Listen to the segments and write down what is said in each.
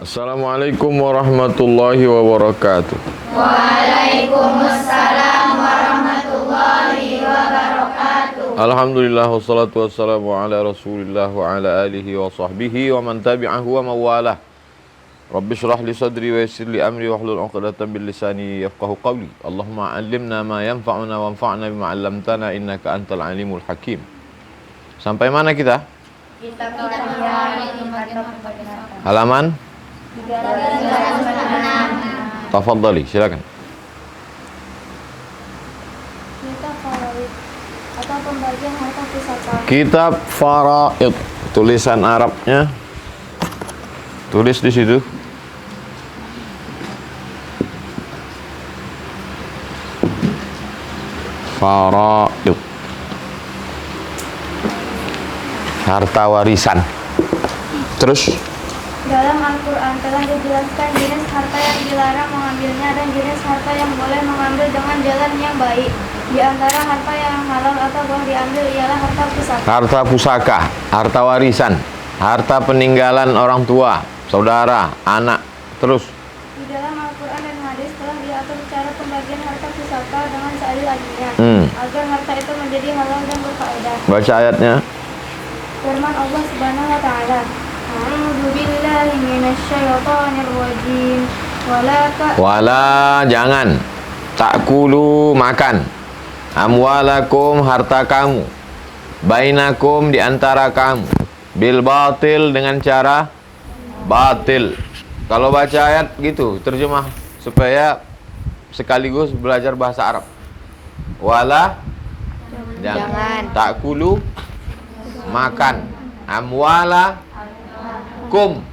Assalamualaikum warahmatullahi wabarakatuh. Waalaikumsalam warahmatullahi wabarakatuh. Alhamdulillah wassalatu wassalamu ala rasulillah wa ala alihi wa sahbihi wa man tabi'ahu wa mawalah. Rabbi shrah li sadri wa yassir li amri wa hlul 'uqdatam min lisani yafqahu qawli. Allahumma 'allimna ma yanfa'una wanfa'na bima 'allamtana innaka antal alimul hakim. Sampai mana kita? Kita pelajari Halaman 36. Tafadhali, silakan. Kitab Faraid atau pembagian harta pusaka. Kitab Faraid, tulisan Arabnya tulis di situ. Faraid, harta warisan. Terus Dalam Al-Quran telah dijelaskan jenis harta yang dilarang mengambilnya dan jenis harta yang boleh mengambil dengan jalan yang baik. Di antara harta yang halal atau boleh diambil ialah harta pusaka. harta pusaka, harta warisan, harta peninggalan orang tua, saudara, anak. Terus Di dalam Al-Quran dan hadis telah diatur cara pembagian harta pusaka dengan seadil-adilnya agar harta itu menjadi halal dan berfaedah. baca ayatnya. Firman Allah Subhanahu wa taala, A'udzu billahi minasyaitonir rajim. Wala, jangan. Ta'kulu, makan. Amwalakum, harta kamu. Bainakum, di antara kamu. Bil batil, dengan cara batil. Kalau baca ayat gitu, terjemah supaya sekaligus belajar bahasa Arab. Wala, jangan. Ta'kulu, makan. Amwala, kum,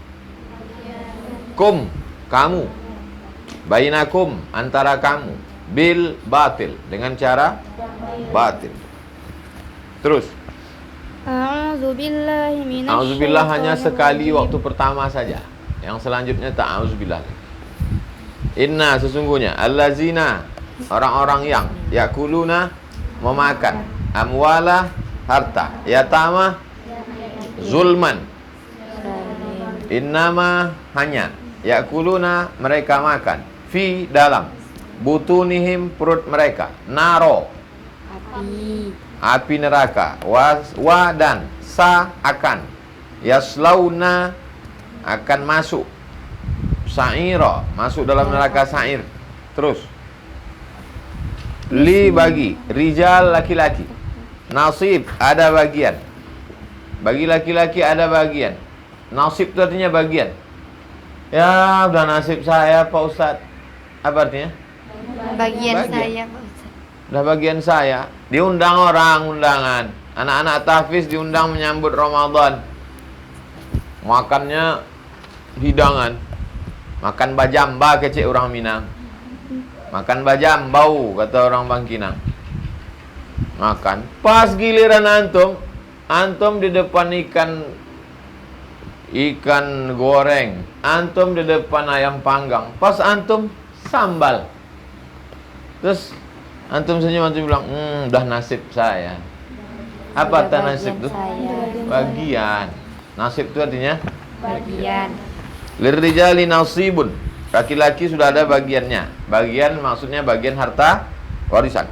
kamu. Bainakum, antara kamu. Bil batil, dengan cara batil. Terus A'udzubillah hanya sekali waktu pertama saja. Yang selanjutnya tak a'udzubillah. Inna, sesungguhnya, allazina, orang-orang yang yakuluna, memakan, amwala, harta, yatama, zulman. Innama, hanya, yakuluna, mereka makan, fi, dalam, butunihim, perut mereka, naro, api neraka, wa dan, sa, akan, yaslauna, akan masuk, sa'ira, masuk dalam neraka sa'ir. Terus li, bagi, rijal, laki-laki, nasib, ada bagian, bagi laki-laki ada bagian. Nasib itu artinya bagian. Ya, udah nasib saya Pak Ustadz. Apa artinya? Bagian. Saya, Pak Ustaz. Udah bagian saya. Diundang orang, undangan. Anak-anak tahfiz diundang menyambut Ramadan. Makannya hidangan. Makan bajamba, kecek orang Minang. Makan bajambau, kata orang Bangkinang. Makan. Pas giliran antum di depan ikan goreng, antum di depan ayam panggang, pas antum sambal. Terus antum senyum, antum bilang, udah nasib saya. Apa arti nasib itu? Bagian. Nasib itu artinya Bagian. lirijali nasibun. Laki-laki sudah ada bagiannya. Bagian maksudnya bagian harta warisan.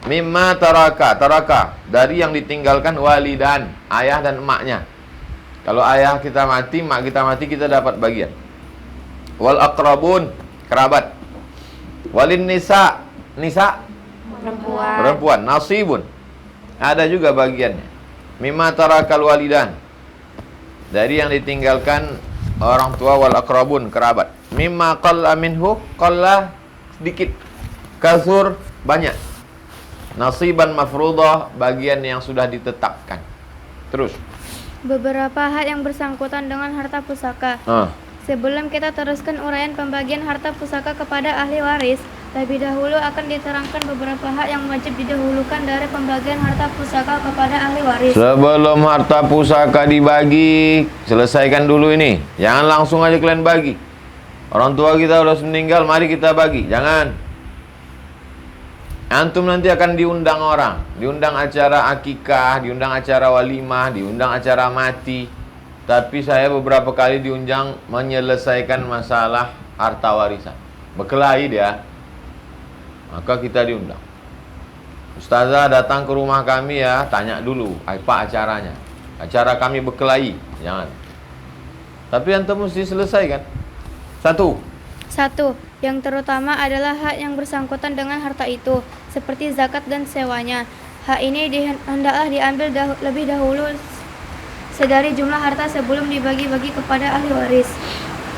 Mimma taraka, dari yang ditinggalkan walidan, ayah dan emaknya. Kalau ayah kita mati, mak kita mati, kita dapat bagian. Wal aqrabun, kerabat. Walin nisa, perempuan, nasibun, ada juga bagiannya. Mimma tarakal walidan, dari yang ditinggalkan orang tua, wal aqrabun, kerabat. Mimma qalla minhu, qalla, sedikit, kasur, banyak. Nasiban mafruḍah, bagian yang sudah ditetapkan. Terus Beberapa hal yang bersangkutan dengan harta pusaka. Sebelum kita teruskan uraian pembagian harta pusaka kepada ahli waris, lebih dahulu akan diterangkan beberapa hak yang wajib didahulukan dari pembagian harta pusaka kepada ahli waris. Sebelum harta pusaka dibagi, selesaikan dulu ini. Jangan langsung aja kalian bagi. Orang tua kita udah meninggal, mari kita bagi. Jangan. Antum nanti akan diundang orang, diundang acara akikah, diundang acara walimah, diundang acara mati. tapi saya beberapa kali diundang menyelesaikan masalah harta warisan. Berkelahi dia. Maka kita diundang. Ustazah datang ke rumah kami ya, tanya dulu apa acaranya. Acara kami berkelahi, jangan. Tapi antum mesti selesaikan. Satu, yang terutama adalah hak yang bersangkutan dengan harta itu, seperti zakat dan sewanya. Hak ini hendaklah diambil lebih dahulu sedari jumlah harta sebelum dibagi-bagi kepada ahli waris.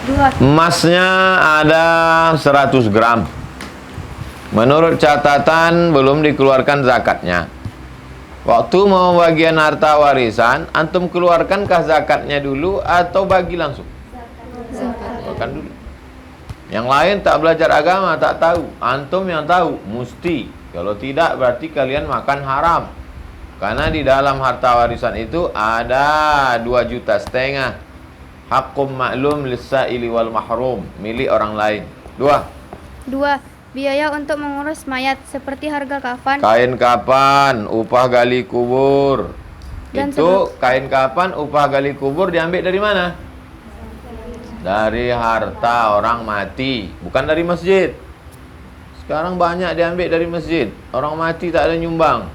2. Emasnya ada 100 gram. Menurut catatan belum dikeluarkan zakatnya. Waktu mau bagian harta warisan, antum keluarkankah zakatnya dulu atau bagi langsung? Keluarkan dulu. Yang lain tak belajar agama, tak tahu. Antum yang tahu, mesti. Kalau tidak berarti kalian makan haram. Karena di dalam harta warisan itu ada 2,5 juta. Haqqum ma'lum lis-sa'ili wal mahrum, milik orang lain. 2. Biaya untuk mengurus mayat seperti harga kafan, Kain kapan, upah gali kubur. Dan Itu kain kapan, upah gali kubur diambil dari mana? Dari harta orang mati, bukan dari masjid. Sekarang banyak diambil dari masjid. Orang mati tak ada nyumbang.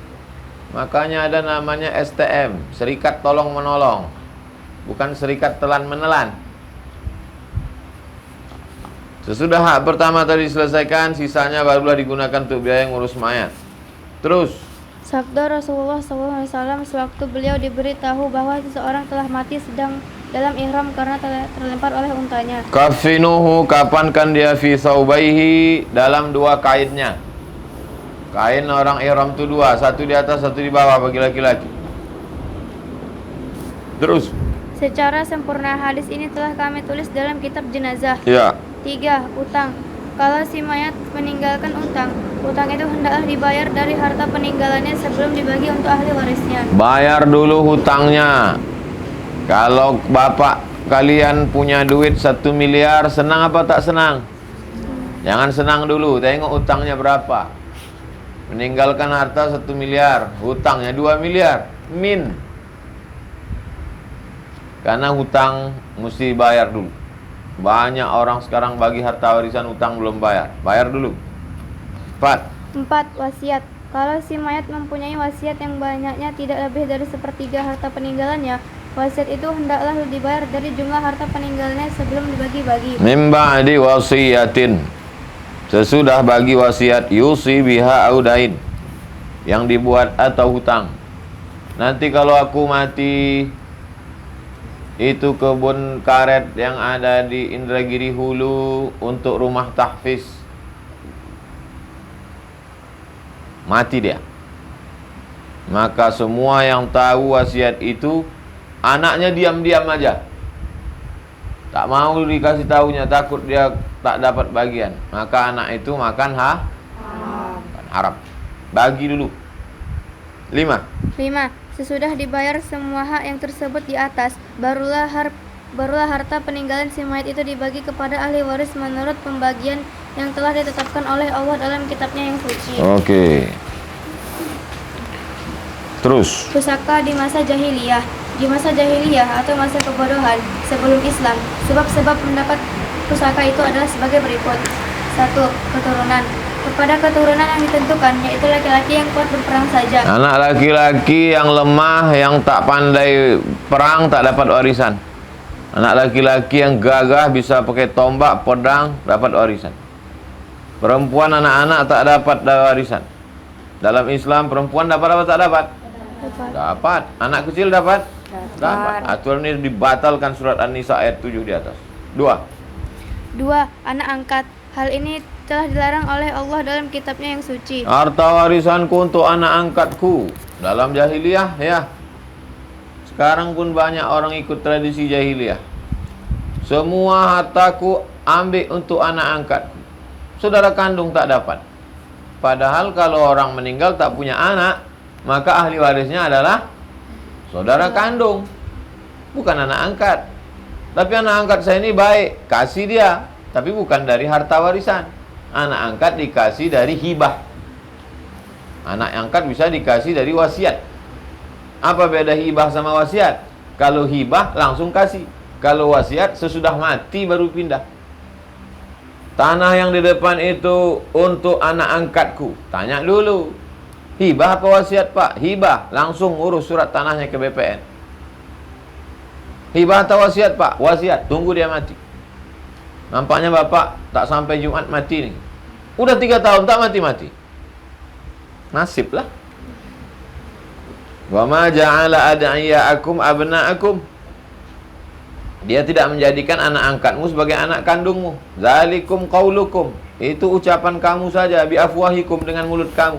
Makanya ada namanya STM, Serikat Tolong Menolong. Bukan serikat telan menelan. Sesudah hak pertama tadi diselesaikan, sisanya barulah digunakan untuk biaya ngurus mayat. Terus, sabda Rasulullah SAW sewaktu beliau diberitahu bahwa seseorang telah mati sedang dalam ihram karena terlempar oleh untanya. kafinuhu, kapankan dia fi saubaihi, dalam 2 kainnya. Kain orang ihram itu 2, satu di atas, satu di bawah bagi laki-laki. Terus, Secara sempurna hadis ini telah kami tulis dalam kitab jenazah. ya. 3. Utang. Kalau si mayat meninggalkan utang itu hendaklah dibayar dari harta peninggalannya sebelum dibagi untuk ahli warisnya. Bayar dulu hutangnya. Kalau bapak kalian punya duit 1 miliar, senang apa tak senang? Jangan senang dulu, tengok hutangnya berapa. Meninggalkan harta 1 miliar, hutangnya 2 miliar, min. Karena hutang mesti bayar dulu. Banyak orang sekarang bagi harta warisan hutang belum bayar. Bayar dulu. 4. Wasiat. Kalau si mayat mempunyai wasiat yang banyaknya tidak lebih dari 1/3 harta peninggalannya, wasiat itu hendaklah dibayar dari jumlah harta peninggalannya sebelum dibagi-bagi. Mim ba'di wasiyatin, sesudah bagi wasiat, yusi biha audain, yang dibuat atau hutang. Nanti kalau aku mati, itu kebun karet yang ada di Indragiri Hulu untuk rumah tahfiz, mati dia, maka semua yang tahu wasiat itu, anaknya diam-diam aja, tak mau dikasih tahunya, takut dia tak dapat bagian, maka anak itu makan haram. Bagi dulu. 5. Sesudah dibayar semua hak yang tersebut di atas, barulah harta peninggalan si mayat itu dibagi kepada ahli waris menurut pembagian yang telah ditetapkan oleh Allah dalam kitabnya yang suci. Oke. Terus. Pusaka di masa jahiliyah. Di masa jahiliyah atau masa kebodohan sebelum Islam, sebab-sebab mendapat pusaka itu adalah sebagai berikut. 1. Keturunan. Kepada keturunan yang ditentukan, yaitu laki-laki yang kuat berperang saja. Anak laki-laki yang lemah, yang tak pandai perang, tak dapat warisan. Anak laki-laki yang gagah, bisa pakai tombak, pedang, dapat warisan. Perempuan, anak-anak tak dapat warisan. Dalam Islam, perempuan dapat apa tak dapat? Dapat. Anak kecil dapat? Dapat. Aturan ini dibatalkan surat An-Nisa ayat 7 di atas. 2. Anak angkat. Hal ini telah dilarang oleh Allah dalam kitabnya yang suci. Harta warisanku untuk anak angkatku. Dalam jahiliyah ya. Sekarang pun banyak orang ikut tradisi jahiliyah. Semua hartaku ambil untuk anak angkatku. Saudara kandung tak dapat. Padahal kalau orang meninggal tak punya anak, maka ahli warisnya adalah saudara kandung, bukan anak angkat. Tapi anak angkat saya ini baik, kasih dia, tapi bukan dari harta warisan. Anak angkat dikasih dari hibah. Anak angkat bisa dikasih dari wasiat. Apa beda hibah sama wasiat? Kalau hibah langsung kasih. Kalau wasiat sesudah mati baru pindah. Tanah yang di depan itu untuk anak angkatku. Tanya dulu. Hibah apa wasiat, Pak? Hibah. Langsung urus surat tanahnya ke BPN. Hibah atau wasiat, Pak? Wasiat. Tunggu dia mati. Nampaknya Bapak tak sampai Jumat mati nih. Udah 3 tahun tak mati-mati. Nasib lah. Wa ma ja'ala ad'iyaakum abna'akum. Dia tidak menjadikan anak angkatmu sebagai anak kandungmu. Zalikum qaulukum. Itu ucapan kamu saja, bi afwahikum, dengan mulut kamu.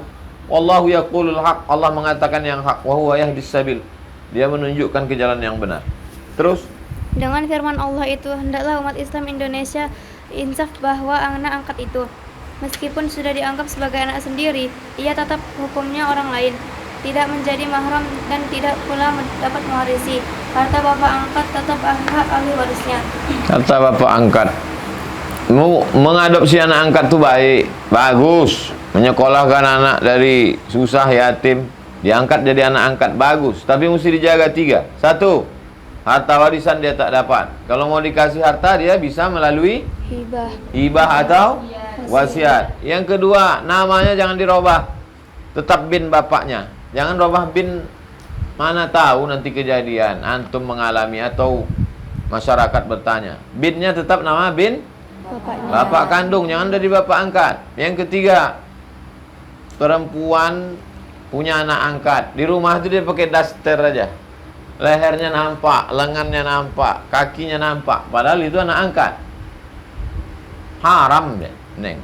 Wallahu yaqulul haq. Allah mengatakan yang hak, wa huwa yahdis sabil. Dia menunjukkan ke jalan yang benar. Terus Dengan firman Allah itu, hendaklah umat Islam Indonesia insaf bahwa anak angkat itu, meskipun sudah dianggap sebagai anak sendiri, ia tetap hukumnya orang lain, tidak menjadi mahram dan tidak pula dapat mewarisi. Harta bapak angkat tetap hak ahli warisnya. kata bapak angkat, mengadopsi anak angkat itu baik, bagus. Menyekolahkan anak dari susah yatim, diangkat jadi anak angkat, bagus. Tapi mesti dijaga 3. 1, harta warisan dia tak dapat. Kalau mau dikasih harta, dia bisa melalui hibah atau wasiat. Yang kedua, namanya jangan dirubah. Tetap bin bapaknya. Jangan robah bin, mana tahu nanti kejadian antum mengalami atau masyarakat bertanya. Binnya tetap nama bin bapak kandung, jangan dari bapak angkat. Yang ketiga, perempuan punya anak angkat. Di rumah itu dia pakai daster aja. Lehernya nampak, lengannya nampak, kakinya nampak. Padahal itu anak angkat. Haram deh, Neng.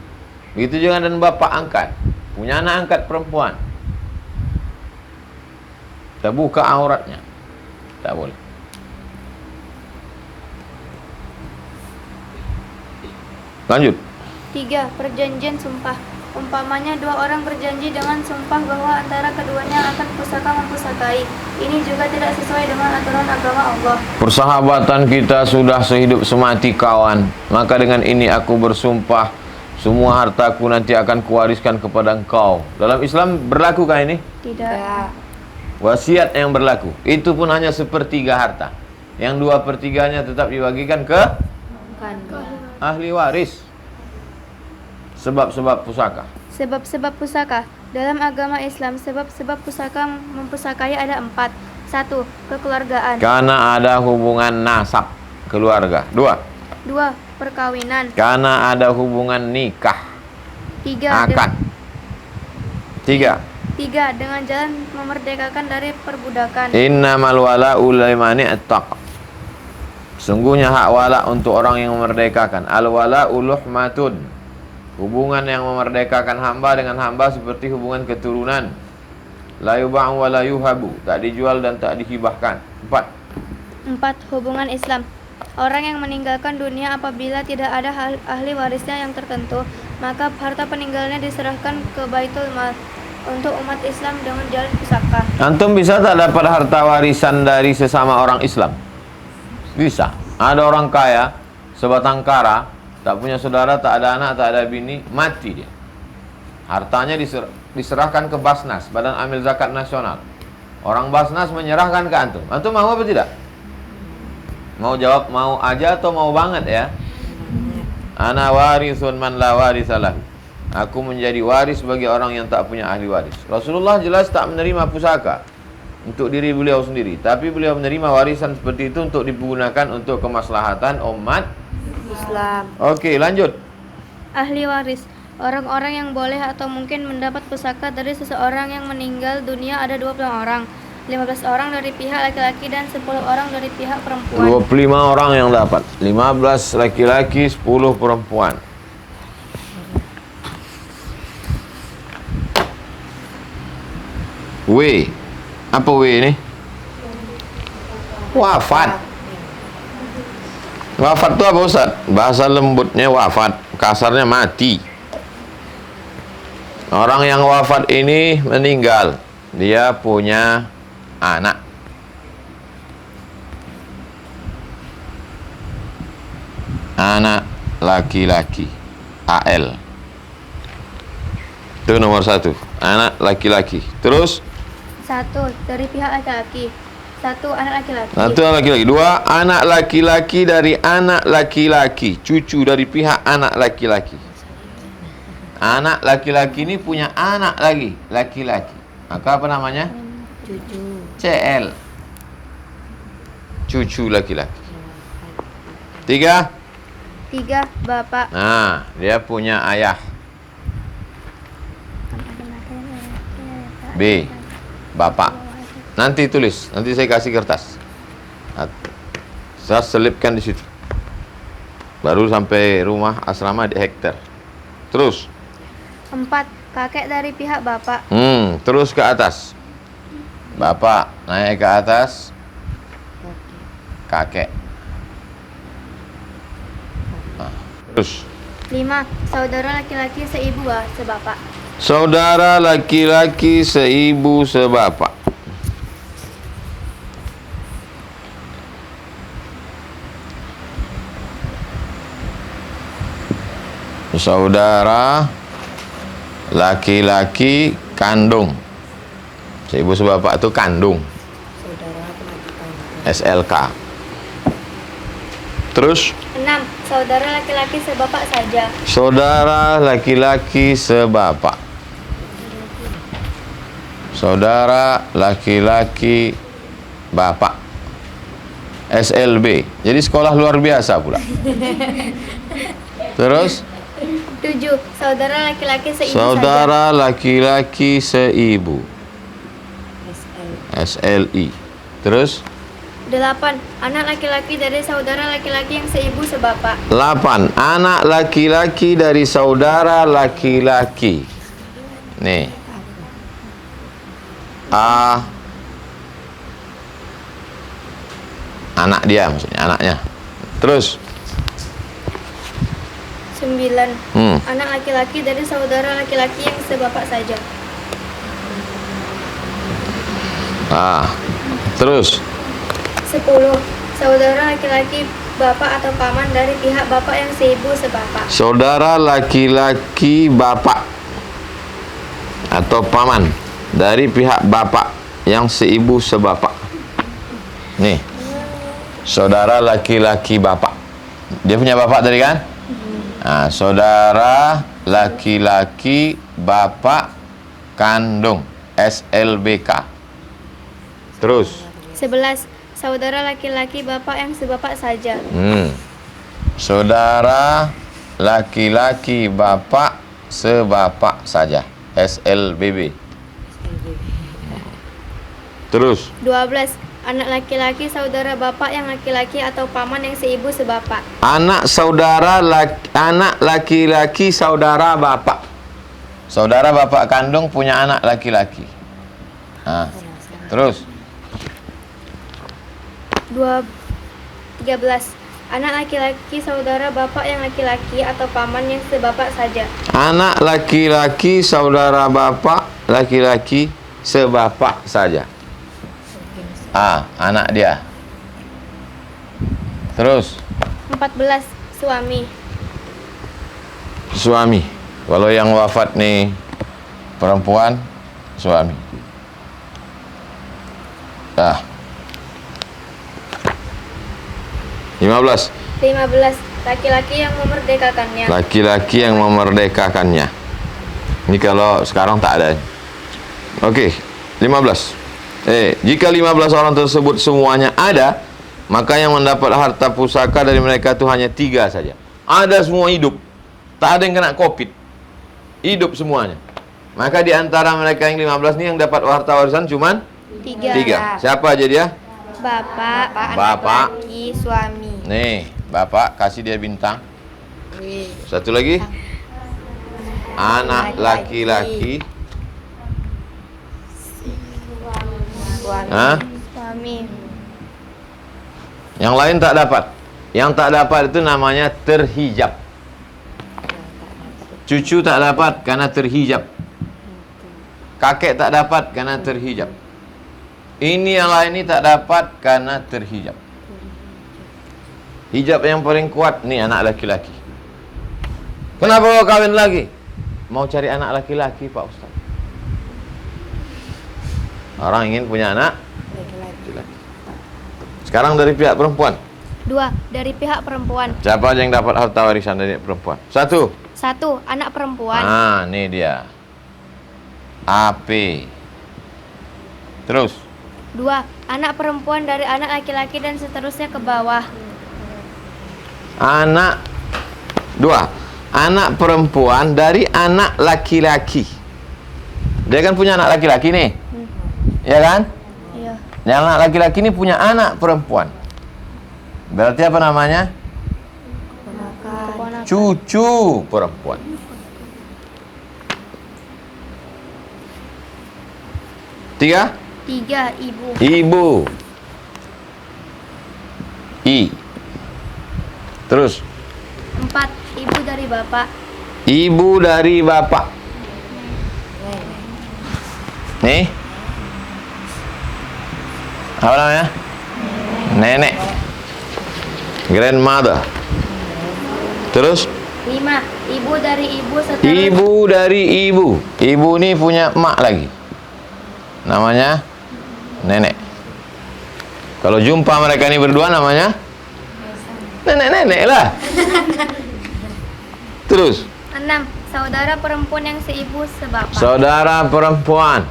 Begitu juga dan bapak angkat. Punya anak angkat perempuan. Kita buka auratnya. Tak boleh. Lanjut. 3. Perjanjian sumpah. Umpamanya 2 orang berjanji dengan sumpah bahwa antara keduanya akan pusaka mempusakai. Ini juga tidak sesuai dengan aturan agama Allah. Persahabatan kita sudah sehidup semati kawan. Maka dengan ini aku bersumpah, semua hartaku nanti akan kuwariskan kepada engkau. Dalam Islam berlakukah ini? Tidak. Wasiat yang berlaku. Itu pun hanya 1/3 harta. Yang 2/3-nya tetap dibagikan ke ahli waris. Sebab-sebab pusaka. Sebab-sebab pusaka. Dalam agama Islam, sebab-sebab pusaka mempusakai ada 4. 1. Kekeluargaan. Karena ada hubungan nasab keluarga. 2. 2. Perkawinan. Karena ada hubungan nikah 3. akad. 3. 3. Dengan jalan memerdekakan dari perbudakan. Innamal wala'u liman ittaq. Sungguhnya hak wala untuk orang yang memerdekakan. Al wala'u luhmatun. Hubungan yang memerdekakan hamba dengan hamba seperti hubungan keturunan. La yuba'u wa la yuhabu. Tak dijual dan tak dihibahkan. 4. Hubungan Islam. Orang yang meninggalkan dunia apabila tidak ada ahli warisnya yang tertentu, maka harta peninggalnya diserahkan ke Baitul Mal untuk umat Islam dengan jalan pusaka. Antum bisa tak dapat harta warisan dari sesama orang Islam? Bisa. Ada orang kaya, sebatang kara, tak punya saudara, tak ada anak, tak ada bini, mati dia. Hartanya diserahkan ke Basnas, Badan Amil Zakat Nasional. Orang Basnas menyerahkan ke antum. Antum mau apa tidak? Mau jawab mau aja atau mau banget ya? Ana warisun man la warisalah. Aku menjadi waris bagi orang yang tak punya ahli waris. Rasulullah jelas tak menerima pusaka untuk diri beliau sendiri, tapi beliau menerima warisan seperti itu untuk digunakan untuk kemaslahatan umat Islam. Oke, lanjut. Ahli waris. Orang-orang yang boleh atau mungkin mendapat pusaka dari seseorang yang meninggal dunia ada 20 orang. 15 orang dari pihak laki-laki dan 10 orang dari pihak perempuan. 25 orang yang dapat. 15 laki-laki, 10 perempuan. W. Apa W ini? Wafat. Wafat itu apa Ustaz? Bahasa lembutnya wafat, kasarnya mati. Orang yang wafat ini meninggal. Dia punya anak. Anak laki-laki. AL. Itu nomor 1. Anak laki-laki. Terus? 1 dari pihak laki-laki, 1 anak laki-laki. 1 anak laki-laki. 2 anak laki-laki dari anak laki-laki, cucu dari pihak anak laki-laki. Anak laki-laki ini punya anak lagi, laki-laki. Maka apa namanya? Cucu. CL. Cucu laki-laki. 3 bapak. Nah, dia punya ayah. B, bapak. Nanti tulis, nanti saya kasih kertas. Saya selipkan di situ. Baru sampai rumah asrama di hektar. Terus. 4 kakek dari pihak bapak. Terus ke atas. Bapak naik ke atas. Kakek. Nah, terus. 5 saudara laki-laki seibu sebapak. Saudara laki-laki seibu sebapak. Saudara laki-laki kandung. Seibu sebapak itu kandung. SLK. Terus 6 saudara laki-laki sebapak saja. saudara laki-laki sebapak. Saudara laki-laki bapak. SLB. Jadi sekolah luar biasa pula. Terus 7 saudara laki-laki seibu saudara laki-laki seibu. SLI. Terus 8 anak laki-laki dari saudara laki-laki yang seibu sebapak. 8 anak laki-laki dari saudara laki-laki. Nih. Anak dia maksudnya, anaknya. Terus 9 anak laki-laki dari saudara laki-laki yang sebapak saja. Terus 10 saudara laki-laki bapak atau paman dari pihak bapak yang seibu sebapak. saudara laki-laki bapak atau paman dari pihak bapak yang seibu sebapak. Nih, saudara laki-laki bapak. Dia punya bapak tadi kan? Nah, saudara laki-laki bapak kandung. SLBK. Terus 11 saudara laki-laki bapak yang sebapak saja. Saudara laki-laki bapak sebapak saja. SLBB. Terus 12 anak laki-laki saudara bapak yang laki-laki atau paman yang seibu sebapak. anak laki-laki saudara bapak. Saudara bapak kandung punya anak laki-laki. Terus 13 anak laki-laki saudara bapak yang laki-laki atau paman yang sebapak saja. anak laki-laki saudara bapak laki-laki sebapak saja. Anak dia. Terus 14 suami. Kalau yang wafat nih perempuan, suami. 15 laki-laki yang memerdekakannya. laki-laki yang memerdekakannya. Ini kalau sekarang tak ada. Oke, 15. Jika 15 orang tersebut semuanya ada, maka yang mendapat harta pusaka dari mereka itu hanya 3 saja. Ada semua hidup. Tak ada yang kena COVID. Hidup semuanya. Maka di antara mereka yang 15 ini yang dapat harta warisan cuman 3. Siapa aja dia? Bapak, Bapak. laki, suami. Nih, bapak kasih dia bintang. Satu lagi. Anak laki-laki. Suami. Yang lain tak dapat. Yang tak dapat itu namanya terhijab. Cucu tak dapat karena terhijab. Kakek tak dapat karena terhijab. Ini yang lain ini tak dapat karena terhijab. Hijab yang paling kuat nih anak laki-laki. Kenapa kau kawin lagi? Mau cari anak laki-laki, Pak Ustaz. Orang ingin punya anak laki-laki. Sekarang dari pihak perempuan. 2. Dari pihak perempuan. Siapa aja yang dapat harta warisan dari perempuan? 1. 1. Anak perempuan. Nah, ini dia. AP. Terus. 2. Anak perempuan dari anak laki-laki dan seterusnya ke bawah. Anak. 2. Anak perempuan dari anak laki-laki. Dia kan punya anak laki-laki nih. Ya kan? Iya. Yang anak laki-laki ini punya anak perempuan. Berarti apa namanya? Keponakan. Cucu perempuan. Tiga. 3. Ibu. Ibu. I. Terus. 4. Ibu dari bapak. Ibu dari bapak. Nih. Apa namanya? Nenek. Grandmother. Terus? 5. Ibu dari ibu seterusnya. Ibu dari ibu. Ibu ini punya emak lagi. Namanya nenek. Kalau jumpa mereka ini berdua namanya nenek-nenek lah. Terus? 6. Saudara perempuan yang seibu sebapak. Saudara perempuan.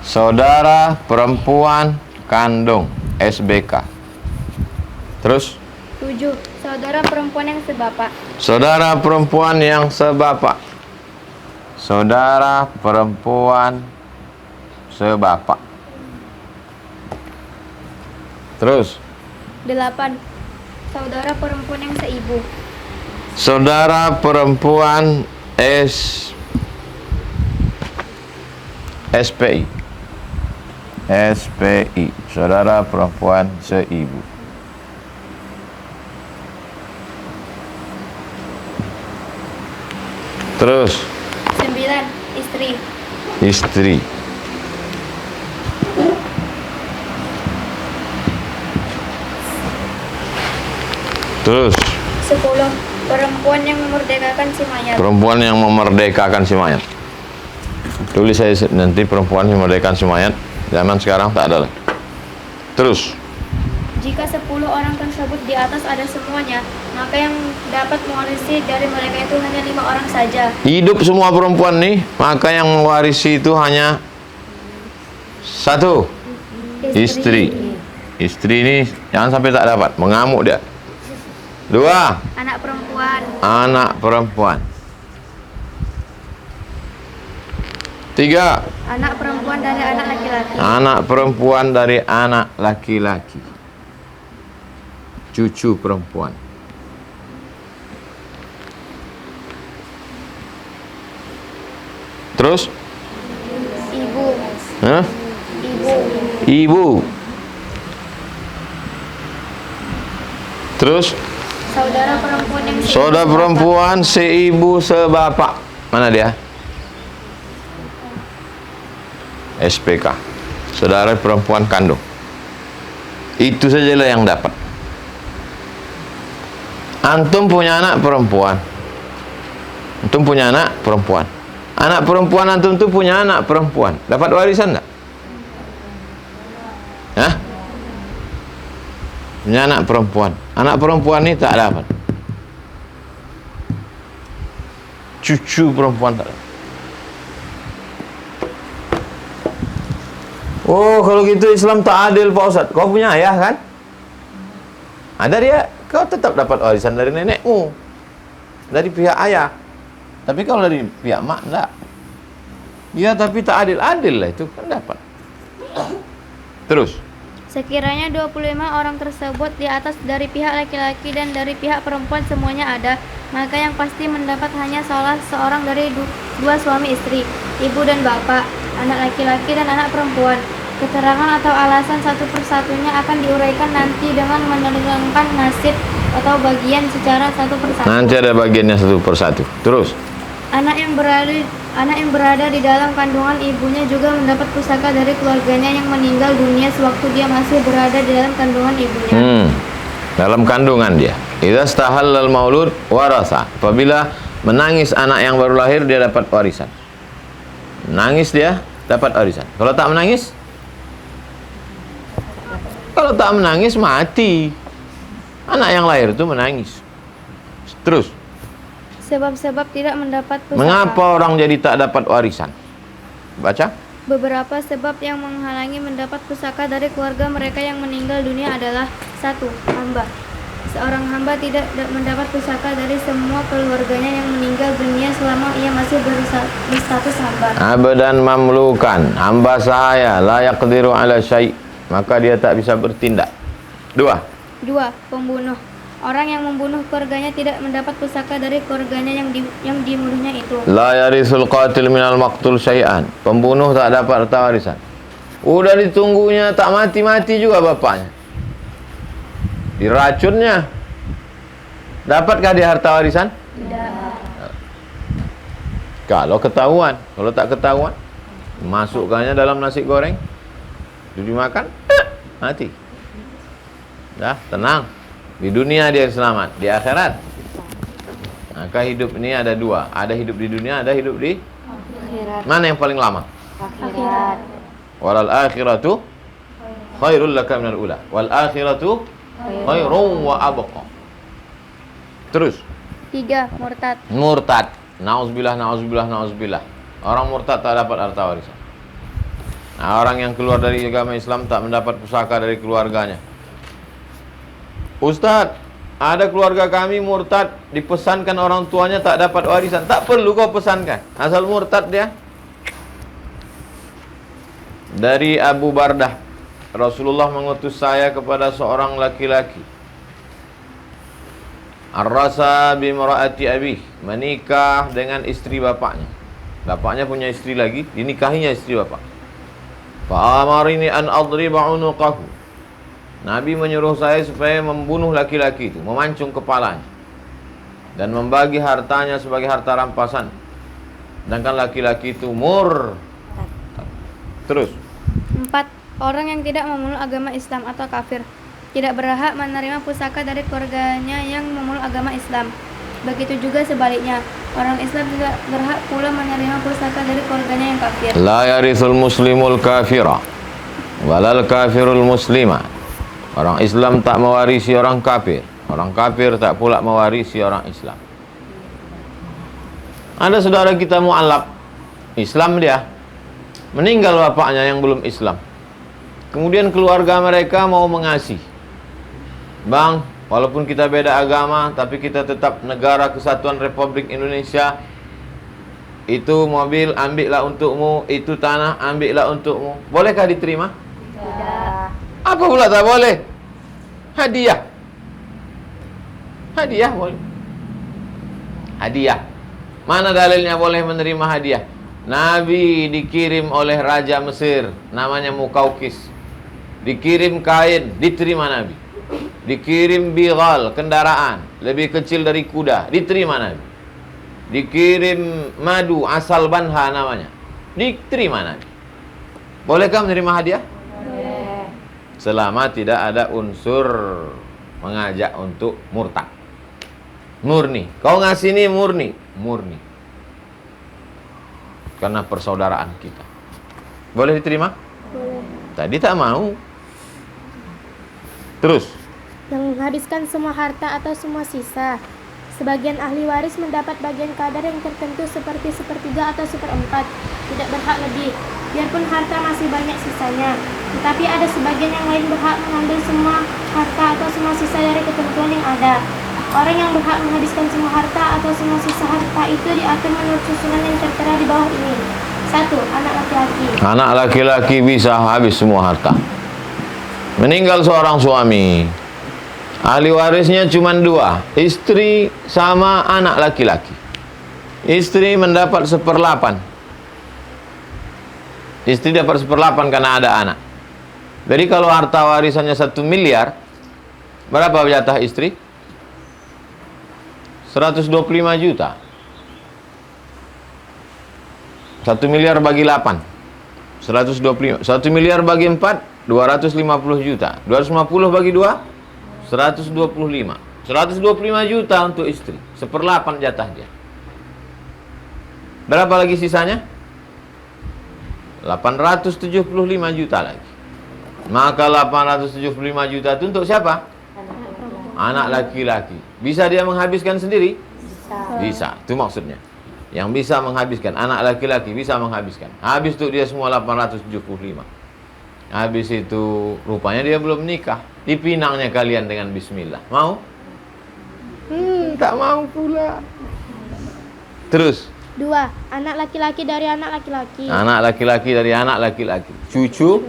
Saudara perempuan kandung, SBK. Terus? 7. Saudara perempuan yang sebapak. Saudara perempuan yang sebapak. Saudara perempuan sebapak. Terus? 8. Saudara perempuan yang seibu. Saudara perempuan SPI. SPI. Saudara perempuan seibu. Terus? 9. Istri. Istri. Terus? 10. Perempuan yang memerdekakan si mayat. Perempuan yang memerdekakan si mayat. Tulis saya nanti perempuan yang memerdekakan si mayat. Zaman sekarang tak ada lagi. Terus? Jika 10 orang tersebut di atas ada semuanya, maka yang dapat mewarisi dari mereka itu hanya 5 orang saja. Hidup semua perempuan nih, maka yang mewarisi itu hanya 1. Istri. Istri ini jangan sampai tak dapat, mengamuk dia. 2. Anak perempuan. Anak perempuan. 3. Anak perempuan dari anak laki-laki. Anak perempuan dari anak laki-laki. Cucu perempuan. Terus? Ibu. Hah? Ibu. Ibu. Terus? Saudara perempuan yang seibu Saudara sebapak. perempuan seibu sebapak. Mana dia? SPK. Saudara perempuan kandung. Itu sajalah yang dapat. Antum punya anak perempuan. Antum punya anak perempuan. Anak perempuan antum tuh punya anak perempuan. Dapat warisan enggak? Hah? Punya anak perempuan. Anak perempuan ini tak dapat. Cucu perempuan tak dapat. Oh, kalau gitu Islam tak adil, Pak Ustadz. Kau punya ayah kan? Ada dia, kau tetap dapat warisan dari nenekmu. Dari pihak ayah. Tapi kalau dari pihak mak, enggak. Ya, tapi tak adil-adil lah itu, kan dapat. Terus? Sekiranya 25 orang tersebut di atas dari pihak laki-laki dan dari pihak perempuan semuanya ada, maka yang pasti mendapat hanya salah seorang dari dua suami istri, ibu dan bapak, anak laki-laki dan anak perempuan. Keterangan atau alasan satu persatunya akan diuraikan nanti dengan menerangkan nasib atau bagian secara satu persatu. Nanti ada bagiannya satu persatu. Terus? Anak yang berada di dalam kandungan ibunya juga mendapat pusaka dari keluarganya yang meninggal dunia sewaktu dia masih berada di dalam kandungan ibunya. Dalam kandungan dia. Idza stahallal maulud warasa. Apabila menangis anak yang baru lahir, dia dapat warisan. Nangis dia dapat warisan. Kalau tak menangis, Kalau tak menangis mati. Anak yang lahir itu menangis. Terus, Sebab-sebab tidak mendapat pusaka. mengapa orang jadi tak dapat warisan? Baca. Beberapa sebab yang menghalangi mendapat pusaka dari keluarga mereka yang meninggal dunia adalah: 1. Hamba. Seorang hamba tidak mendapat pusaka dari semua keluarganya yang meninggal dunia selama ia masih berstatus hamba. Abdan mamlukan, hamba saya la yaqdiru ala syai', maka dia tak bisa bertindak. 2. 2. Pembunuh. Orang yang membunuh keluarganya tidak mendapat pusaka dari keluarganya yang dibunuhnya itu. La yarisul qatil minal maqtul syai'an. Pembunuh tak dapat harta warisan. Udah ditunggunya tak mati-mati juga bapaknya. Diracunnya. Dapatkah dia harta warisan? Tidak. Kalau ketahuan. Kalau tak ketahuan, masukkannya dalam nasi goreng, dimakan, mati. Dah, tenang. Di dunia dia selamat, di akhirat. Maka hidup ini ada dua. Ada hidup di dunia, ada hidup di Akhirat. mana yang paling lama? Akhirat. Walal akhiratu khairul laka minal ula. Wal akhiratu khairun wa abqa. Terus, 3. Murtad. murtad. Nauzubillah, nauzubillah, nauzubillah. Orang murtad tak dapat harta warisan. Nah, orang yang keluar dari agama Islam tak mendapat pusaka dari keluarganya. Ustaz, ada keluarga kami murtad, dipesankan orang tuanya tak dapat warisan. Tak perlu kau pesankan, asal murtad dia. Dari Abu Bardah, Rasulullah mengutus saya kepada seorang laki-laki. Ar-rasa bimra'ati abih, menikah dengan istri bapaknya. Bapaknya punya istri lagi, dinikahinya istri bapak. Fa'amarini an adriba unuqahu. Nabi menyuruh saya supaya membunuh laki-laki itu, memancung kepalanya, dan membagi hartanya sebagai harta rampasan. Sedangkan laki-laki itu Terus, 4. Orang yang tidak memeluk agama Islam atau kafir tidak berhak menerima pusaka dari keluarganya yang memeluk agama Islam. Begitu juga sebaliknya, orang Islam tidak berhak pula menerima pusaka dari keluarganya yang kafir. la yarithul muslimul kafira walal kafirul muslima. Orang Islam tak mewarisi orang kafir, orang kafir tak pula mewarisi orang Islam. Ada saudara kita mu'alaf, Islam dia, meninggal bapaknya yang belum Islam. Kemudian keluarga mereka mau mengasih. Bang, walaupun kita beda agama, tapi kita tetap negara kesatuan Republik Indonesia. Itu mobil ambillah untukmu, itu tanah ambillah untukmu. Bolehkah diterima? Tidak. Apa pula tak boleh? Hadiah. Hadiah boleh. Hadiah. Mana dalilnya boleh menerima hadiah? Nabi dikirim oleh Raja Mesir, namanya Mukaukis. Dikirim kain, diterima Nabi. Dikirim bighal, kendaraan, lebih kecil dari kuda, diterima Nabi. Dikirim madu, asal banha namanya, diterima Nabi. Bolehkah menerima hadiah? Boleh. Selama tidak ada unsur mengajak untuk murtad. Murni. Kau ngasih ini murni. Murni. Karena persaudaraan kita. Boleh diterima? Boleh. Tadi tak mau. Terus. Yang menghabiskan semua harta atau semua sisa. Sebagian ahli waris mendapat bagian kadar yang tertentu seperti sepertiga atau seperempat, tidak berhak lebih, biarpun harta masih banyak sisanya. Tetapi ada sebagian yang lain berhak mengambil semua harta atau semua sisa dari ketentuan yang ada. Orang yang berhak menghabiskan semua harta atau semua sisa harta itu diatur menurut susunan yang tertera di bawah ini. 1. Anak laki-laki. Anak laki-laki bisa habis semua harta. Meninggal seorang suami, ahli warisnya cuma 2, istri sama anak laki-laki. Istri mendapat 1/8. Istri dapat 1/8 karena ada anak. Jadi kalau harta warisannya 1 miliar, berapa jatah istri? 125 juta. 1 miliar bagi 8, 125. 1 miliar bagi 4, 250 juta. 250 bagi 2, 125. 125 juta untuk istri, 1/8 jatah dia. Berapa lagi sisanya? 875 juta lagi. Maka 875 juta itu untuk siapa? Anak laki-laki. Bisa dia menghabiskan sendiri? Bisa. Itu maksudnya. Yang bisa menghabiskan, anak laki-laki bisa menghabiskan. Habis tuh dia semua 875. Habis itu rupanya dia belum nikah. Dipinangnya kalian dengan bismillah. Mau? Tak mau pula. Terus. 2. Anak laki-laki dari anak laki-laki. Anak laki-laki dari anak laki-laki. Cucu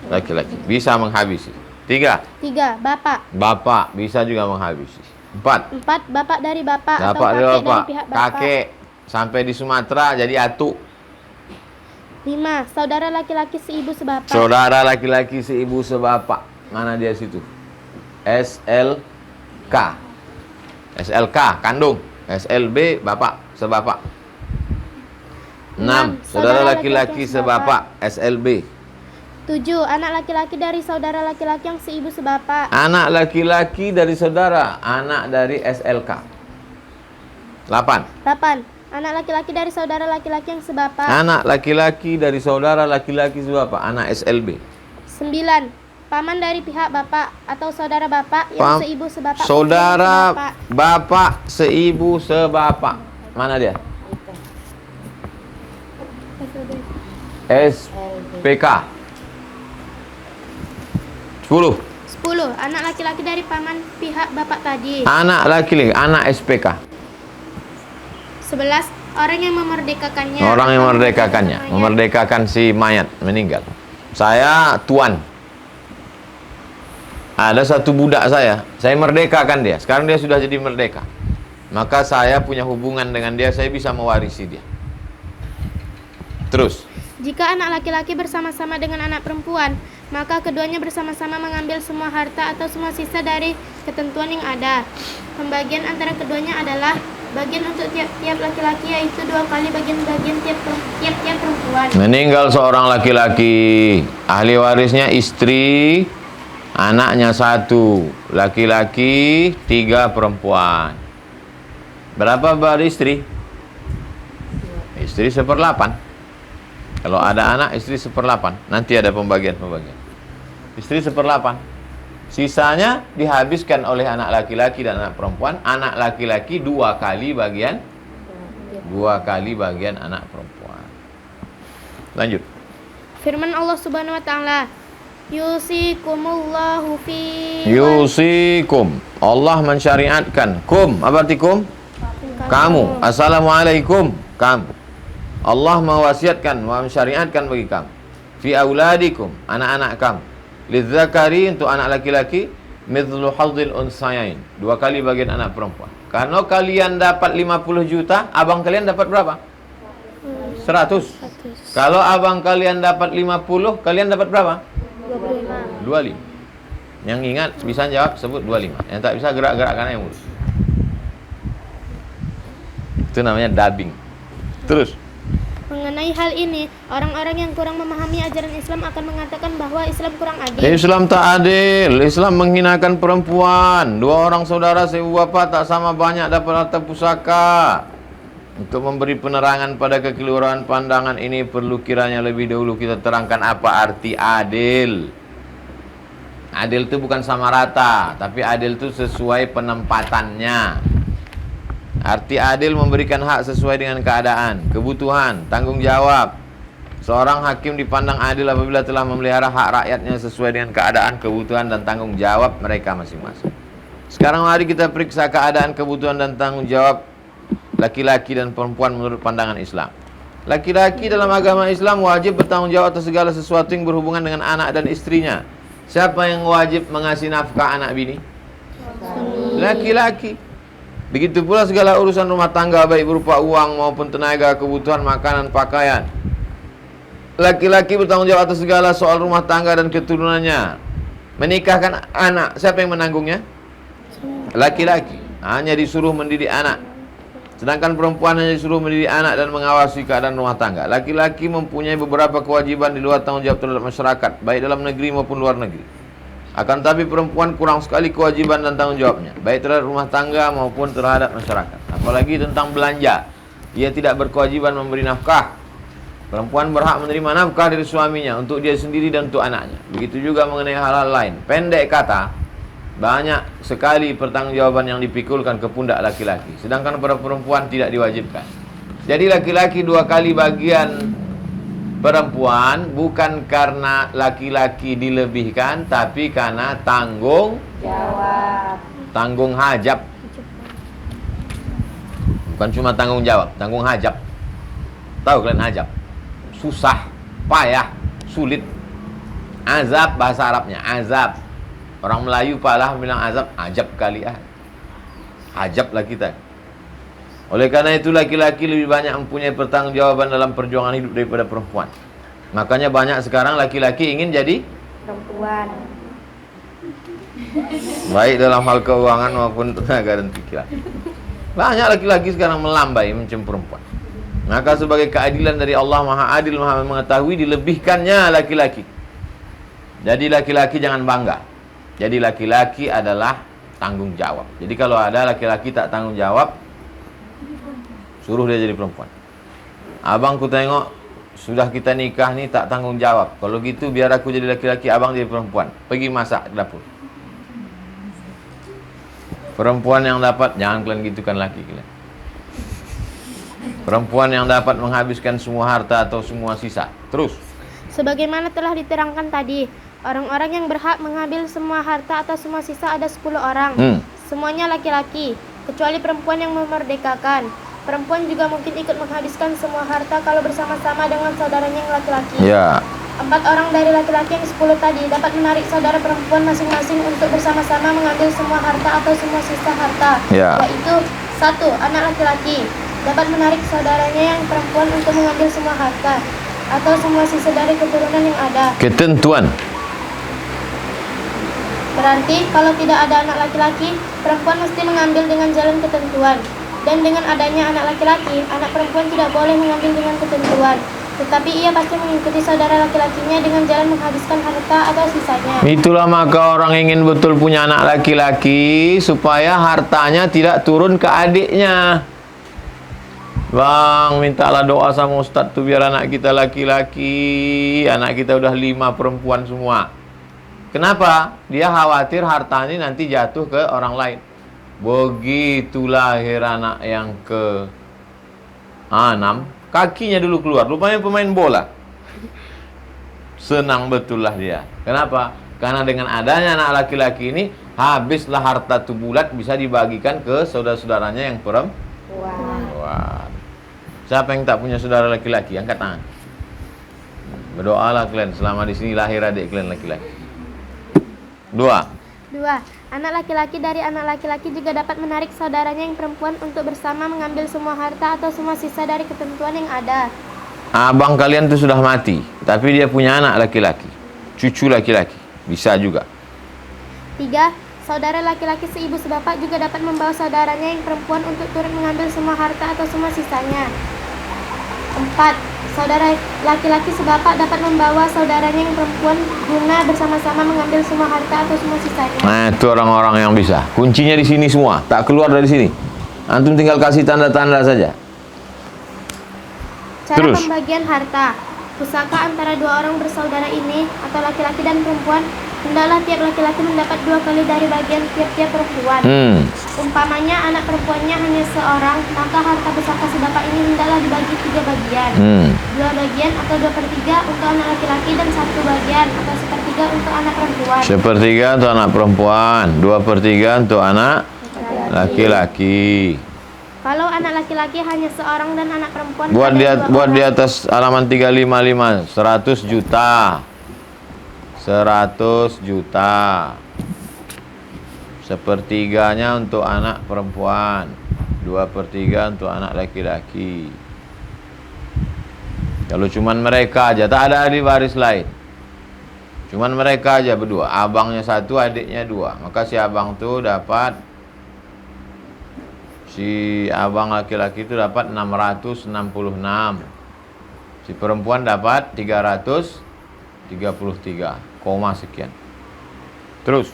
laki-laki. Bisa menghabisi. 3. 3. Bapak. Bapak bisa juga menghabisi. 4. 4. Bapak dari bapak atau Bapak kakek dari dari bapak. pihak bapak. Kakek. Sampai di Sumatera jadi atu. 5. Saudara laki-laki seibu sebapak. Saudara laki-laki seibu sebapak. Mana dia situ? SLK. SLK kandung. SLB bapak sebapak. 6. Saudara laki-laki sebapak. SLB. 7. Anak laki-laki dari saudara laki-laki yang seibu sebapak. Anak laki-laki dari saudara. Anak dari SLK. 8. 8. Anak laki-laki dari saudara laki-laki yang sebapak. Anak laki-laki dari saudara laki-laki sebapak. Anak SLB. 9. Paman dari pihak bapak atau saudara bapak yang seibu sebapak. Saudara sebapak. bapak seibu sebapak. Mana dia? SPK. 10. 10. Anak laki-laki dari paman pihak bapak tadi. Anak laki-laki, anak SPK. 11. Orang yang memerdekakannya. Orang yang atau memerdekakannya, mayat. memerdekakan si mayat meninggal. Saya tuan. Ada satu budak saya merdekakan dia. Sekarang dia sudah jadi merdeka. Maka saya punya hubungan dengan dia, saya bisa mewarisi dia. Terus. Jika anak laki-laki bersama-sama dengan anak perempuan, maka keduanya bersama-sama mengambil semua harta atau semua sisa dari ketentuan yang ada. Pembagian antara keduanya adalah bagian untuk tiap-tiap laki-laki, yaitu 2 kali bagian-bagian tiap-tiap perempuan. Meninggal seorang laki-laki, ahli warisnya istri, anaknya 1, laki-laki 3 perempuan. Berapa bar istri? Istri 1/8. Kalau ada anak, istri 1/8. Nanti ada pembagian-pembagian. Istri 1/8. Sisanya dihabiskan oleh anak laki-laki dan anak perempuan. Anak laki-laki 2 kali bagian 2 kali bagian anak perempuan. Lanjut. Firman Allah Subhanahu wa taala, yusikumullahu fi Yusikum. Allah mensyariatkan. Kum, apa arti kum? Kamu. Assalamualaikum. Kamu. Allah mewasiatkan, mensyariatkan bagi kamu. Fi auladikum, anak-anak kamu. Lidzakari, untuk anak laki-laki, mithlu hadzil unsayain, 2 kali bagian anak perempuan. Kalau kalian dapat 50 juta, abang kalian dapat berapa? 100. Kalau abang kalian dapat 50, kalian dapat berapa? 25. Yang ingat bisa jawab sebut 25. Yang tak bisa gerak-gerakkan yang mulus. Itu namanya dubbing. Terus. Mengenai hal ini, orang-orang yang kurang memahami ajaran Islam akan mengatakan bahwa Islam kurang adil. Islam tak adil. Islam menghinakan perempuan. 2 orang saudara seibu bapa tak sama banyak dapat harta pusaka. Untuk memberi penerangan pada kekeliruan pandangan ini, perlu kiranya lebih dahulu kita terangkan apa arti adil. Adil itu bukan sama rata, tapi adil itu sesuai penempatannya. Arti adil memberikan hak sesuai dengan keadaan, kebutuhan, tanggung jawab. Seorang hakim dipandang adil apabila telah memelihara hak rakyatnya sesuai dengan keadaan, kebutuhan, dan tanggung jawab mereka masing-masing. Sekarang mari kita periksa keadaan, kebutuhan, dan tanggung jawab laki-laki dan perempuan menurut pandangan Islam. Laki-laki dalam agama Islam wajib bertanggung jawab atas segala sesuatu yang berhubungan dengan anak dan istrinya. Siapa yang wajib mengasih nafkah anak bini? Laki-laki. Begitu pula segala urusan rumah tangga, baik berupa uang maupun tenaga, kebutuhan, makanan, pakaian. Laki-laki bertanggung jawab atas segala soal rumah tangga dan keturunannya. Menikahkan anak, siapa yang menanggungnya? Laki-laki. Hanya disuruh mendidik anak. Sedangkan perempuan hanya disuruh mendidik anak dan mengawasi keadaan rumah tangga. Laki-laki mempunyai beberapa kewajiban di luar tanggung jawab terhadap masyarakat, baik dalam negeri maupun luar negeri. Akan tapi perempuan kurang sekali kewajiban dan tanggung jawabnya, baik terhadap rumah tangga maupun terhadap masyarakat. Apalagi tentang belanja. Ia tidak berkewajiban memberi nafkah. Perempuan berhak menerima nafkah dari suaminya untuk dia sendiri dan untuk anaknya. Begitu juga mengenai hal-hal lain. Pendek kata, banyak sekali pertanggungjawaban yang dipikulkan ke pundak laki-laki, sedangkan pada perempuan tidak diwajibkan. Jadi laki-laki 2 kali bagian perempuan bukan karena laki-laki dilebihkan, tapi karena tanggung hajab. Bukan cuma tanggung jawab, tanggung hajab. Tahu kalian hajab? Susah, payah, sulit. Azab bahasa Arabnya, azab. Orang Melayu palah bilang azab, ajab kali ah. Ajab lah kita. Oleh karena itu laki-laki lebih banyak mempunyai pertanggungjawaban dalam perjuangan hidup daripada perempuan. Makanya banyak sekarang laki-laki ingin jadi Perempuan. baik dalam hal keuangan maupun tenaga dan pikiran. Banyak laki-laki sekarang melambai mencium perempuan. Maka sebagai keadilan dari Allah Maha Adil, Maha mengetahui, dilebihkannya laki-laki. Jadi laki-laki jangan bangga. Jadi laki-laki adalah tanggung jawab. Jadi kalau ada laki-laki tak tanggung jawab, suruh dia jadi perempuan. Abang ku tengok sudah kita nikah nih tak tanggung jawab. Kalau gitu biar aku jadi laki-laki, abang jadi perempuan. Pergi masak ke dapur. Perempuan yang dapat, jangan kalian gitukan laki kalian. Perempuan yang dapat menghabiskan semua harta atau semua sisa. Terus. Sebagaimana telah diterangkan tadi, orang-orang yang berhak mengambil semua harta atau semua sisa ada 10 orang. Semuanya laki-laki, kecuali perempuan yang memerdekakan. Perempuan juga mungkin ikut menghabiskan semua harta kalau bersama-sama dengan saudaranya yang laki-laki. Ya. 4 orang dari laki-laki yang 10 tadi dapat menarik saudara perempuan masing-masing untuk bersama-sama mengambil semua harta atau semua sisa harta. Ya. Yaitu 1. Anak laki-laki dapat menarik saudaranya yang perempuan untuk mengambil semua harta atau semua sisa dari keturunan yang ada. Ketentuan. Berarti kalau tidak ada anak laki-laki, perempuan mesti mengambil dengan jalan ketentuan. Dan dengan adanya anak laki-laki, anak perempuan tidak boleh mengambil dengan ketentuan. Tetapi ia pasti mengikuti saudara laki-lakinya dengan jalan menghabiskan harta atau sisanya. Itulah maka orang ingin betul punya anak laki-laki supaya hartanya tidak turun ke adiknya. Bang, mintalah doa sama Ustaz tuh biar anak kita laki-laki. Anak kita udah 5 perempuan semua. Kenapa? Dia khawatir hartanya nanti jatuh ke orang lain. Begitu lahir anak yang ke-6, kakinya dulu keluar. Rupanya pemain bola. Senang betul lah dia. Kenapa? Karena dengan adanya anak laki-laki ini, habislah harta tuh bulat bisa dibagikan ke saudara-saudaranya yang perempuan. Siapa yang tak punya saudara laki-laki? Angkat tangan. Berdoalah kalian selama di sini lahir adik kalian laki-laki. 2. Anak laki-laki dari anak laki-laki juga dapat menarik saudaranya yang perempuan untuk bersama mengambil semua harta atau semua sisa dari ketentuan yang ada. Abang kalian tuh sudah mati, tapi dia punya anak laki-laki, cucu laki-laki, bisa juga. 3. Saudara laki-laki seibu sebapak juga dapat membawa saudaranya yang perempuan untuk turut mengambil semua harta atau semua sisanya. 4. Saudara laki-laki sebapak dapat membawa saudaranya yang perempuan guna bersama-sama mengambil semua harta atau semua sisanya. Nah, itu orang-orang yang bisa. Kuncinya di sini semua, tak keluar dari sini. Antum tinggal kasih tanda-tanda saja. Cara Terus. pembagian harta. Pusaka antara 2 orang bersaudara ini atau laki-laki dan perempuan, hendaklah tiap laki-laki mendapat 2 kali dari bagian tiap-tiap perempuan. Umpamanya anak perempuannya hanya seorang, maka harta pusaka sebapak ini hendaklah dibagi 3 bagian. 2 bagian atau 2/3 untuk anak laki-laki dan 1 bagian atau 1/3 untuk anak perempuan. 1/3 untuk anak perempuan, 2/3 untuk anak laki-laki. Kalau anak laki-laki hanya seorang dan anak perempuan Buat di atas halaman 355, 100 juta. 100 juta. 1/3-nya untuk anak perempuan, 2/3 untuk anak laki-laki. Kalau cuman mereka aja, tak ada ahli waris lain, cuman mereka aja berdua, abangnya 1, adiknya 2, maka si abang tuh dapat, si abang laki-laki itu dapat 666, si perempuan dapat 333, sekian. Terus.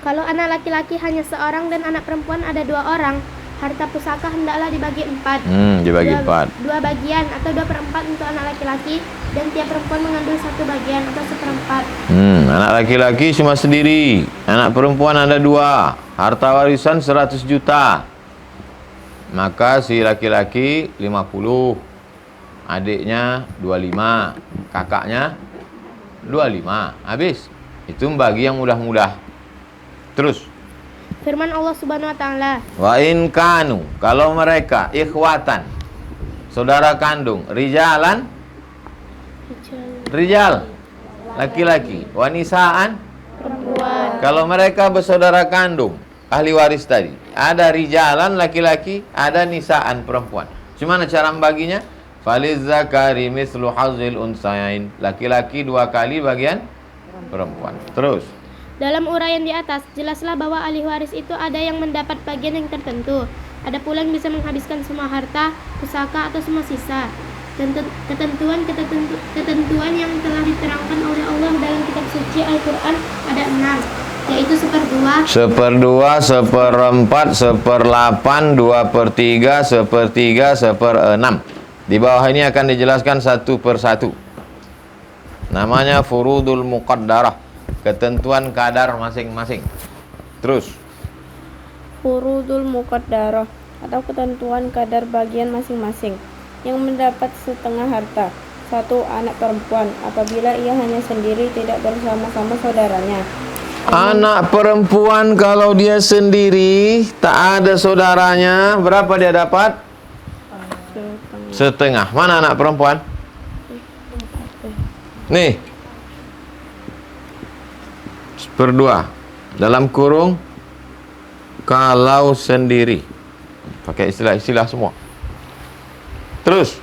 Kalau anak laki-laki hanya seorang dan anak perempuan ada 2 orang, harta pusaka hendaklah dibagi 4. Dibagi 4. 2 bagian atau 2/4 untuk anak laki-laki dan tiap perempuan mengambil 1 bagian atau 1/4. Anak laki-laki cuma sendiri, anak perempuan ada 2. Harta warisan 100 juta. Maka si laki-laki 50, adiknya 25, kakaknya 25. Habis. Itu bagi yang mudah-mudah. Terus. Firman Allah Subhanahu wa taala, Wa in kanu, kalau mereka ikhwatan, saudara kandung, rijal, laki-laki, wanisaan, perempuan. kalau mereka bersaudara kandung, ahli waris tadi, ada rijalan laki-laki, ada nisaan perempuan. Gimana cara membaginya? Falizzakari mislu hazil unsayain, laki-laki 2 kali bagian perempuan. Terus. Dalam uraian di atas, jelaslah bahwa ahli waris itu ada yang mendapat bagian yang tertentu. Ada pula yang bisa menghabiskan semua harta, pusaka, atau semua sisa. Dan ketentuan yang telah diterangkan oleh Allah dalam kitab suci Al-Quran ada 6, yaitu 1/2, 1/2, 1/4, 1/8, 2/3, 1/3, 1/6. Di bawah ini akan dijelaskan satu persatu. Namanya furudul muqaddarah, ketentuan kadar masing-masing. Terus. Furudul muqaddarah atau ketentuan kadar bagian masing-masing. Yang mendapat setengah harta. 1. Anak perempuan apabila ia hanya sendiri tidak bersama-sama saudaranya. Anak perempuan kalau dia sendiri tak ada saudaranya, berapa dia dapat? Setengah. Mana anak perempuan? Nih. 1/2. Dalam kurung kalau sendiri. Pakai istilah-istilah semua. Terus.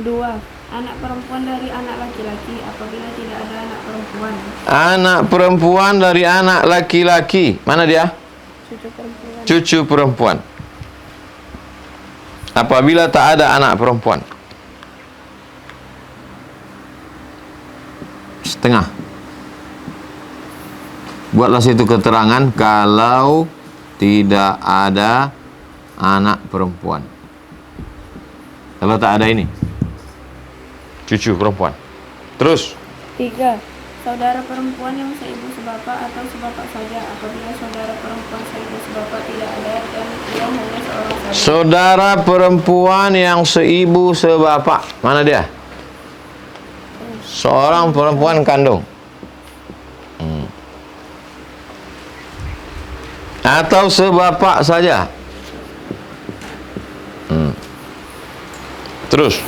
2. Anak perempuan dari anak laki-laki apabila tidak ada anak perempuan. Anak perempuan dari anak laki-laki. Mana dia? Cucu perempuan. Cucu perempuan. Apabila tak ada anak perempuan. Setengah. Buatlah situ keterangan kalau tidak ada anak perempuan. Kalau tak ada ini, cucu perempuan. Terus. 3. Saudara perempuan yang seibu sebapak atau sebapak saja apabila saudara perempuan seibu sebapak tidak ada dan ia hanya seorang saja. Saudara perempuan yang seibu sebapak. Mana dia? Seorang perempuan kandung. Atau sebapak saja. Terus.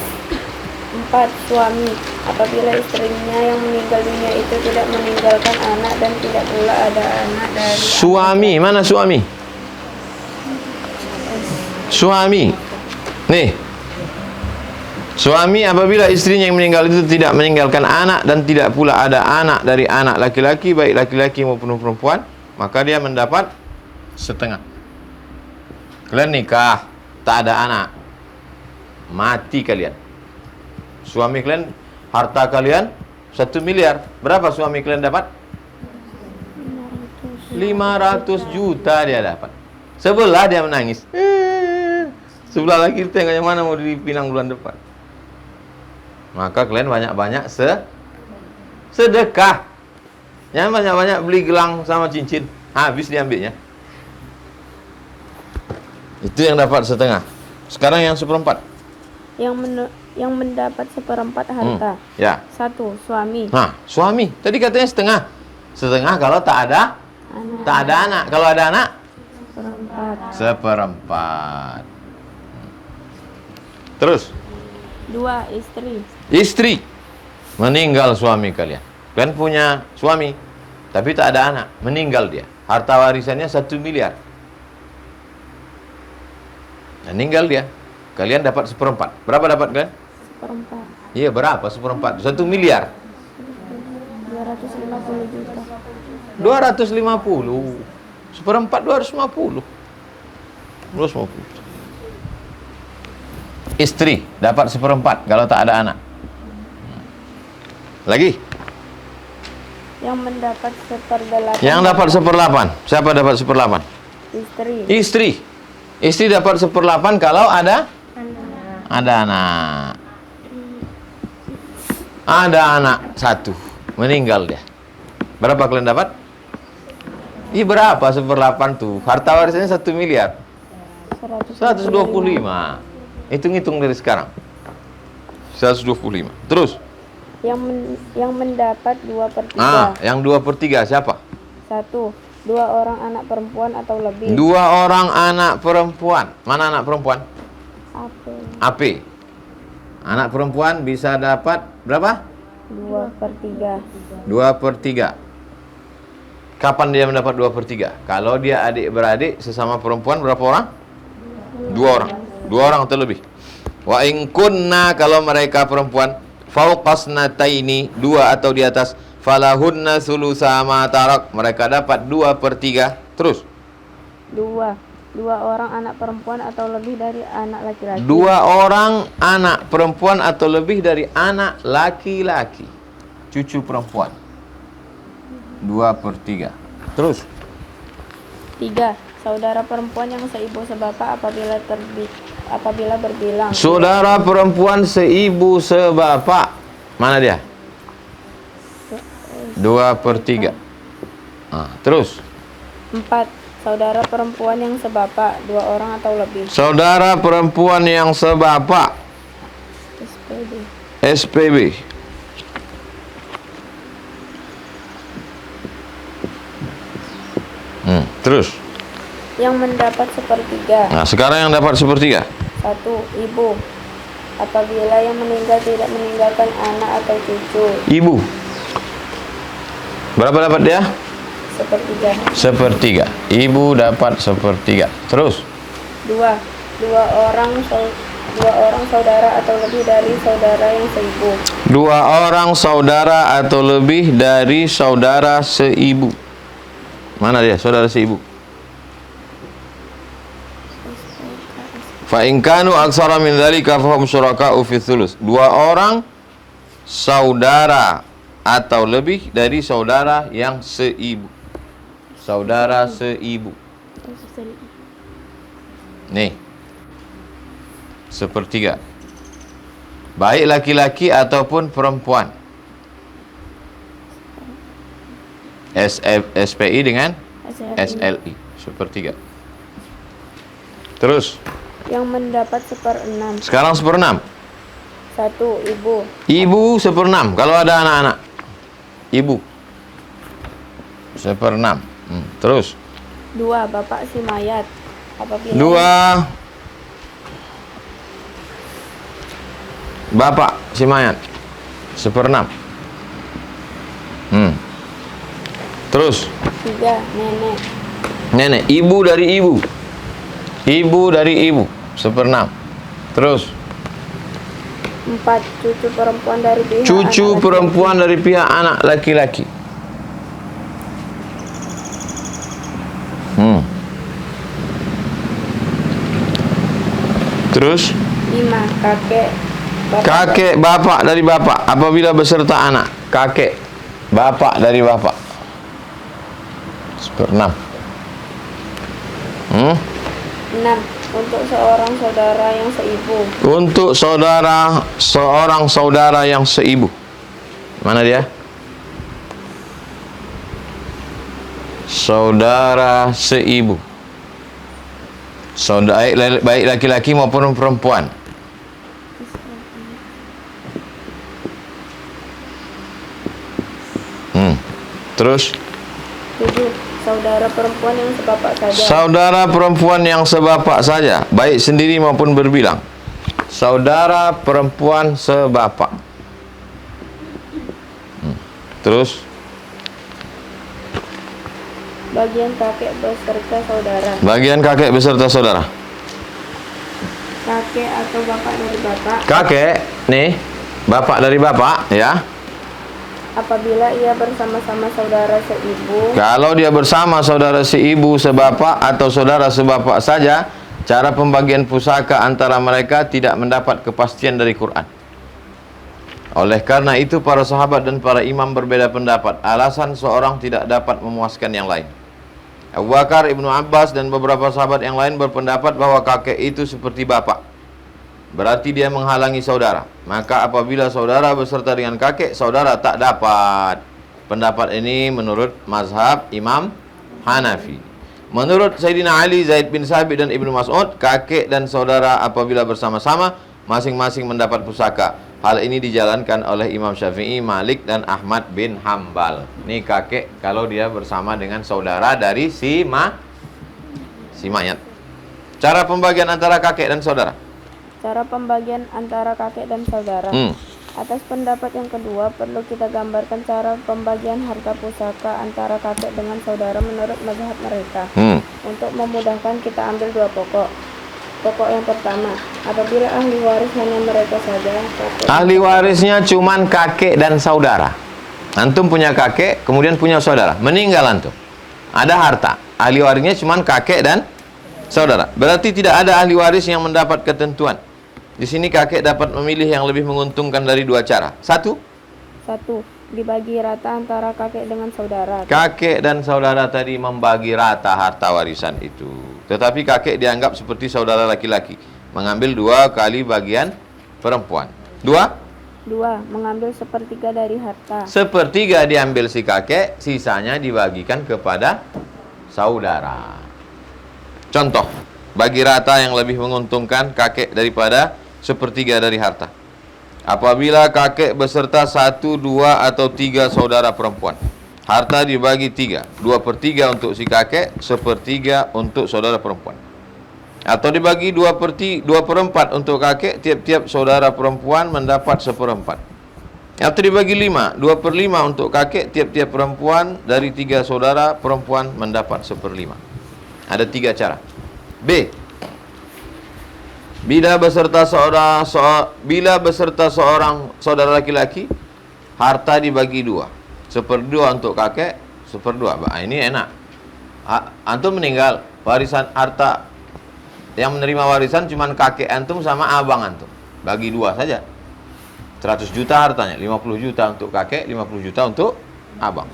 4. Suami apabila istrinya yang meninggal dunia itu tidak meninggalkan anak dan tidak pula ada anak dari Suami, mana suami? Suami. Nih. Suami apabila istrinya yang meninggal itu tidak meninggalkan anak dan tidak pula ada anak dari anak laki-laki, baik laki-laki maupun perempuan, maka dia mendapat setengah. Kalian nikah, tak ada anak, mati kalian. Suami kalian, harta kalian 1 miliar. Berapa suami kalian dapat? 500 juta dia dapat. Sebelah dia menangis. Sebelah lagi tengok yang mana mau dipinang bulan depan. Maka kalian banyak-banyak sedekah. Jangan banyak-banyak beli gelang sama cincin. Habis diambilnya. Itu yang dapat setengah. Sekarang yang 1/4. yang mendapat 1/4 harta. Ya. 1. Suami. Nah, suami. Tadi katanya setengah. Setengah kalau tak ada Anak. tak ada anak. Kalau ada anak 1/4. 1/4. Terus. 2. Istri. Istri. Meninggal suami kalian. Kalian punya suami, tapi tak ada anak. Meninggal dia. Harta warisannya 1 miliar. Meninggal dia. Kalian dapat 1/4. Berapa dapat kalian? 1/4. Iya, berapa 1/4? 1 miliar. 250 juta. 250. 1/4 250. 250. Istri dapat 1/4 kalau tak ada anak. Lagi. Yang mendapat 1/8. Yang dapat 1/8. Siapa dapat 1/8? Istri. Istri. Istri dapat 1/8 kalau ada anak. Ada anak satu, meninggal dia. Berapa kalian dapat? Berapa 1/8 tuh? Harta warisannya 1 miliar. 125. Hitung-hitung dari sekarang. 125. Terus? Yang mendapat 2/3. Yang 2/3 siapa? 1. 2 orang anak perempuan atau lebih. 2 orang anak perempuan. Mana anak perempuan? AP. Anak perempuan bisa dapat berapa? 2/3. 2/3. Kapan dia mendapat 2/3? Kalau dia adik beradik sesama perempuan berapa orang? 2 orang. 2 orang atau lebih. Wa in kunna, kalau mereka perempuan, fauqasnataini, 2 atau di atas, falahunna sulusa ma tarak, mereka dapat 2/3. Terus 2 orang anak perempuan atau lebih dari anak laki-laki. 2 orang anak perempuan atau lebih dari anak laki-laki, cucu perempuan, 2/3. Terus 3. Saudara perempuan yang seibu sebapak apabila berbilang. saudara perempuan seibu sebapak, mana dia? 2/3. Terus 4. Saudara perempuan yang sebapak 2 orang atau lebih. saudara perempuan yang sebapak, SPB. Terus Yang mendapat 1/3. nah sekarang yang dapat 1/3. 1. Ibu apabila yang meninggal tidak meninggalkan anak atau cucu. Ibu berapa dapat dia? 1/3. 1/3. Ibu dapat 1/3. Terus 2. 2 orang saudara atau lebih dari saudara yang seibu. 2 orang saudara atau lebih dari saudara seibu. Mana dia saudara seibu? Fa in kanu aktsara min dzalika fahum syuraka'u fi thuluts. 2 orang saudara atau lebih dari saudara yang seibu. Saudara seibu. Nih. 1/3. Baik laki-laki ataupun perempuan. SPI dengan SLI. 1/3. Terus Yang mendapat 1/6. sekarang 1/6. 1. Ibu Ibu 1/6 kalau ada anak-anak. Ibu 1/6. Terus 2. Bapak si mayat apabila 2 bapak si mayat 1/6. Terus 3. nenek, ibu dari ibu. Ibu dari ibu 1/6. Terus 4. Cucu perempuan dari pihak cucu anak perempuan dari pihak anak laki-laki. Terus 5. kakek bapak dari bapak apabila beserta anak. Kakek bapak dari bapak 1/6. 6. Untuk seorang saudara yang seibu. Untuk seorang saudara yang seibu. Mana dia? Saudara seibu. Saudara baik laki-laki maupun perempuan. Terus 7. Saudara perempuan yang sebapak saja. saudara perempuan yang sebapak saja, baik sendiri maupun berbilang. Saudara perempuan sebapak. Terus Bagian kakek beserta saudara. bagian kakek beserta saudara. Kakek atau bapak dari bapak Kakek nih, bapak dari bapak ya. apabila ia bersama-sama saudara seibu. Kalau dia bersama saudara seibu, sebapak atau saudara sebapak saja, cara pembagian pusaka antara mereka tidak mendapat kepastian dari Quran. Oleh karena itu para sahabat dan para imam berbeda pendapat. Alasan seorang tidak dapat memuaskan yang lain. Abu Bakar, Ibnu Abbas, dan beberapa sahabat yang lain berpendapat bahwa kakek itu seperti bapak. Berarti dia menghalangi saudara. Maka apabila saudara beserta dengan kakek, saudara tak dapat. Pendapat ini menurut mazhab Imam Hanafi. Menurut Sayyidina Ali, Zaid bin Sabit, dan Ibnu Mas'ud, kakek dan saudara apabila bersama-sama, masing-masing mendapat pusaka. Hal ini dijalankan oleh Imam Syafi'i, Malik, dan Ahmad bin Hambal. Ini kakek kalau dia bersama dengan saudara dari si mayat. Cara pembagian antara kakek dan saudara. Cara pembagian antara kakek dan saudara. Atas pendapat yang kedua, perlu kita gambarkan cara pembagian harta pusaka antara kakek dengan saudara menurut mazhab mereka. Untuk memudahkan, kita ambil dua pokok. Pokok yang pertama, apabila ahli waris hanya mereka saja, ahli warisnya cuman kakek dan saudara. Antum punya kakek, kemudian punya saudara. Meninggal antum, ada harta. Ahli warisnya cuman kakek dan saudara. Berarti tidak ada ahli waris yang mendapat ketentuan. Di sini kakek dapat memilih yang lebih menguntungkan dari dua cara. Satu, dibagi rata antara kakek dengan saudara. Kakek dan saudara tadi membagi rata harta warisan itu. Tetapi kakek dianggap seperti saudara laki-laki, mengambil 2 kali bagian perempuan. Dua, mengambil sepertiga dari harta. Sepertiga diambil si kakek, sisanya dibagikan kepada saudara. Contoh, bagi rata yang lebih menguntungkan kakek daripada sepertiga dari harta. Apabila kakek beserta 1, 2, atau 3 saudara perempuan, harta dibagi 3, 2/3 untuk si kakek, 1/3 untuk saudara perempuan. Atau dibagi 2/4 untuk kakek, tiap-tiap saudara perempuan mendapat 1/4. Atau dibagi 5, 2/5 untuk kakek, tiap-tiap perempuan dari 3 saudara perempuan mendapat 1/5. Ada 3 cara. B, bila beserta seorang saudara laki-laki, harta dibagi 2, 1/2 untuk kakek, 1/2. Ini enak. Antum meninggal, warisan harta yang menerima warisan cuma kakek antum sama abang antum. Bagi 2 saja. 100 juta hartanya, 50 juta untuk kakek, 50 juta untuk abang.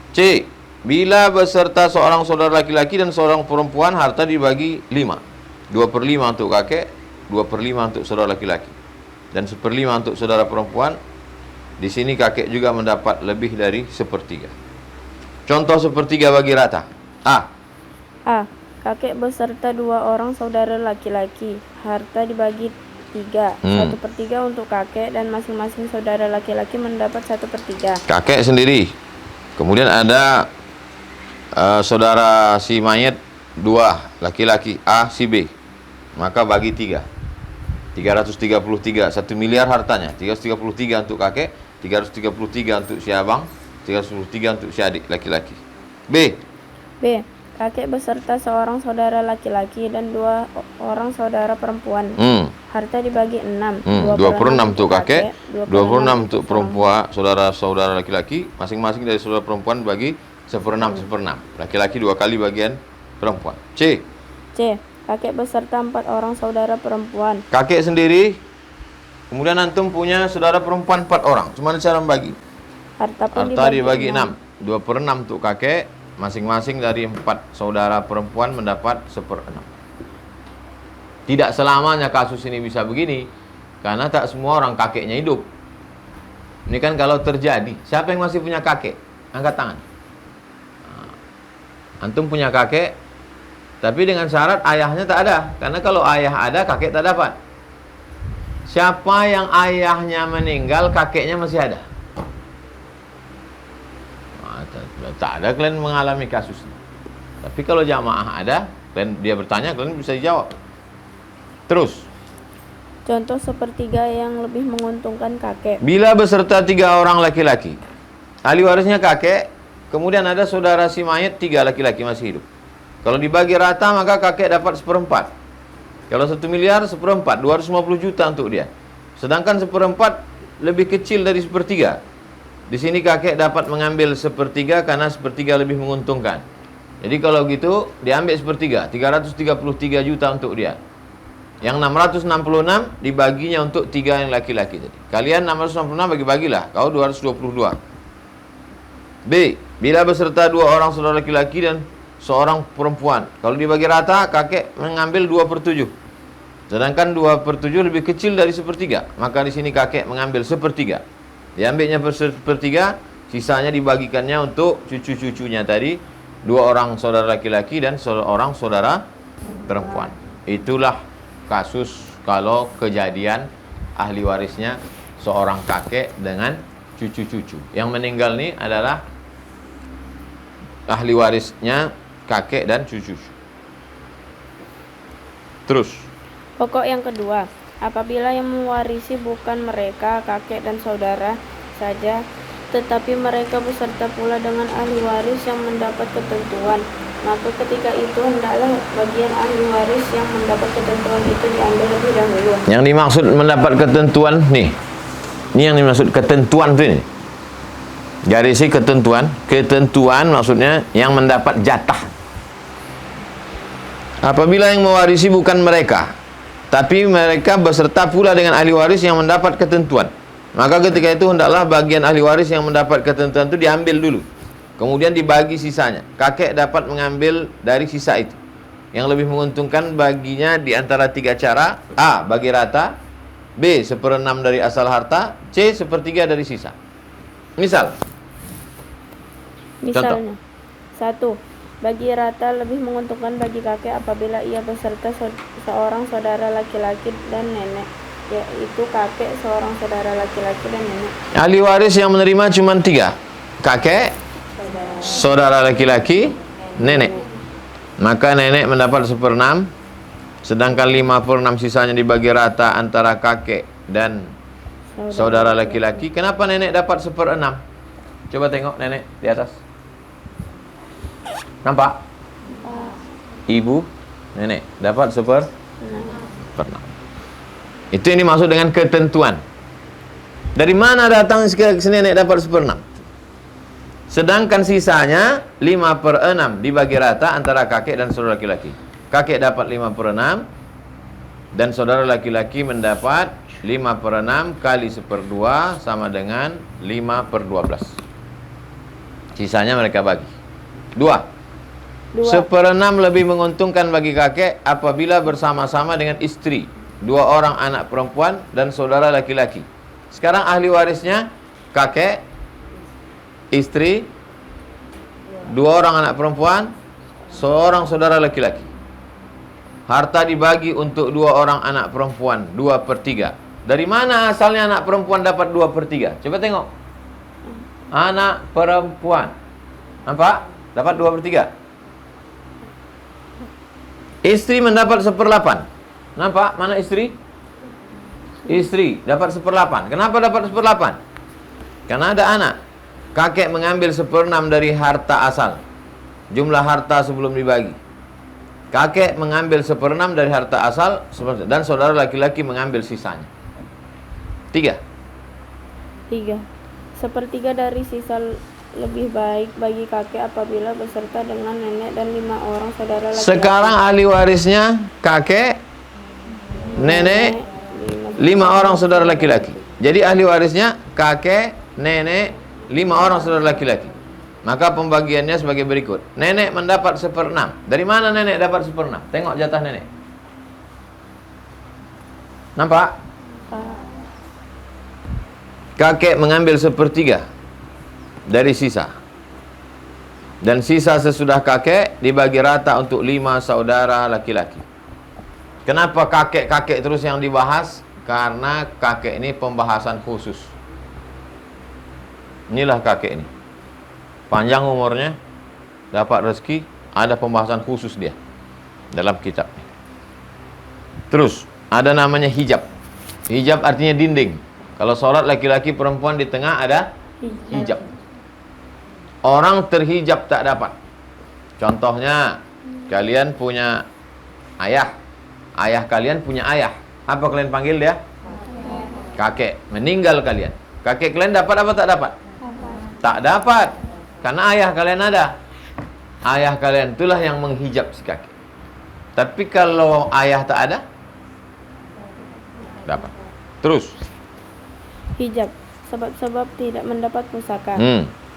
C, bila beserta seorang saudara laki-laki dan seorang perempuan, harta dibagi 5. 2/5 untuk kakek, 2/5 untuk saudara laki-laki, dan 1/5 untuk saudara perempuan. Di sini kakek juga mendapat lebih dari 1/3. Contoh 1/3 bagi rata. A, kakek beserta 2 orang saudara laki-laki, harta dibagi 3, 1/3 untuk kakek dan masing-masing saudara laki-laki mendapat 1/3. Kakek sendiri, kemudian ada saudara si mayat 2 laki-laki, A, si B, maka bagi 3, 333, 1 miliar hartanya, 333 untuk kakek, 333 untuk si abang, 333 untuk si adik laki-laki. B, kakek beserta seorang saudara laki-laki dan 2 orang saudara perempuan, harta dibagi 6, 26 untuk kakek, 26 untuk perempuan, saudara laki-laki, masing-masing dari saudara perempuan bagi 1/6, laki-laki 2 kali bagian perempuan. C, kakek beserta 4 orang saudara perempuan. Kakek sendiri, kemudian antum punya saudara perempuan 4 orang. Cuma cara membagi. Harta dibagi 6, 2/6 untuk kakek, masing-masing dari 4 saudara perempuan mendapat 1/6. Tidak selamanya kasus ini bisa begini, karena tak semua orang kakeknya hidup. Ini kan kalau terjadi, siapa yang masih punya kakek? Angkat tangan. Antum punya kakek, tapi dengan syarat ayahnya tak ada. Karena kalau ayah ada, kakek tak dapat. Siapa yang ayahnya meninggal, kakeknya masih ada? Tak ada kalian mengalami kasus ini. Tapi kalau jamaah ada, kalian dia bertanya, kalian bisa jawab. Terus. Contoh 1/3 yang lebih menguntungkan kakek. Bila beserta 3 orang laki-laki, ahli warisnya kakek, kemudian ada saudara si mayat 3 laki-laki masih hidup. Kalau dibagi rata, maka kakek dapat 1/4. Kalau 1 miliar, 1/4, 250 juta untuk dia. Sedangkan 1/4 lebih kecil dari 1/3. Di sini kakek dapat mengambil 1/3 karena 1/3 lebih menguntungkan. Jadi kalau gitu, diambil 1/3, 333 juta untuk dia. Yang 666 dibaginya untuk 3 yang laki-laki tadi. Kalian 666 bagi-bagilah, kau 222. B, bila beserta 2 orang saudara laki-laki dan seorang perempuan. Kalau dibagi rata, kakek mengambil 2/7. Sedangkan 2/7 lebih kecil dari 1/3. Maka di sini kakek mengambil 1/3. Diambilnya 1/3, sisanya dibagikannya untuk cucu-cucunya tadi, 2 orang saudara laki-laki dan seorang saudara perempuan. Itulah kasus kalau kejadian ahli warisnya seorang kakek dengan cucu-cucu. Yang meninggal ini adalah ahli warisnya kakek dan cucu. Terus Pokok yang kedua, apabila yang mewarisi bukan mereka, kakek dan saudara saja, tetapi mereka beserta pula dengan ahli waris yang mendapat ketentuan, maka ketika itu hendaklah bagian ahli waris yang mendapat ketentuan itu diambil lebih dahulu. yang dimaksud mendapat ketentuan nih. Ini yang dimaksud ketentuan tuh ini. Garisi ketentuan. Ketentuan maksudnya yang mendapat jatah. Apabila yang mewarisi bukan mereka, tapi mereka beserta pula dengan ahli waris yang mendapat ketentuan, maka ketika itu hendaklah bagian ahli waris yang mendapat ketentuan itu diambil dulu, kemudian dibagi sisanya. Kakek dapat mengambil dari sisa itu. Yang lebih menguntungkan baginya di antara 3 cara. A. Bagi rata. B. 1/6 dari asal harta. C. 1/3 dari sisa. Misalnya, Misalnya, 1. Bagi rata lebih menguntungkan bagi kakek apabila ia beserta seorang saudara laki-laki dan nenek, yaitu kakek, seorang saudara laki-laki dan nenek. ahli waris yang menerima cuma 3. Kakek, saudara laki-laki, nenek. Maka nenek mendapat 1/6, sedangkan 5/6 sisanya dibagi rata antara kakek dan saudara laki-laki. Kenapa nenek dapat 1/6? Coba tengok nenek di atas. Nampak? Ibu, nenek dapat 1/6. Itu yang dimaksud dengan ketentuan. Dari mana datang nenek dapat 1/6? Sedangkan sisanya 5/6 dibagi rata antara kakek dan saudara laki-laki. Kakek dapat 5/6 dan saudara laki-laki mendapat 5/6 kali 1/2 sama dengan 5/12. Sisanya mereka bagi. 2. 1/6 lebih menguntungkan bagi kakek apabila bersama-sama dengan istri, 2 orang anak perempuan dan saudara laki-laki. Sekarang ahli warisnya kakek, istri, 2 orang anak perempuan, seorang saudara laki-laki. Harta dibagi untuk 2 orang anak perempuan, 2/3. Dari mana asalnya anak perempuan dapat 2/3? Coba tengok. Anak perempuan, nampak? Dapat 2/3. Istri mendapat 1/8. Nampak? Mana istri? Istri dapat 1/8. Kenapa dapat 1/8? Karena ada anak. Kakek mengambil 1/6 dari harta asal, jumlah harta sebelum dibagi. Kakek mengambil 1/6 dari harta asal dan saudara laki-laki mengambil sisanya. 3. 1/3 dari sisa lebih baik bagi kakek apabila beserta dengan nenek dan 5 orang saudara laki-laki. Sekarang ahli warisnya kakek, nenek, 5 orang saudara laki-laki. Jadi ahli warisnya kakek, nenek, 5 orang saudara laki-laki. Maka pembagiannya sebagai berikut. Nenek mendapat 1/6. Dari mana nenek dapat 1/6? Tengok jatah nenek. Nampak? Kakek mengambil 1/3 dari sisa. Dan sisa sesudah kakek dibagi rata untuk 5 saudara laki-laki. Kenapa kakek-kakek terus yang dibahas? Karena kakek ini pembahasan khusus. Inilah kakek ini. Panjang umurnya, dapat rezeki, ada pembahasan khusus dia dalam kitab. Terus, ada namanya hijab. Hijab artinya dinding. Kalau sholat laki-laki perempuan di tengah ada hijab. Orang terhijab tak dapat. Contohnya, kalian punya ayah. Ayah kalian punya ayah. Apa kalian panggil dia? Kakek. Meninggal kalian. Kakek kalian dapat apa tak dapat? Tak dapat. Karena ayah kalian ada. Ayah kalian itulah yang menghijab si kakek. Tapi kalau ayah tak ada, dapat. Terus. Hijab, sebab-sebab tidak mendapat pusaka.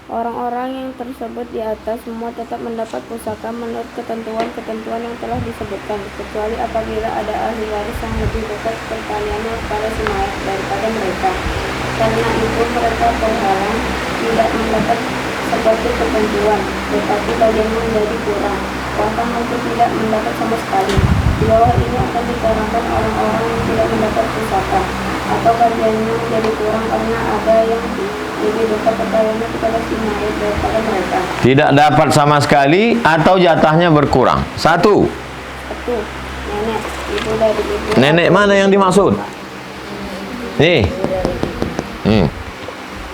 Orang-orang yang tersebut di atas semua tetap mendapat pusaka menurut ketentuan-ketentuan yang telah disebutkan, kecuali apabila ada ahli waris yang lebih dekat pertaliannya kepada si mayat daripada mereka. Karena itu mereka terhalang tidak mendapat seperti ketentuan, tetapi bagiannya menjadi kurang, bahkan mungkin tidak mendapat sama sekali. Di bawah ini akan diterangkan orang-orang yang tidak mendapat pusaka, atau bagiannya menjadi kurang karena ada yang lebih dekat pertaliannya kepada si mayat daripada mereka. Tidak dapat sama sekali atau jatahnya berkurang. Satu, nenek, ibu dari ibu. nenek mana yang dimaksud? Nih.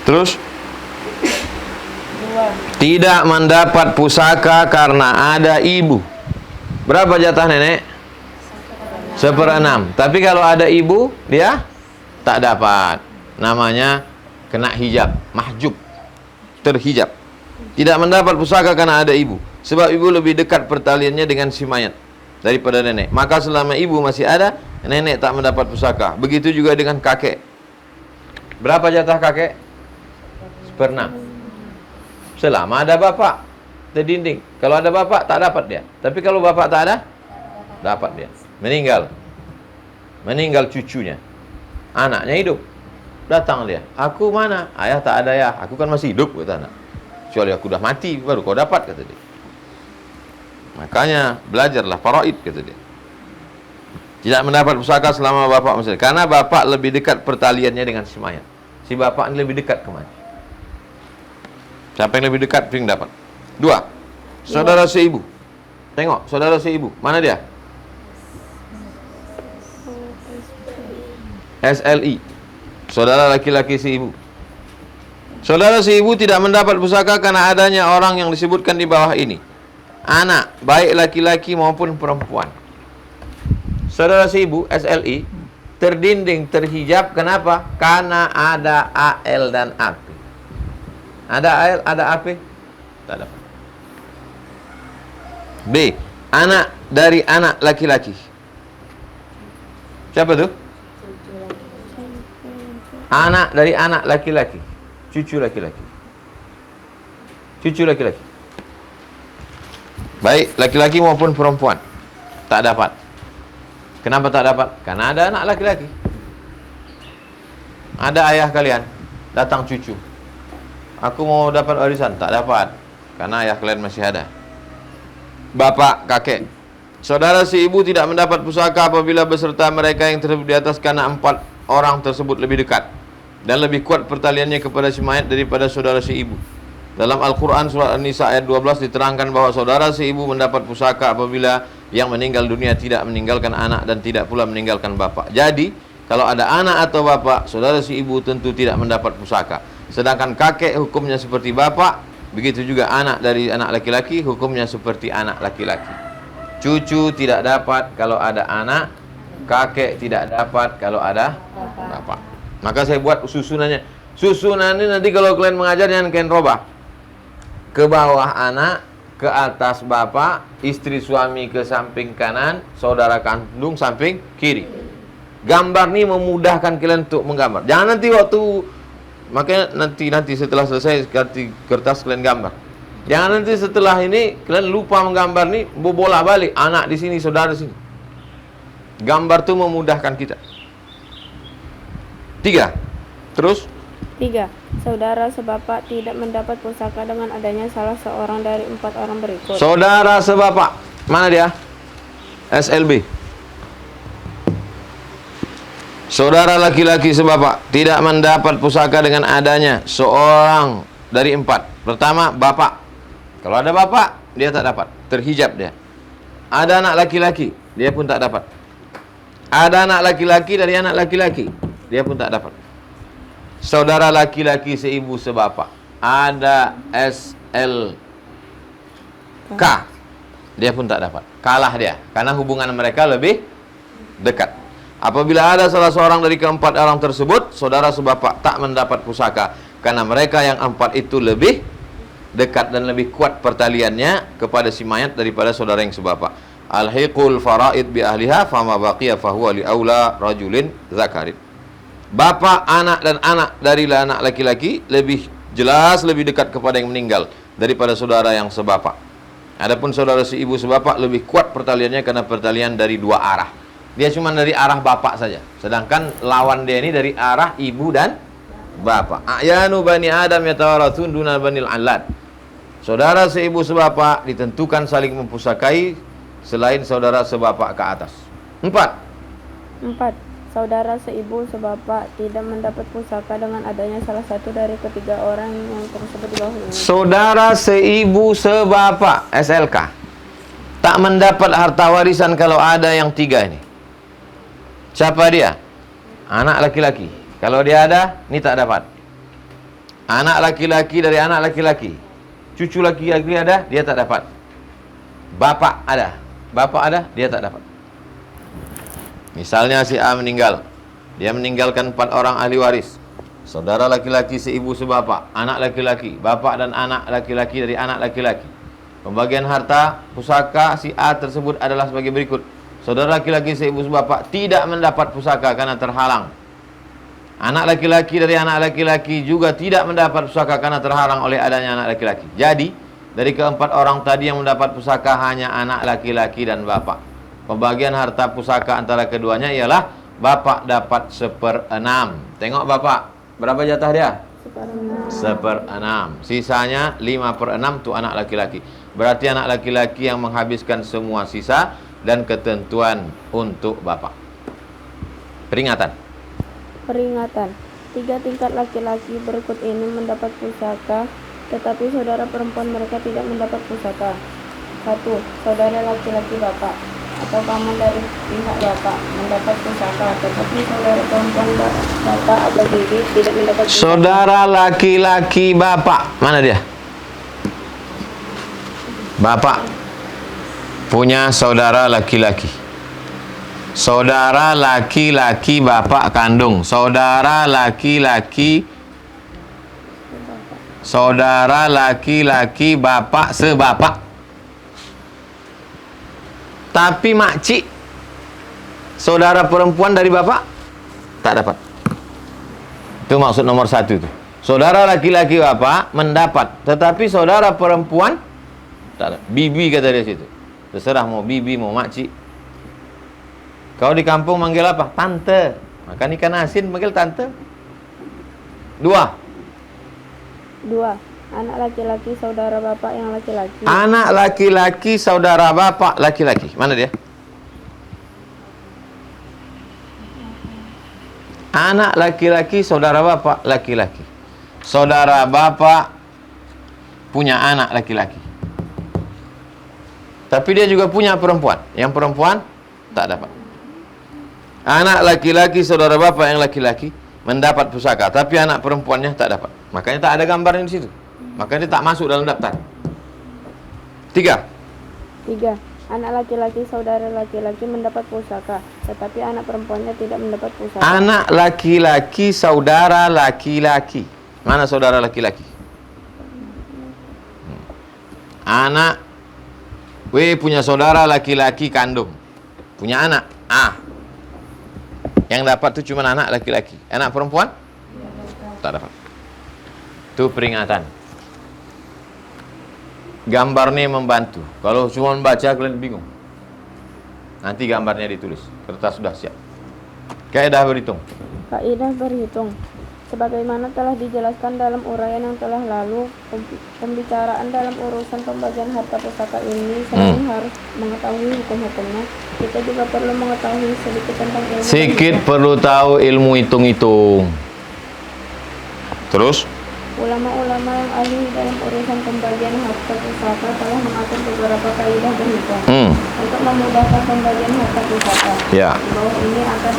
Terus? Tidak mendapat pusaka karena ada ibu. Berapa jatah nenek? 1/6. Tapi kalau ada ibu, dia tak dapat. Namanya kena hijab, mahjub, terhijab. Tidak mendapat pusaka karena ada ibu, sebab ibu lebih dekat pertaliannya dengan si mayat daripada nenek. Maka selama ibu masih ada, nenek tak mendapat pusaka. Begitu juga dengan kakek. Berapa jatah kakek? 1/6. Selama ada bapak, terdinding. Kalau ada bapak, tak dapat dia. Tapi kalau bapak tak ada, dapat dia. Meninggal cucunya. Anaknya hidup. Datang dia, aku mana? Ayah tak ada ya, aku kan masih hidup, kata anak. Kecuali aku dah mati, baru kau dapat, kata dia. Makanya belajarlah faraid, kata dia. Tidak mendapat pusaka selama bapak masih, karena bapak lebih dekat pertaliannya dengan si mayat. Si bapak ini lebih dekat ke mayat. Siapa yang lebih dekat, paling dapat. 2. Saudara seibu. Tengok, saudara seibu, mana dia? SLI. Saudara laki-laki si ibu. Saudara si ibu tidak mendapat pusaka karena adanya orang yang disebutkan di bawah ini. Anak, baik laki-laki maupun perempuan. Saudara si ibu, SLI, terdinding, terhijab. Kenapa? Karena ada AL dan AP. Ada AL, ada AP? Tak dapat. B. Anak dari anak laki-laki. Siapa tu? Anak dari anak laki-laki, cucu laki-laki. Cucu laki-laki. Baik laki-laki maupun perempuan. Tak dapat. Kenapa tak dapat? Karena ada anak laki-laki. Ada ayah kalian, datang cucu. Aku mau dapat warisan, tak dapat. Karena ayah kalian masih ada. Bapak, kakek. Saudara si ibu tidak mendapat pusaka apabila beserta mereka yang tersebut di atas karena 4 orang tersebut lebih dekat dan lebih kuat pertaliannya kepada si mayat daripada saudara si ibu. Dalam Al-Quran surat An-Nisa ayat 12 diterangkan bahwa saudara si ibu mendapat pusaka apabila yang meninggal dunia tidak meninggalkan anak dan tidak pula meninggalkan bapak. Jadi, kalau ada anak atau bapak, saudara si ibu tentu tidak mendapat pusaka. Sedangkan kakek hukumnya seperti bapak, begitu juga anak dari anak laki-laki hukumnya seperti anak laki-laki. Cucu tidak dapat kalau ada anak, kakek tidak dapat kalau ada bapak. Maka saya buat susunannya. Susunannya nanti kalau kalian mengajar jangan kalian robah. Ke bawah anak, ke atas bapak, istri suami ke samping kanan, saudara kandung samping kiri. Gambar ni memudahkan kalian untuk menggambar. Jangan nanti waktu, makanya nanti setelah selesai kertas kalian gambar. Jangan nanti setelah ini kalian lupa menggambar ni, bolak balik anak di sini, saudara di sini. Gambar tu memudahkan kita. 3. Terus 3. Saudara sebapak tidak mendapat pusaka dengan adanya salah seorang dari 4 orang berikut. saudara sebapak, mana dia? SLB. Saudara laki-laki sebapak tidak mendapat pusaka dengan adanya seorang dari 4. Pertama, bapak. Kalau ada bapak, dia tak dapat, terhijab dia. Ada anak laki-laki, dia pun tak dapat. Ada anak laki-laki dari anak laki-laki, dia pun tak dapat. Saudara laki-laki seibu sebapak, ada SLK, dia pun tak dapat. Kalah dia, karena hubungan mereka lebih dekat. Apabila ada salah seorang dari keempat orang tersebut, saudara sebapak tak mendapat pusaka, karena mereka yang 4 itu lebih dekat dan lebih kuat pertaliannya kepada si mayat daripada saudara yang sebapak. Alhiqul faraid bi ahliha fama baqiya fahuwa li aula rajulin zakarin. Bapak, anak dan anak dari anak laki-laki lebih jelas lebih dekat kepada yang meninggal daripada saudara yang sebapak. Adapun saudara seibu sebapak lebih kuat pertaliannya karena pertalian dari dua arah. Dia cuma dari arah bapak saja. Sedangkan lawan dia ini dari arah ibu dan bapak. Ayanu bani Adam yatawarathun dunal banil alad. Saudara seibu sebapak ditentukan saling mempusakai selain saudara sebapak ke atas. 4. Saudara seibu sebapak tidak mendapat pusaka dengan adanya salah satu dari ketiga orang yang tersebut di bawah ini. Saudara seibu sebapak SLK tak mendapat harta warisan kalau ada yang 3 ini. Siapa dia? Anak laki-laki. Kalau dia ada, ini tak dapat. Anak laki-laki dari anak laki-laki. Cucu laki-laki ada, dia tak dapat. Bapak ada, dia tak dapat. Misalnya si A meninggal, dia meninggalkan 4 orang ahli waris. Saudara laki-laki seibu sebapak, anak laki-laki, bapak dan anak laki-laki dari anak laki-laki. Pembagian harta pusaka si A tersebut adalah sebagai berikut. Saudara laki-laki seibu sebapak tidak mendapat pusaka karena terhalang. Anak laki-laki dari anak laki-laki juga tidak mendapat pusaka karena terhalang oleh adanya anak laki-laki. Jadi, dari keempat orang tadi yang mendapat pusaka hanya anak laki-laki dan bapak. Pembagian harta pusaka antara keduanya ialah bapak dapat 1/6. Tengok bapak, berapa jatah dia? 1/6. Sisanya 5/6 tu anak laki-laki. Berarti anak laki-laki yang menghabiskan semua sisa dan ketentuan untuk bapak. Peringatan. 3 tingkat laki-laki berikut ini mendapat pusaka, tetapi saudara perempuan mereka tidak mendapat pusaka. 1. Saudara laki-laki bapak atau paman dari pihak bapak mendapat pusaka, tetapi saudara perempuan bapak atau bibi tidak mendapat pusaka. Saudara laki-laki bapak, mana dia? Bapak punya saudara laki-laki. Saudara laki-laki bapak kandung, saudara laki-laki bapak sebapak. Tapi makcik saudara perempuan dari bapak tak dapat. Itu maksud nomor 1 itu. Saudara laki-laki bapak mendapat, tetapi saudara perempuan tak ada. Bibi kata dia situ. Terserah mau bibi mau makcik. Kau di kampung manggil apa? Tante. Makan ikan asin manggil tante. 2. Anak laki-laki saudara bapak yang laki-laki. Anak laki-laki saudara bapak laki-laki. Mana dia? Anak laki-laki saudara bapak laki-laki. Saudara bapak punya anak laki-laki. Tapi dia juga punya perempuan. Yang perempuan tak dapat. Anak laki-laki saudara bapak yang laki-laki mendapat pusaka, tapi anak perempuannya tak dapat. Makanya tak ada gambarnya di situ. Makanya dia tak masuk dalam daftar. 3. Anak laki-laki saudara laki-laki mendapat pusaka, tetapi anak perempuannya tidak mendapat pusaka. Anak laki-laki saudara laki-laki. Mana saudara laki-laki? Anak punya saudara laki-laki kandung. Punya anak A. Yang dapat itu cuma anak laki-laki. Anak perempuan? Tak dapat. Itu peringatan. Gambarnya membantu. Kalau cuma membaca kalian bingung. Nanti gambarnya ditulis. Kertas sudah siap. Kaidah berhitung. Sebagaimana telah dijelaskan dalam uraian yang telah lalu, pembicaraan dalam urusan pembagian harta pusaka ini selain harus mengetahui hukum-hukumnya, kita juga perlu mengetahui sedikit tentang ilmu. Sedikit perlu tahu ilmu hitung-hitung. Terus? Ulama-ulama yang ahli dalam urusan pembagian harta pusaka telah mengatur beberapa kaidah berhitung untuk memudahkan pembagian harta pusaka. Ya. Di bawah ini akan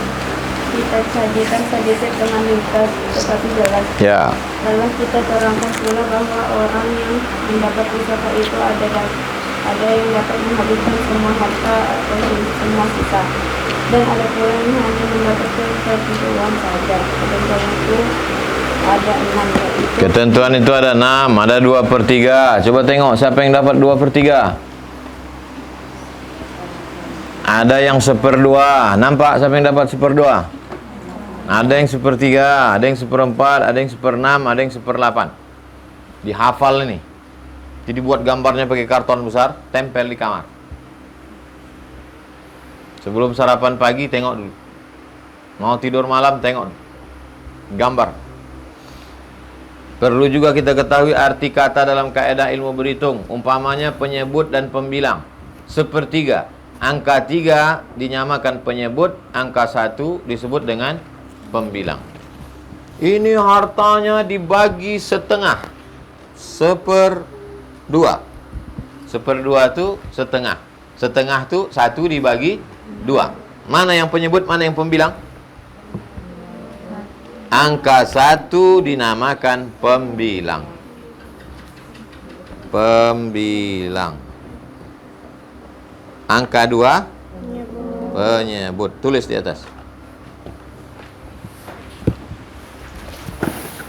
kita sajikan sedikit dengan ringkas tetapi jelas. Ya. Lalu kita terangkan pula bahwa orang yang mendapat pusaka itu ada yang dapat menghabiskan semua harta atau semua sisa, dan ada pula yang hanya mendapatkan sepertigaan saja. Ketentuan itu ada 6, yaitu Ketentuan itu ada 6, ada 2/3. Coba tengok siapa yang dapat 2/3. Ada yang 1/2. Nampak siapa yang dapat 1/2? Ada yang 1/3, ada yang 1/4, ada yang 1/6, ada yang 1/8. Dihafal ini. Jadi buat gambarnya pakai karton besar, tempel di kamar. Sebelum sarapan pagi tengok dulu. Mau tidur malam tengok dulu. Gambar. Perlu juga kita ketahui arti kata dalam kaidah ilmu berhitung. Umpamanya penyebut dan pembilang. Sepertiga. Angka 3 dinyamakan penyebut, angka 1 disebut dengan pembilang. Ini hartanya dibagi setengah. 1/2. 1/2 itu setengah. Setengah itu 1 dibagi 2. Mana yang penyebut, mana yang pembilang? Angka 1 dinamakan pembilang. Pembilang. Angka 2 penyebut. Tulis di atas.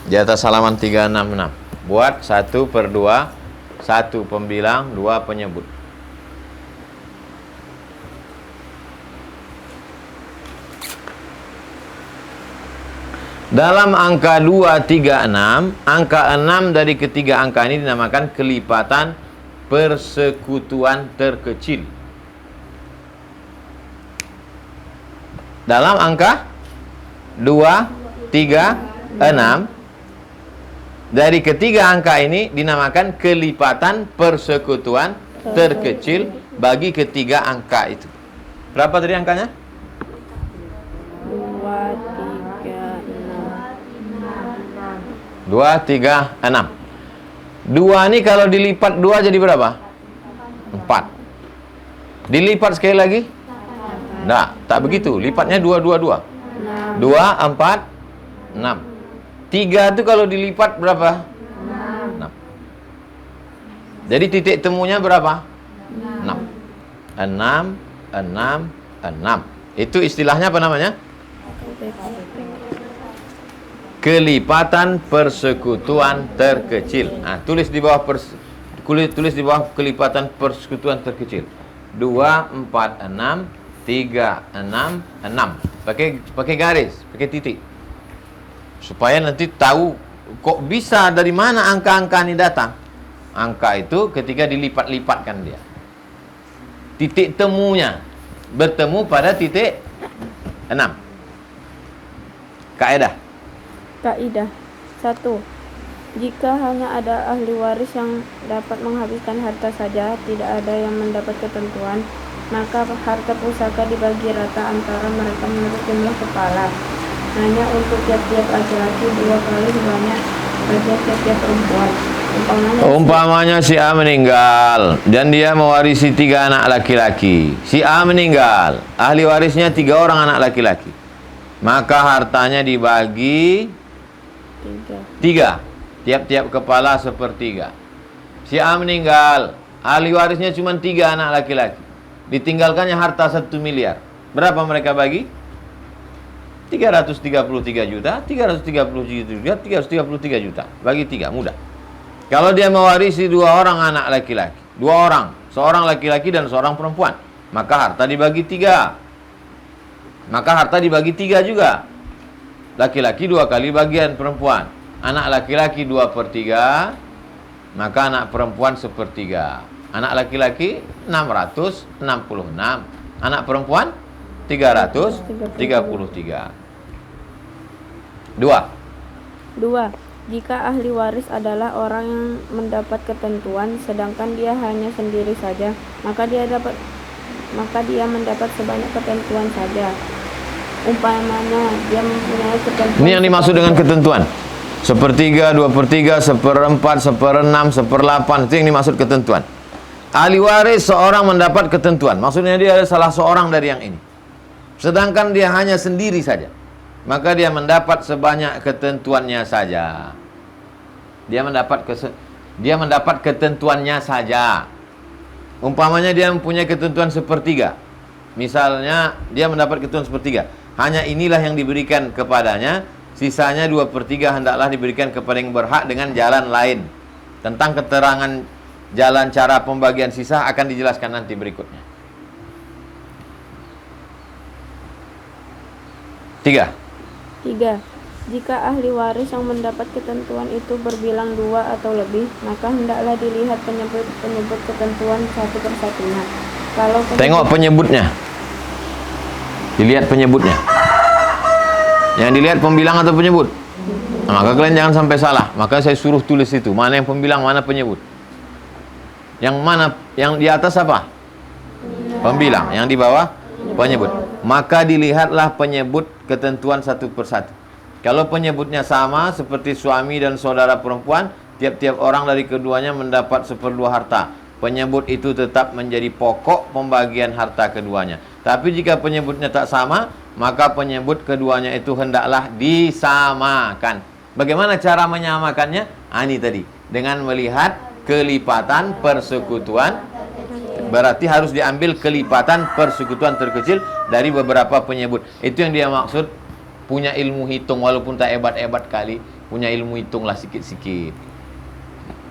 Di atas halaman 366. Buat 1/2, 1 pembilang, 2 penyebut. Dalam angka 2, 3, 6, angka 6 dari ketiga angka ini dinamakan kelipatan persekutuan terkecil. Dalam angka 2, 3, 6, dari ketiga angka ini dinamakan kelipatan persekutuan terkecil bagi ketiga angka itu. Berapa tadi angkanya? 2, 3, 6. 2 ini kalau dilipat 2 jadi berapa? 4. Dilipat sekali lagi? Enggak, tak begitu. Lipatnya 2, 2, 2. 2, 4, 6. 3 itu kalau dilipat berapa? 6. Jadi titik temunya berapa? 6. 6, 6, 6. Itu istilahnya apa namanya? Kelipatan persekutuan terkecil. Nah, tulis di bawah kelipatan persekutuan terkecil. 2, 4, 6, 3, 6, 6. Pakai garis, pakai titik. Supaya nanti tahu kok bisa dari mana angka-angka ini datang. Angka itu ketika dilipat-lipatkan dia. Titik temunya bertemu pada titik 6. Kaidah. Kaidah 1. Jika hanya ada ahli waris yang dapat menghabiskan harta saja, tidak ada yang mendapat ketentuan, maka harta pusaka dibagi rata antara mereka menurut jumlah kepala. Hanya untuk tiap-tiap laki-laki 2 kali sebanyak bagi tiap-tiap perempuan. Umpamanya si A meninggal dan dia mewarisi 3 anak laki-laki. Si A meninggal, ahli warisnya 3 orang anak laki-laki. Maka hartanya dibagi 3. Tiap-tiap kepala 1/3. Si A meninggal, ahli warisnya cuma 3 anak laki-laki. Ditinggalkannya harta 1 miliar. Berapa mereka bagi? 333 juta, 333 juta, 333 juta. Bagi 3, mudah. Kalau dia mewarisi 2 orang anak laki-laki, 2 orang, seorang laki-laki dan seorang perempuan, maka harta dibagi 3. Maka harta dibagi 3 juga. Laki-laki 2 kali bagian perempuan. Anak laki-laki 2/3, maka anak perempuan 1/3. Anak laki-laki 666, anak perempuan 333. 2. Jika ahli waris adalah orang yang mendapat ketentuan, sedangkan dia hanya sendiri saja, maka dia mendapat sebanyak ketentuan saja. Umpamanya dia mempunyai ketentuan. Ini yang dimaksud dengan ketentuan. 1/3, 2/3, 1/4, 1/6, 1/8. Itu yang dimaksud ketentuan. Ahli waris seorang mendapat ketentuan. Maksudnya dia adalah salah seorang dari yang ini. Sedangkan dia hanya sendiri saja, maka dia mendapat sebanyak ketentuannya saja. Dia mendapat ketentuannya saja. Umpamanya dia mempunyai ketentuan 1/3. Misalnya dia mendapat ketentuan 1/3. Hanya inilah yang diberikan kepadanya. Sisanya 2/3 hendaklah diberikan kepada yang berhak dengan jalan lain. Tentang keterangan jalan cara pembagian sisa akan dijelaskan nanti berikutnya. 3. Jika ahli waris yang mendapat ketentuan itu berbilang 2 atau lebih, maka hendaklah dilihat penyebut ketentuan satu persatunya. Kalau Tengok penyebutnya. Dilihat penyebutnya. Yang dilihat pembilang atau penyebut. Nah, maka kalian jangan sampai salah. Maka saya suruh tulis itu. Mana yang pembilang, mana penyebut. Yang mana? Yang di atas apa? Pembilang. Yang di bawah? Penyebut. Maka dilihatlah penyebut ketentuan satu persatu. Kalau penyebutnya sama seperti suami dan saudara perempuan, tiap-tiap orang dari keduanya mendapat 1/2 harta. Penyebut itu tetap menjadi pokok pembagian harta keduanya. Tapi jika penyebutnya tak sama, maka penyebut keduanya itu hendaklah disamakan. Bagaimana cara menyamakannya? Ini tadi, dengan melihat kelipatan persekutuan. Berarti harus diambil kelipatan persekutuan terkecil dari beberapa penyebut. Itu yang dia maksud punya ilmu hitung, walaupun tak hebat-hebat kali, punya ilmu hitunglah sikit-sikit.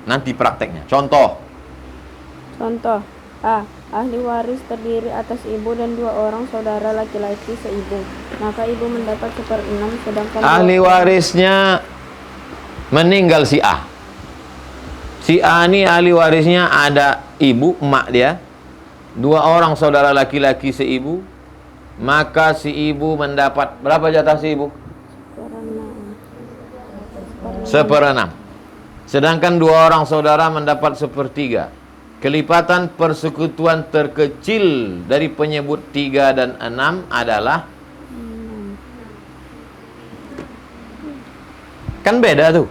Nanti prakteknya. Contoh A. Ahli waris terdiri atas ibu dan 2 orang saudara laki-laki seibu. Maka ibu mendapat 1/6, sedangkan ahli warisnya meninggal si A. Si A ini ahli warisnya ada ibu, emak dia, 2 orang saudara laki-laki seibu. Maka si ibu mendapat berapa jatah si ibu? 1/6. Sedangkan 2 orang saudara mendapat 1/3. Kelipatan persekutuan terkecil dari penyebut 3 dan 6 adalah, kan beda tuh.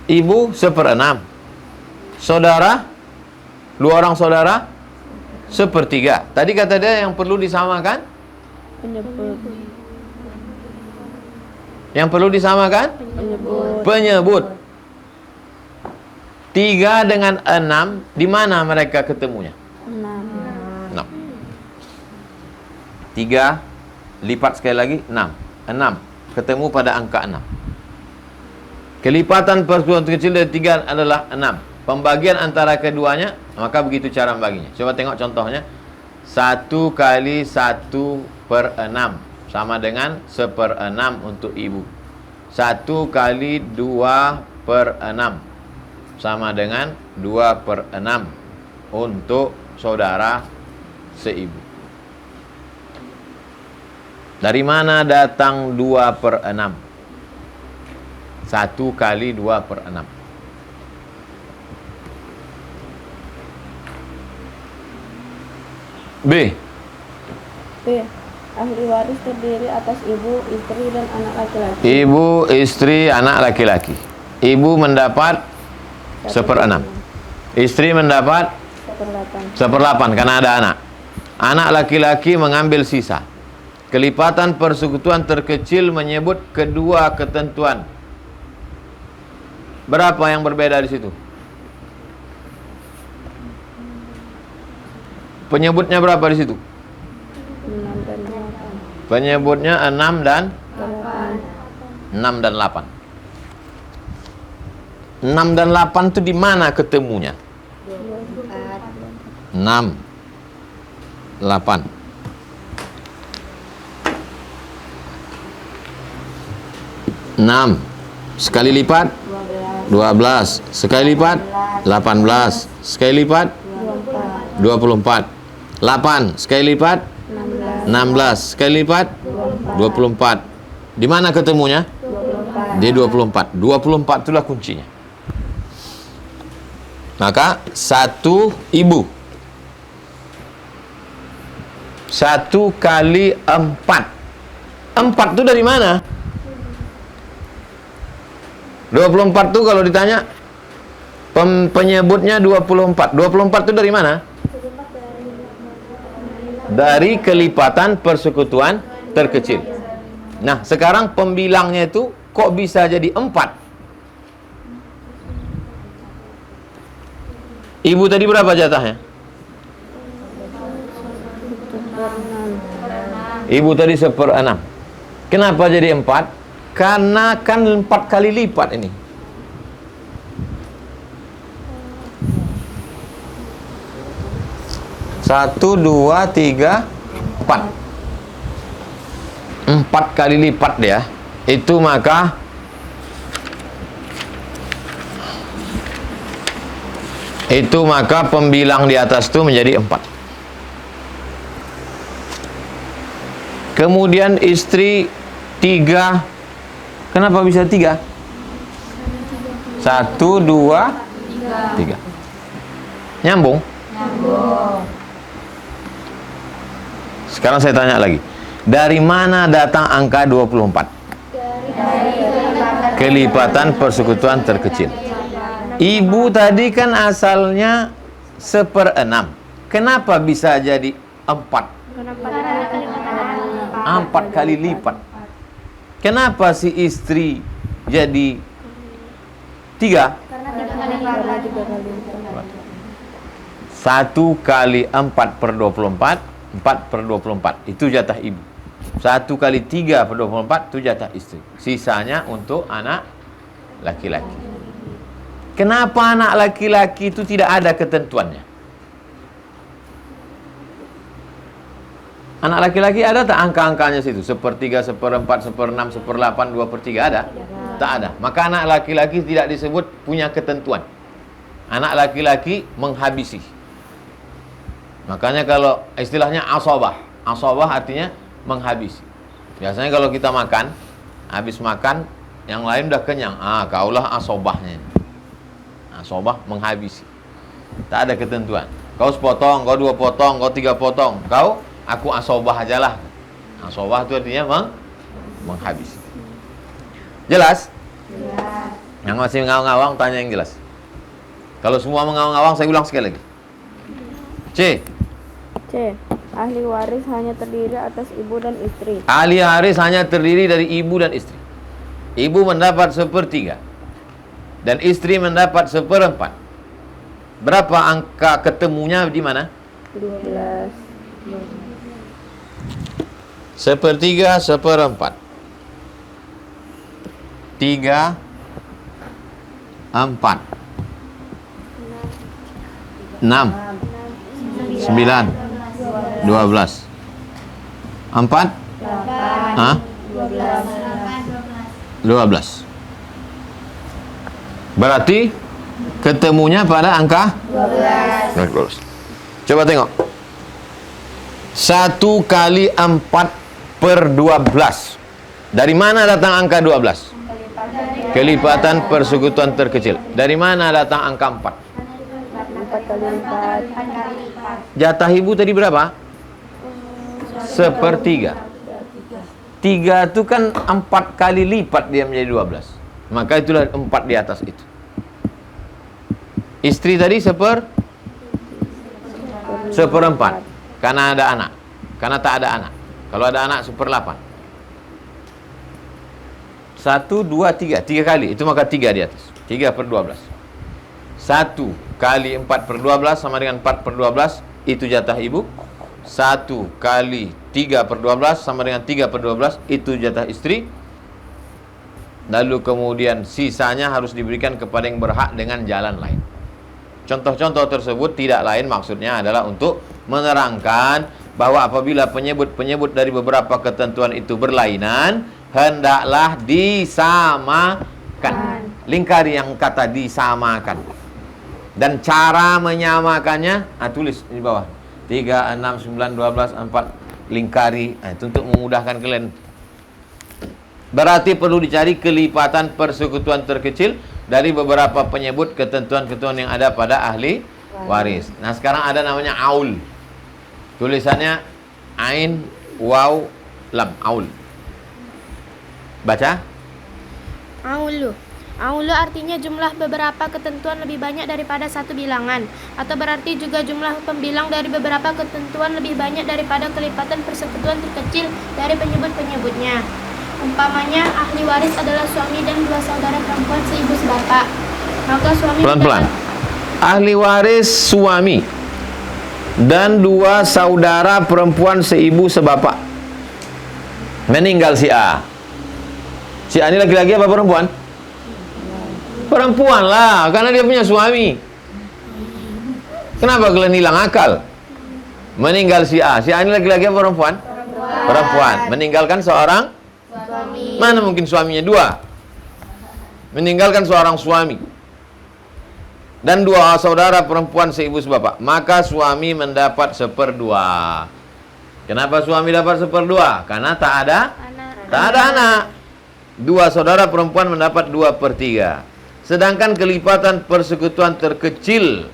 Ibu 1/6. Saudara, 2 orang saudara 1/3. Tadi kata dia yang perlu disamakan? penyebut. Yang perlu disamakan? Penyebut. 3 dengan 6, di mana mereka ketemunya? 6. 3 lipat sekali lagi 6. 6 ketemu pada angka 6. Kelipatan persekutuan kecil dari 3 adalah 6. Pembagian antara keduanya, maka begitu cara membaginya. Coba tengok contohnya. 1 kali 1/6 sama dengan 1/6 untuk ibu. 1 kali 2/6 sama dengan 2/6 untuk saudara seibu. Dari mana datang 2/6? 1 kali 2/6. B. Ahli waris terdiri atas ibu, istri, dan anak laki-laki. Ibu, istri, anak laki-laki. Ibu mendapat 1/6. Istri mendapat 1/8 karena ada anak. Anak laki-laki mengambil sisa. Kelipatan persekutuan terkecil menyebut kedua ketentuan. Berapa yang berbeda di situ? Penyebutnya berapa di situ? 6 dan 8. Penyebutnya 6 dan 8. 6 dan 8. 6 dan 8 itu di mana ketemunya? 6 8. Enam sekali lipat 12, sekali lipat 18, sekali lipat 24, 8 sekali lipat 16, sekali lipat 24. Di mana ketemunya? Di 24. 24 itulah kuncinya. Maka 1 ibu 1 kali 4. 4 itu dari mana? 24 itu kalau ditanya penyebutnya 24. 24 itu dari mana? Dari kelipatan persekutuan terkecil. Nah, sekarang pembilangnya itu kok bisa jadi 4? Ibu tadi berapa jatahnya? Ibu tadi 1/6. Kenapa jadi 4? Karena kan 4 kali lipat ini. Satu, 2, 3, 4. 4 kali lipat dia. Itu maka pembilang di atas itu menjadi 4. Kemudian istri 3. Kenapa bisa 3? 1, 2, 3. Nyambung? Sekarang saya tanya lagi. Dari mana datang angka 24? Kelipatan persekutuan terkecil. Ibu tadi kan asalnya 1/6. Kenapa bisa jadi 4? 4 kali lipat. Kenapa si istri jadi 3? 1 kali 4 per 24, 4 per 24. Itu jatah ibu. 1 kali 3 per 24 itu jatah istri. Sisanya untuk anak laki-laki. Kenapa anak laki-laki itu tidak ada ketentuannya? Anak laki-laki ada tak angka-angkanya situ? 1/3, 1/4, 1/6, 1/8, 2/3 ada? Tak ada. Maka anak laki-laki tidak disebut punya ketentuan. Anak laki-laki menghabisi. Makanya kalau istilahnya asobah. Asobah artinya menghabisi. Biasanya kalau kita makan, habis makan, yang lain udah kenyang. Kaulah asobahnya. Asobah menghabisi. Tak ada ketentuan. Kau sepotong, kau 2 potong, kau 3 potong. Aku asobah aja lah. Asobah itu artinya menghabisi. Jelas? Yang masih ngawang-ngawang tanya yang jelas. Kalau semua mengawang-ngawang, saya ulang sekali lagi. C. Ahli waris hanya terdiri atas ibu dan istri. Ahli waris hanya terdiri dari ibu dan istri. Ibu mendapat 1/3 dan istri mendapat 1/4. Berapa angka ketemunya di mana? 12. 1/3, 1/4. 3, 4, 6, 9, 12. 4? 12. Berarti ketemunya pada angka 12. Coba tengok. 1 kali 4 per 12. Dari mana datang angka 12? Kelipatan persekutuan terkecil. Dari mana datang angka 4? 4 kali 4. Jatah ibu tadi berapa? 1/3. 3 itu kan 4 kali lipat dia menjadi 12. Maka itulah 4 di atas itu. Istri tadi 1/4. Karena ada anak. Karena tak ada anak. Kalau ada anak 1/8. 1, 2, 3. 3 kali. Itu maka 3 di atas. 3 per 12. 1 kali 4 per 12 sama dengan 4 per 12. Itu jatah ibu. 1 kali 3 per 12 sama dengan 3 per 12. Itu jatah istri. Lalu kemudian sisanya harus diberikan kepada yang berhak dengan jalan lain. Contoh-contoh tersebut tidak lain maksudnya adalah untuk menerangkan bahwa apabila penyebut-penyebut dari beberapa ketentuan itu berlainan, hendaklah disamakan. Lingkari yang kata disamakan. Dan cara menyamakannya, tulis di bawah. 3, 6, 9, 12, 4. Lingkari. Itu untuk memudahkan kalian. Berarti perlu dicari kelipatan persekutuan terkecil dari beberapa penyebut ketentuan-ketentuan yang ada pada ahli waris. Nah, sekarang ada namanya aul. Tulisannya ain, waw, lam. Aul. Baca. Aulu. Aulu artinya jumlah beberapa ketentuan lebih banyak daripada satu bilangan, atau berarti juga jumlah pembilang dari beberapa ketentuan lebih banyak daripada kelipatan persekutuan terkecil dari penyebut-penyebutnya. Umpamanya ahli waris adalah suami dan 2 saudara perempuan seibu sebapak. Maka suami Pelan-pelan. Ahli waris suami dan 2 saudara perempuan seibu sebapak. Meninggal si A. Si A ini laki-laki apa perempuan? Perempuan lah, karena dia punya suami. Kenapa kalian hilang akal? Meninggal si A. Si A ini laki-laki apa perempuan? Perempuan. Meninggalkan seorang suami. Mana mungkin suaminya? 2. Meninggalkan seorang suami dan 2 saudara perempuan seibu sebapak, maka suami mendapat 1/2. Kenapa suami dapat 1/2? Karena tak ada anak. 2 saudara perempuan mendapat 2/3. Sedangkan kelipatan persekutuan terkecil,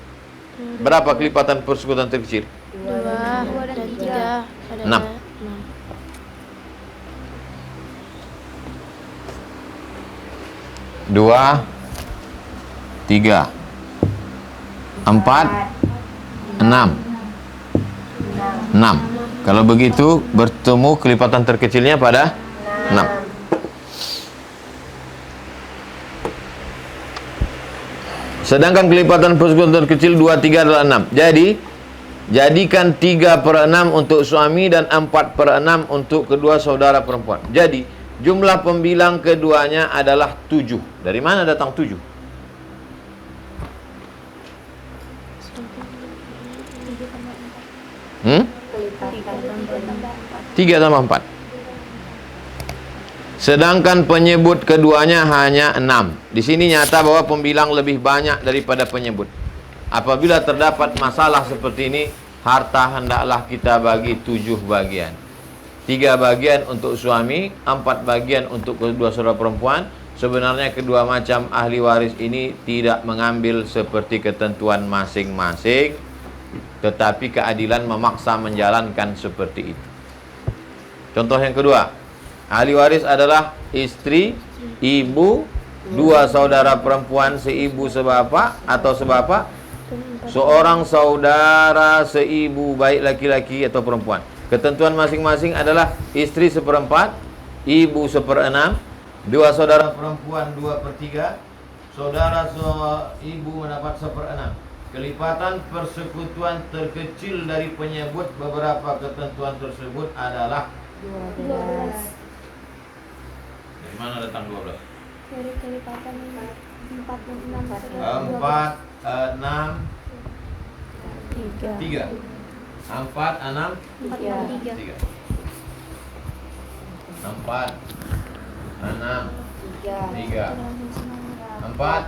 berapa kelipatan persekutuan terkecil? 2 dan 3. 6. 2, 3, 4, 6. Kalau begitu bertemu kelipatan terkecilnya pada 6. Sedangkan kelipatan persekutuan terkecil 2, 3 adalah 6. Jadi jadikan 3/6 untuk suami dan 4/6 untuk kedua saudara perempuan. Jadi jumlah pembilang keduanya adalah 7. Dari mana datang 7? 3 tambah 4. Sedangkan penyebut keduanya hanya 6. Di sini nyata bahwa pembilang lebih banyak daripada penyebut. Apabila terdapat masalah seperti ini, harta hendaklah kita bagi 7 bagian. 3 bagian untuk suami, 4 bagian untuk kedua saudara perempuan. Sebenarnya kedua macam ahli waris ini tidak mengambil seperti ketentuan masing-masing, tetapi keadilan memaksa menjalankan seperti itu. Contoh yang kedua, ahli waris adalah istri, ibu, 2 saudara perempuan seibu sebapak atau sebapak, seorang saudara seibu baik laki-laki atau perempuan. Ketentuan masing-masing adalah istri 1/4, ibu 1/6, 2 saudara perempuan 2/3, saudara ibu mendapat 1/6. Kelipatan persekutuan terkecil dari penyebut beberapa ketentuan tersebut adalah 12. Dari mana datang 12? Dari kelipatan 4 dan 6. 4, 6, 3. 3. 4, 6, 3. 3. 4, 6, 3. 4,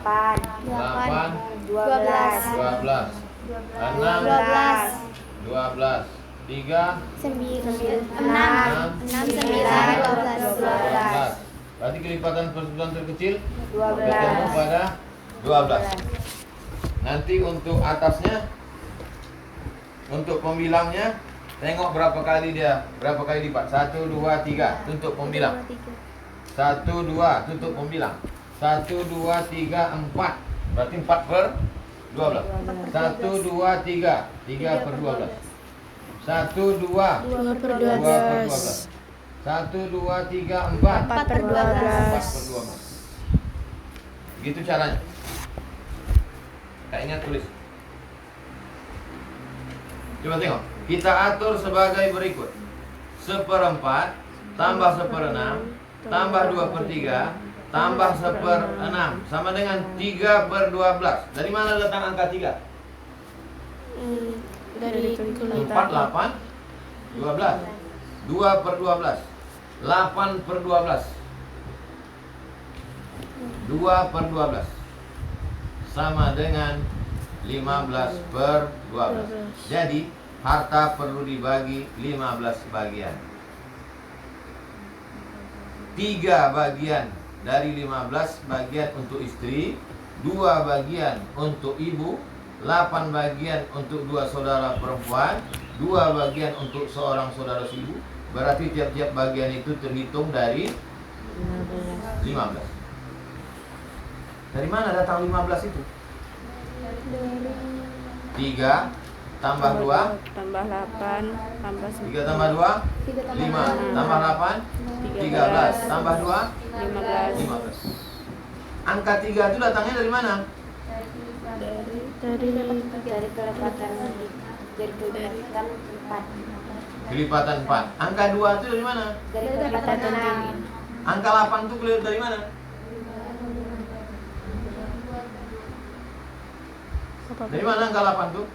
8, 12, 6, 12, 3, 12. Berarti kelipatan persekutuan terkecil 12. Ketemu pada 12. Nanti untuk atasnya, untuk pembilangnya, tengok berapa kali lipat. 1, 2, 3 untuk pembilang. 1, 2 tutup pembilang. 1, 2, 3, 4. Berarti 4/12. 1, 2, 3. 3/12. 1, 2, 2/12. 1, 2, 3, 4. 4/12. Begitu caranya. Tak ingat tulis. Coba tengok. Kita atur sebagai berikut. 1/4 tambah 1/6 tambah 2/3 tambah 1/6 sama dengan 3/12. Dari mana datang angka 3? Dari 4, 8, 12. 2/12. 8/12. 2/12 sama dengan 15/12. Jadi harta perlu dibagi 15 bagian. 3 bagian dari 15 bagian untuk istri, 2 bagian untuk ibu, 8 bagian untuk 2 saudara perempuan, 2 bagian untuk seorang saudara ibu. Berarti tiap-tiap bagian itu terhitung dari 15. Dari mana datang 15 itu? 3 tambah 2 tambah 8 tambah 3 tambah 2 5 tambah 8 13 tambah 2 15. Angka 3 itu datangnya dari mana? Dari kelipatan 4. Kelipatan 4. Angka 2 itu dari mana? Dari kelipatan 6. Angka 8 itu keluar dari mana? Dari mana angka 8 itu?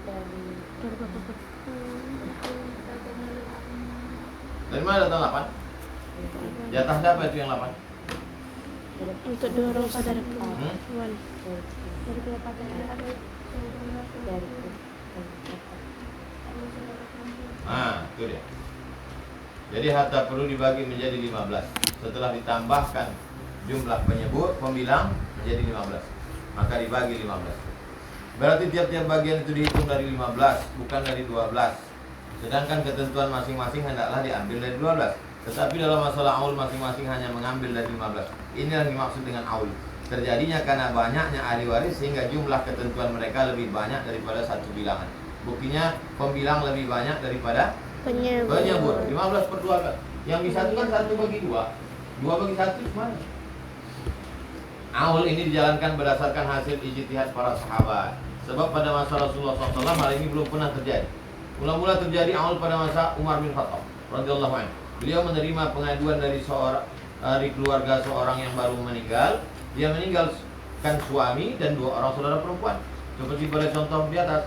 Dari mana datang 8? Jatah siapa itu yang 8? Untuk dorong saudara perempuan. Itu dia. Jadi harta perlu dibagi menjadi 15. Setelah ditambahkan jumlah penyebut pembilang menjadi 15, maka dibagi 15. Berarti tiap-tiap bagian itu dihitung dari 15, bukan dari 12. Sedangkan ketentuan masing-masing hendaklah diambil dari 12. Tetapi dalam masalah aul masing-masing hanya mengambil dari 15. Ini yang dimaksud dengan aul. Terjadinya karena banyaknya ahli waris sehingga jumlah ketentuan mereka lebih banyak daripada satu bilangan. Buktinya pembilang lebih banyak daripada penyebut. 15 per 12. Yang bisa itu kan 1 bagi 2. 2 bagi 1 gimana? Aul ini dijalankan berdasarkan hasil ijtihad para sahabat. Sebab pada masa Rasulullah SAW hal ini belum pernah terjadi. Mula-mula terjadi aul pada masa Umar bin Khattab radhiyallahu anhu. Beliau menerima pengaduan dari keluarga seorang yang baru meninggal. Dia meninggalkan suami dan 2 orang saudara perempuan. Seperti pada contoh di atas.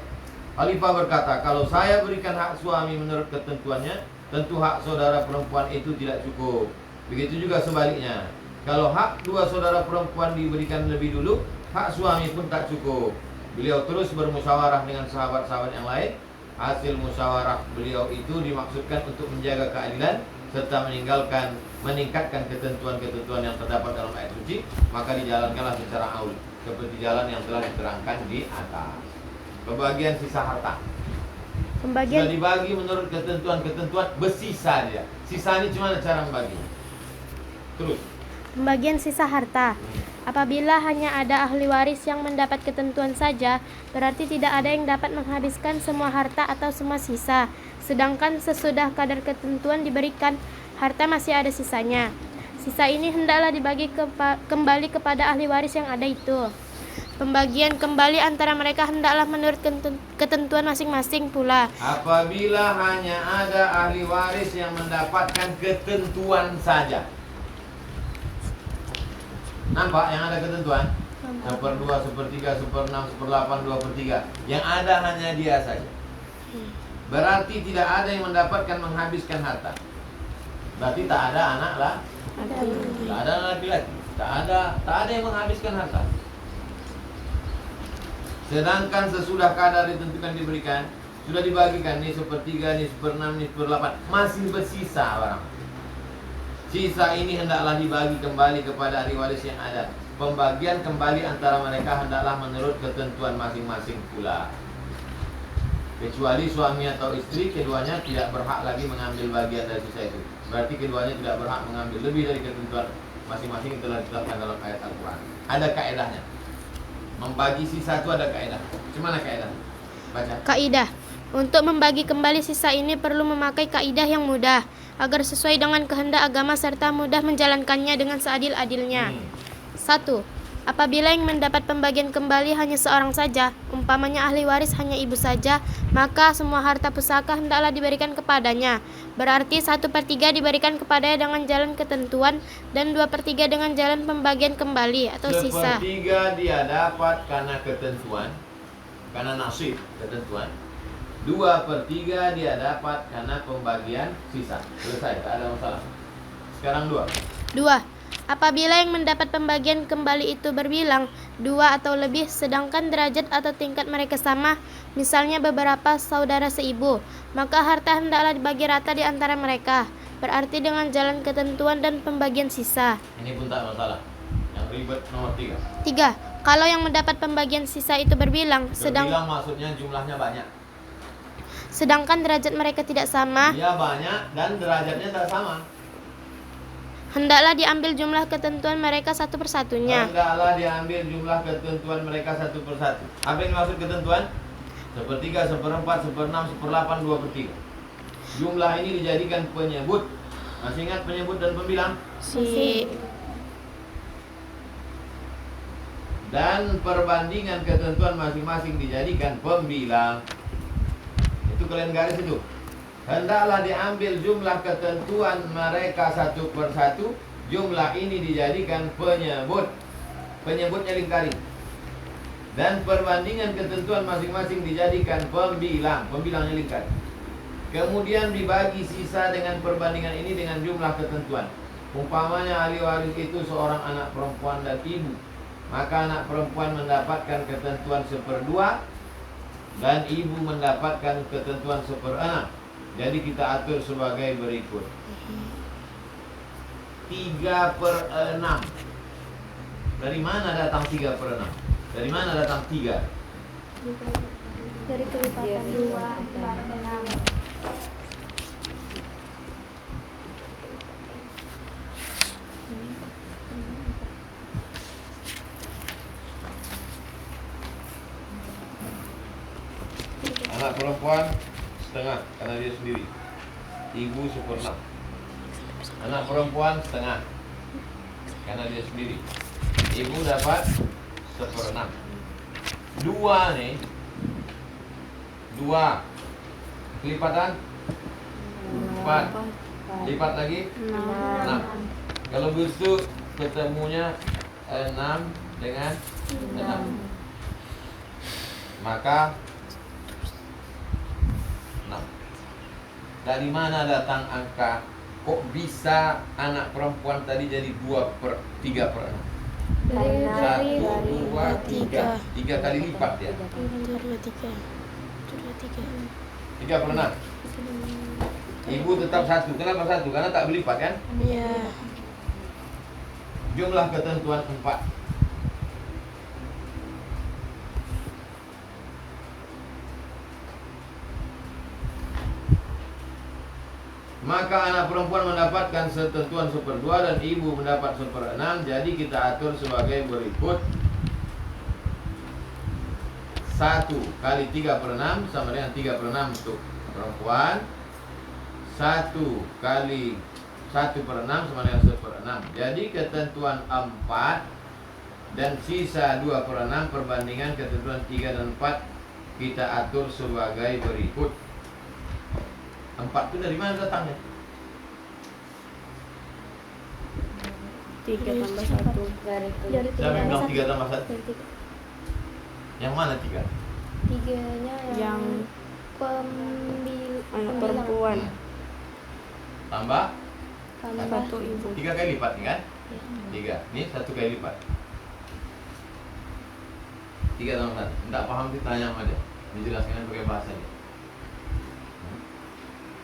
Khalifah berkata, kalau saya berikan hak suami menurut ketentuannya, tentu hak saudara perempuan itu tidak cukup. Begitu juga sebaliknya. Kalau hak 2 saudara perempuan diberikan lebih dulu, hak suami pun tak cukup. Beliau terus bermusyawarah dengan sahabat-sahabat yang lain. Hasil musyawarah beliau itu dimaksudkan untuk menjaga keadilan serta meningkatkan ketentuan-ketentuan yang terdapat dalam ayat suci. Maka dijalankanlah secara aul, seperti jalan yang telah diterangkan di atas. Pembagian sisa harta sudah dibagi menurut ketentuan-ketentuan, bersisa dia. Sisa ini cuma cara membagi. Terus Pembagian sisa harta. Apabila hanya ada ahli waris yang mendapat ketentuan saja, berarti tidak ada yang dapat menghabiskan semua harta atau semua sisa. Sedangkan sesudah kadar ketentuan diberikan, harta masih ada sisanya. Sisa ini hendaklah dibagi kembali kepada ahli waris yang ada itu. Pembagian kembali antara mereka hendaklah menurut ketentuan masing-masing pula. Apabila hanya ada ahli waris yang mendapatkan ketentuan saja. Nampak yang ada ketentuan? 1/2, 1/3, 1/6, 1/8, 2/3. Yang ada hanya dia saja. Berarti tidak ada yang mendapatkan menghabiskan harta. Berarti tak ada anak lah. Tak ada anak laki-laki. Tak ada yang menghabiskan harta. Sedangkan sesudah kadar ditentukan diberikan, sudah dibagikan nih 1/3, nih 1/6, nih 1/8, masih bersisa barang. Sisa ini hendaklah dibagi kembali kepada ahli waris yang ada. Pembagian kembali antara mereka hendaklah menurut ketentuan masing-masing pula. Kecuali suami atau istri, keduanya tidak berhak lagi mengambil bagian dari sisa itu. Berarti keduanya tidak berhak mengambil lebih dari ketentuan masing-masing yang telah ditetapkan dalam ayat Al-Quran. Ada kaedahnya. Membagi sisa itu ada kaedah. Gimana kaedah? Baca. Kaidah. Untuk membagi kembali sisa ini perlu memakai kaidah yang mudah, agar sesuai dengan kehendak agama serta mudah menjalankannya dengan seadil-adilnya. 1. Apabila yang mendapat pembagian kembali hanya seorang saja, umpamanya ahli waris hanya ibu saja, maka semua harta pusaka hendaklah diberikan kepadanya. Berarti 1/3 diberikan kepadanya dengan jalan ketentuan dan 2/3 dengan jalan pembagian kembali atau sisa. 1/3 dia dapat karena ketentuan, karena nasib ketentuan. 2/3 dia dapat karena pembagian sisa. Selesai, tak ada masalah. Sekarang 2. Apabila yang mendapat pembagian kembali itu berbilang 2 atau lebih, sedangkan derajat atau tingkat mereka sama, misalnya beberapa saudara seibu, maka harta hendaklah dibagi rata di antara mereka. Berarti dengan jalan ketentuan dan pembagian sisa. Ini pun tak masalah. Yang ribet nomor 3. 3. Kalau yang mendapat pembagian sisa itu berbilang maksudnya jumlahnya banyak. Sedangkan derajat mereka tidak sama, Dia banyak dan derajatnya tak sama. hendaklah diambil jumlah ketentuan mereka satu persatunya. Hendaklah diambil jumlah ketentuan mereka satu persatu. Apa yang dimaksud ketentuan? 1/3, 1/4, 1/6, 1/8, 2/3. Jumlah ini dijadikan penyebut. Masih ingat penyebut dan pembilang? Dan perbandingan ketentuan masing-masing dijadikan pembilang. Itu kalian garis itu. Hendaklah diambil jumlah ketentuan mereka satu persatu. Jumlah ini dijadikan penyebut. Penyebutnya lingkari. Dan perbandingan ketentuan masing-masing dijadikan pembilang. Pembilangnya lingkari. Kemudian dibagi sisa dengan perbandingan ini dengan jumlah ketentuan. Umpamanya ahli waris itu seorang anak perempuan dan ibu, maka anak perempuan mendapatkan ketentuan 1/2 dan ibu mendapatkan ketentuan 1/6. Jadi kita atur sebagai berikut. 3/6. Dari mana datang 3/6? Dari mana datang 3? Dari kelipatan 2/6. Anak perempuan setengah karena dia sendiri. Ibu 1/6. Anak perempuan setengah karena dia sendiri. Ibu dapat 1/6. 2 nih. 2 kelipatan 4. Lipat lagi 6. Kalau begitu ketemunya 6 dengan 6. Maka 6. Dari mana datang angka? Kok bisa anak perempuan tadi jadi 3/6? 1, 2, 3. 3 kali lipat ya. 3/6. Ibu tetap 1. Kenapa 1? Karena tak berlipat kan? Iya. Jumlah ketentuan 4. Maka anak perempuan mendapatkan ketentuan 1/2 dan ibu mendapat 1/6. Jadi kita atur sebagai berikut. 1 kali 3/6 sama dengan 3/6 untuk perempuan. 1 kali 1/6 sama dengan 1/6. Jadi ketentuan 4 dan sisa 2/6 perbandingan ketentuan 3 dan 4 kita atur sebagai berikut. 4 itu dari mana datangnya? 3 tambah 1 Dari Siapa yang bilang 3 tambah 1? Dari 3. Yang mana 3? 3-nya yang anak perempuan Tambah tambah 1 ibu. 3 kali lipat nih kan? 3. Ini 1 kali lipat. 3 tambah 1. Tidak paham kita tanya sama dia. Dijelaskan pakai bahasanya.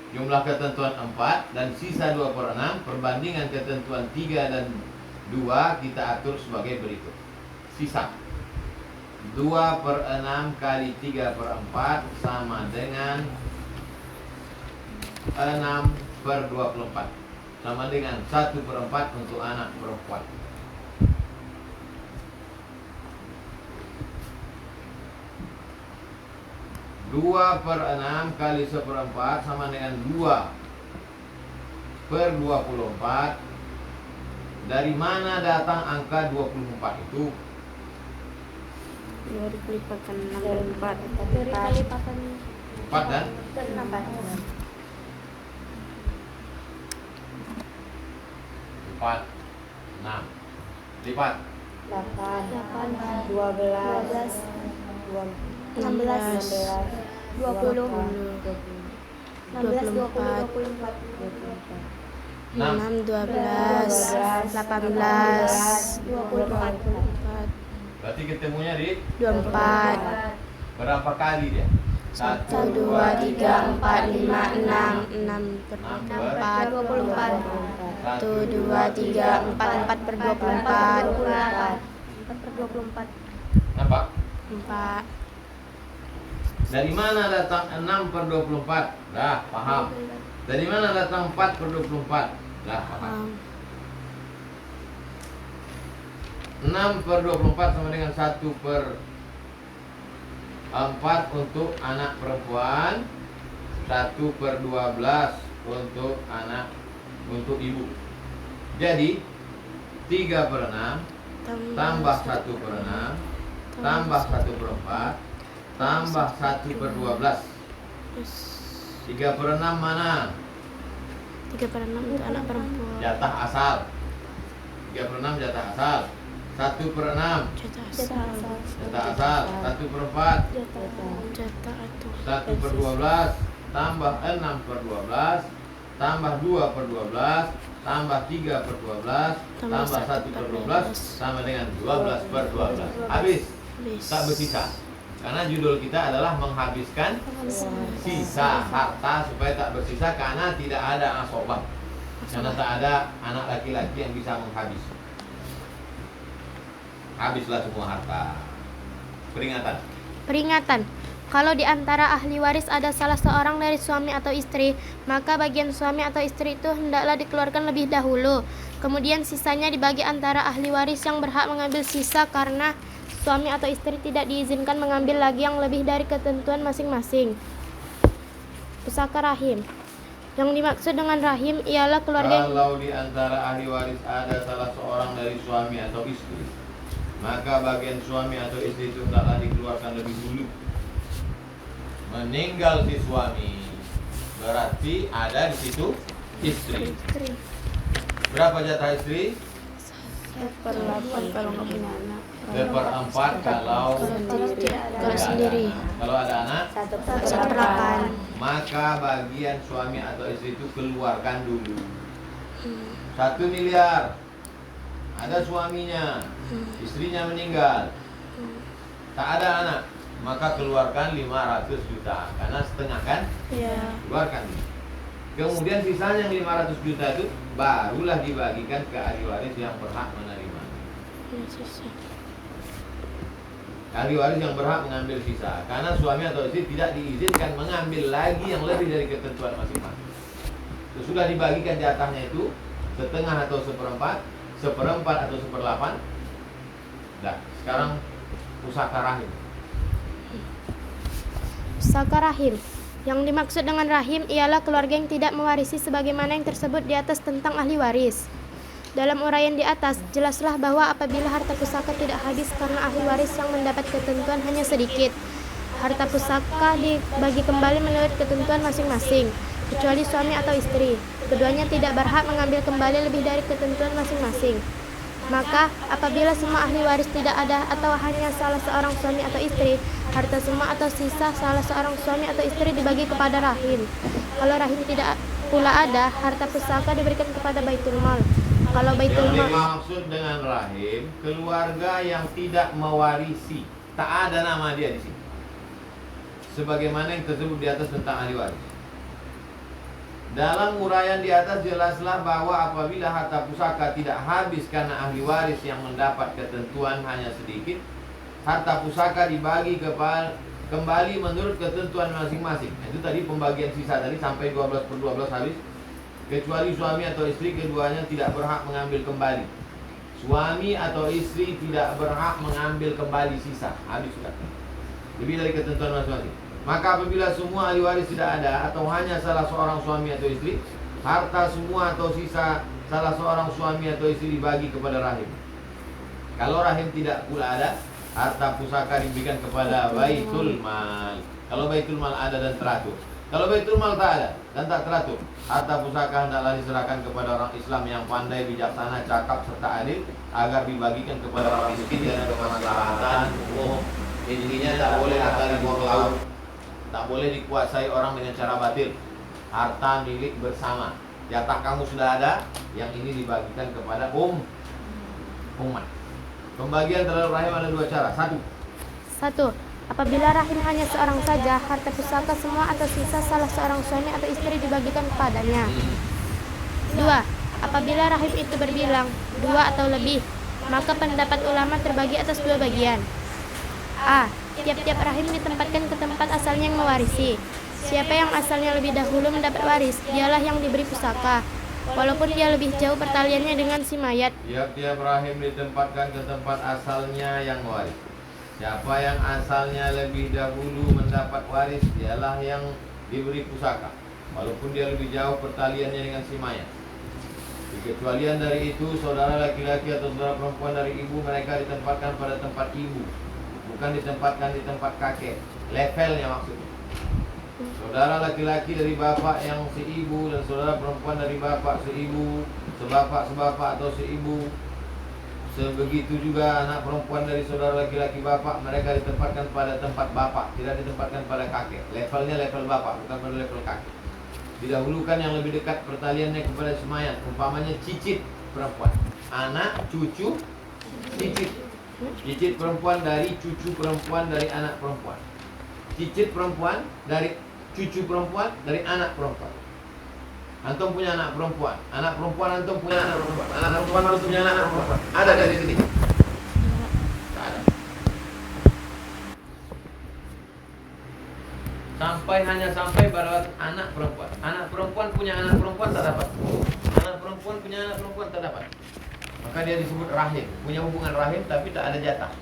Jumlah ketentuan 4 dan sisa 2/6 perbandingan ketentuan 3 dan 2 kita atur sebagai berikut. Sisa 2/6 kali 3/4 sama dengan 6/24 sama dengan 1/4 untuk anak perempuan. Dua per 6 kali 1/4 sama dengan 2/24. Dari mana datang angka 24 itu? Dari kelipatan 6 dan 4. dari kelipatan 4 dan 4 6 lipat 16 20 16 20 24 6, 12, 18, 24, berarti ketemunya di 24, berapa kali dia? 1, 2, 3, 4, 5, 6, 6 per 4, 24 1, 2, 3, 4, 4 per 24, 4 per 24 Nampak? 4. Dari mana datang 6/24? Dah paham. Dari mana datang 4/24? Dah paham. 6/24 sama dengan 1/4 untuk anak perempuan, 1/12 untuk ibu. Jadi 3/6 tambah 1/6 tambah 1/4 tambah 1/12. 3/6 mana? 3/6 untuk anak perempuan. Jatah asal. 3/6 jatah asal. 1/6 Jatah asal. jatah asal. 1/4 Jatah atuh. 1/12 tambah 6/12 tambah 2/12 tambah 3 per 12 tambah 1 per 12 sama dengan 12 per 12. Habis. Tak bersisa. Karena judul kita adalah menghabiskan sisa harta supaya tak bersisa karena tidak ada asobah. Karena tak ada anak laki-laki yang bisa menghabis. Habislah semua harta. Peringatan. Kalau di antara ahli waris ada salah seorang dari suami atau istri, maka bagian suami atau istri itu hendaklah dikeluarkan lebih dahulu. Kemudian sisanya dibagi antara ahli waris yang berhak mengambil sisa karena suami atau istri tidak diizinkan mengambil lagi yang lebih dari ketentuan masing-masing. Pusaka rahim. Yang dimaksud dengan rahim ialah keluarga. Kalau di antara ahli waris ada salah seorang dari suami atau istri, maka bagian suami atau istri itu hendaklah dikeluarkan lebih dulu. Meninggal si suami, berarti ada di situ istri. Berapa jatah istri? 1/8 kalau nggak punya anak. 1/4 kalau sendiri. Kalau ada anak, 1/8. maka bagian suami atau istri itu keluarkan dulu. 1 miliar. Ada suaminya, istrinya meninggal, tak ada anak, maka keluarkan 500 juta. Karena setengah kan? Iya. Keluarkan. Kemudian sisanya yang 500 juta itu barulah dibagikan ke ahli waris yang berhak menerima. Ahli waris yang berhak mengambil sisa. Karena suami atau istri tidak diizinkan mengambil lagi yang lebih dari ketentuan masing-masing. Sesudah dibagikan jatahnya itu setengah atau 1/4, 1/4 atau 1/8. Nah, sekarang pusaka rahim. Pusaka rahim. Yang dimaksud dengan rahim ialah keluarga yang tidak mewarisi sebagaimana yang tersebut di atas tentang ahli waris. Dalam uraian di atas, jelaslah bahwa apabila harta pusaka tidak habis karena ahli waris yang mendapat ketentuan hanya sedikit, harta pusaka dibagi kembali menurut ketentuan masing-masing, kecuali suami atau istri. Keduanya tidak berhak mengambil kembali lebih dari ketentuan masing-masing. Maka, apabila semua ahli waris tidak ada atau hanya salah seorang suami atau istri, harta semua atau sisa salah seorang suami atau istri dibagi kepada rahim. Kalau rahim tidak pula ada, harta pusaka diberikan kepada baitul mal. Kalau baitul Yang mal, dimaksud dengan rahim, keluarga yang tidak mewarisi, tak ada nama dia di sini. Sebagaimana yang tersebut di atas tentang ahli waris. Dalam uraian di atas jelaslah bahwa apabila harta pusaka tidak habis karena ahli waris yang mendapat ketentuan hanya sedikit, harta pusaka dibagi kembali menurut ketentuan masing-masing. Itu tadi pembagian sisa tadi sampai 12 per 12 habis. Kecuali suami atau istri, keduanya tidak berhak mengambil kembali. Suami atau istri tidak berhak mengambil kembali sisa. Habis sudah. Lebih dari ketentuan masing-masing. Maka apabila semua ahli waris tidak ada atau hanya salah seorang suami atau istri, harta semua atau sisa salah seorang suami atau istri dibagi kepada rahim. Kalau rahim tidak pula ada, harta pusaka diberikan kepada baitul mal. Kalau baitul mal ada dan teratur. Kalau baitul mal tak ada dan tak teratur, harta pusaka hendaklah diserahkan kepada orang Islam yang pandai, bijaksana, cakap serta adil agar dibagikan kepada orang miskin dan berkemaslahatan umum. Intinya tak boleh harta dibuang ke laut. Tak boleh dikuasai orang dengan cara batil. Harta milik bersama. Jatah kamu sudah ada, yang ini dibagikan kepada umat. Pembagian terhadap rahim ada 2 cara. 1. Apabila rahim hanya seorang saja, harta pusaka semua atau sisa salah seorang suami atau istri dibagikan kepadanya. 2. Apabila rahim itu berbilang 2 atau lebih, maka pendapat ulama terbagi atas 2 bagian. A. Tiap-tiap rahim ditempatkan ke tempat asalnya yang mewarisi. Siapa yang asalnya lebih dahulu mendapat waris, dialah yang diberi pusaka, walaupun dia lebih jauh pertaliannya dengan si mayat. Tiap-tiap rahim ditempatkan ke tempat asalnya yang waris. Siapa yang asalnya lebih dahulu mendapat waris, dialah yang diberi pusaka, walaupun dia lebih jauh pertaliannya dengan si mayat. Dikecualian dari itu, saudara laki-laki atau saudara perempuan dari ibu, mereka ditempatkan pada tempat ibu, bukan ditempatkan di tempat kakek. Levelnya maksudnya. Saudara laki-laki dari bapak yang seibu dan saudara perempuan dari bapak seibu, sebapak atau seibu. Sebegitu juga anak perempuan dari saudara laki-laki bapak, mereka ditempatkan pada tempat bapak, tidak ditempatkan pada kakek. Levelnya level bapak, bukan pada level kakek. Didahulukan yang lebih dekat pertaliannya kepada semayat. Umpamanya cicit perempuan, anak, cucu, cicit. Cicit perempuan dari cucu perempuan dari anak perempuan. Cicit perempuan dari cucu perempuan dari anak perempuan. Antum punya anak perempuan antum punya anak perempuan, anak perempuan antum punya anak perempuan. Ada dari sini? Tak ada. Sampai pada anak perempuan punya anak perempuan tak dapat. Anak perempuan punya anak perempuan tak dapat. Maka dia disebut rahim, punya hubungan rahim tapi tak ada jatah.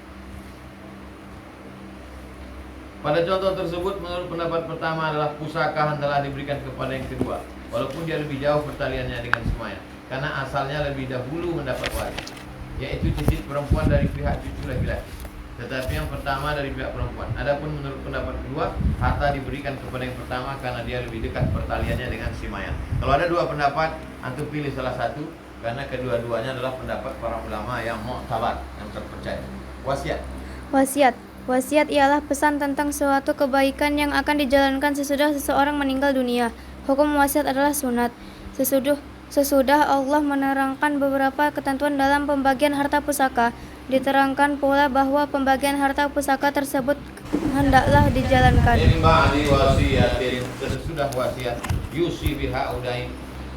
Pada contoh tersebut, menurut pendapat pertama adalah pusaka hendaklah diberikan kepada yang kedua, walaupun dia lebih jauh pertaliannya dengan semayat, karena asalnya lebih dahulu mendapat waris, yaitu cicit perempuan dari pihak cucu laki-laki, tetapi yang pertama dari pihak perempuan. Adapun menurut pendapat kedua, harta diberikan kepada yang pertama karena dia lebih dekat pertaliannya dengan si mayat. Kalau ada dua pendapat, antum pilih salah satu, karena kedua-duanya adalah pendapat para ulama yang mu'tabar, yang terpercaya. Wasiat ialah pesan tentang suatu kebaikan yang akan dijalankan sesudah seseorang meninggal dunia. Hukum wasiat adalah sunat. Sesudah Allah menerangkan beberapa ketentuan dalam pembagian harta pusaka, diterangkan pula bahwa pembagian harta pusaka tersebut hendaklah dijalankan. Min ba'di wasiyatin, sesudah wasiat, yusi biha udain,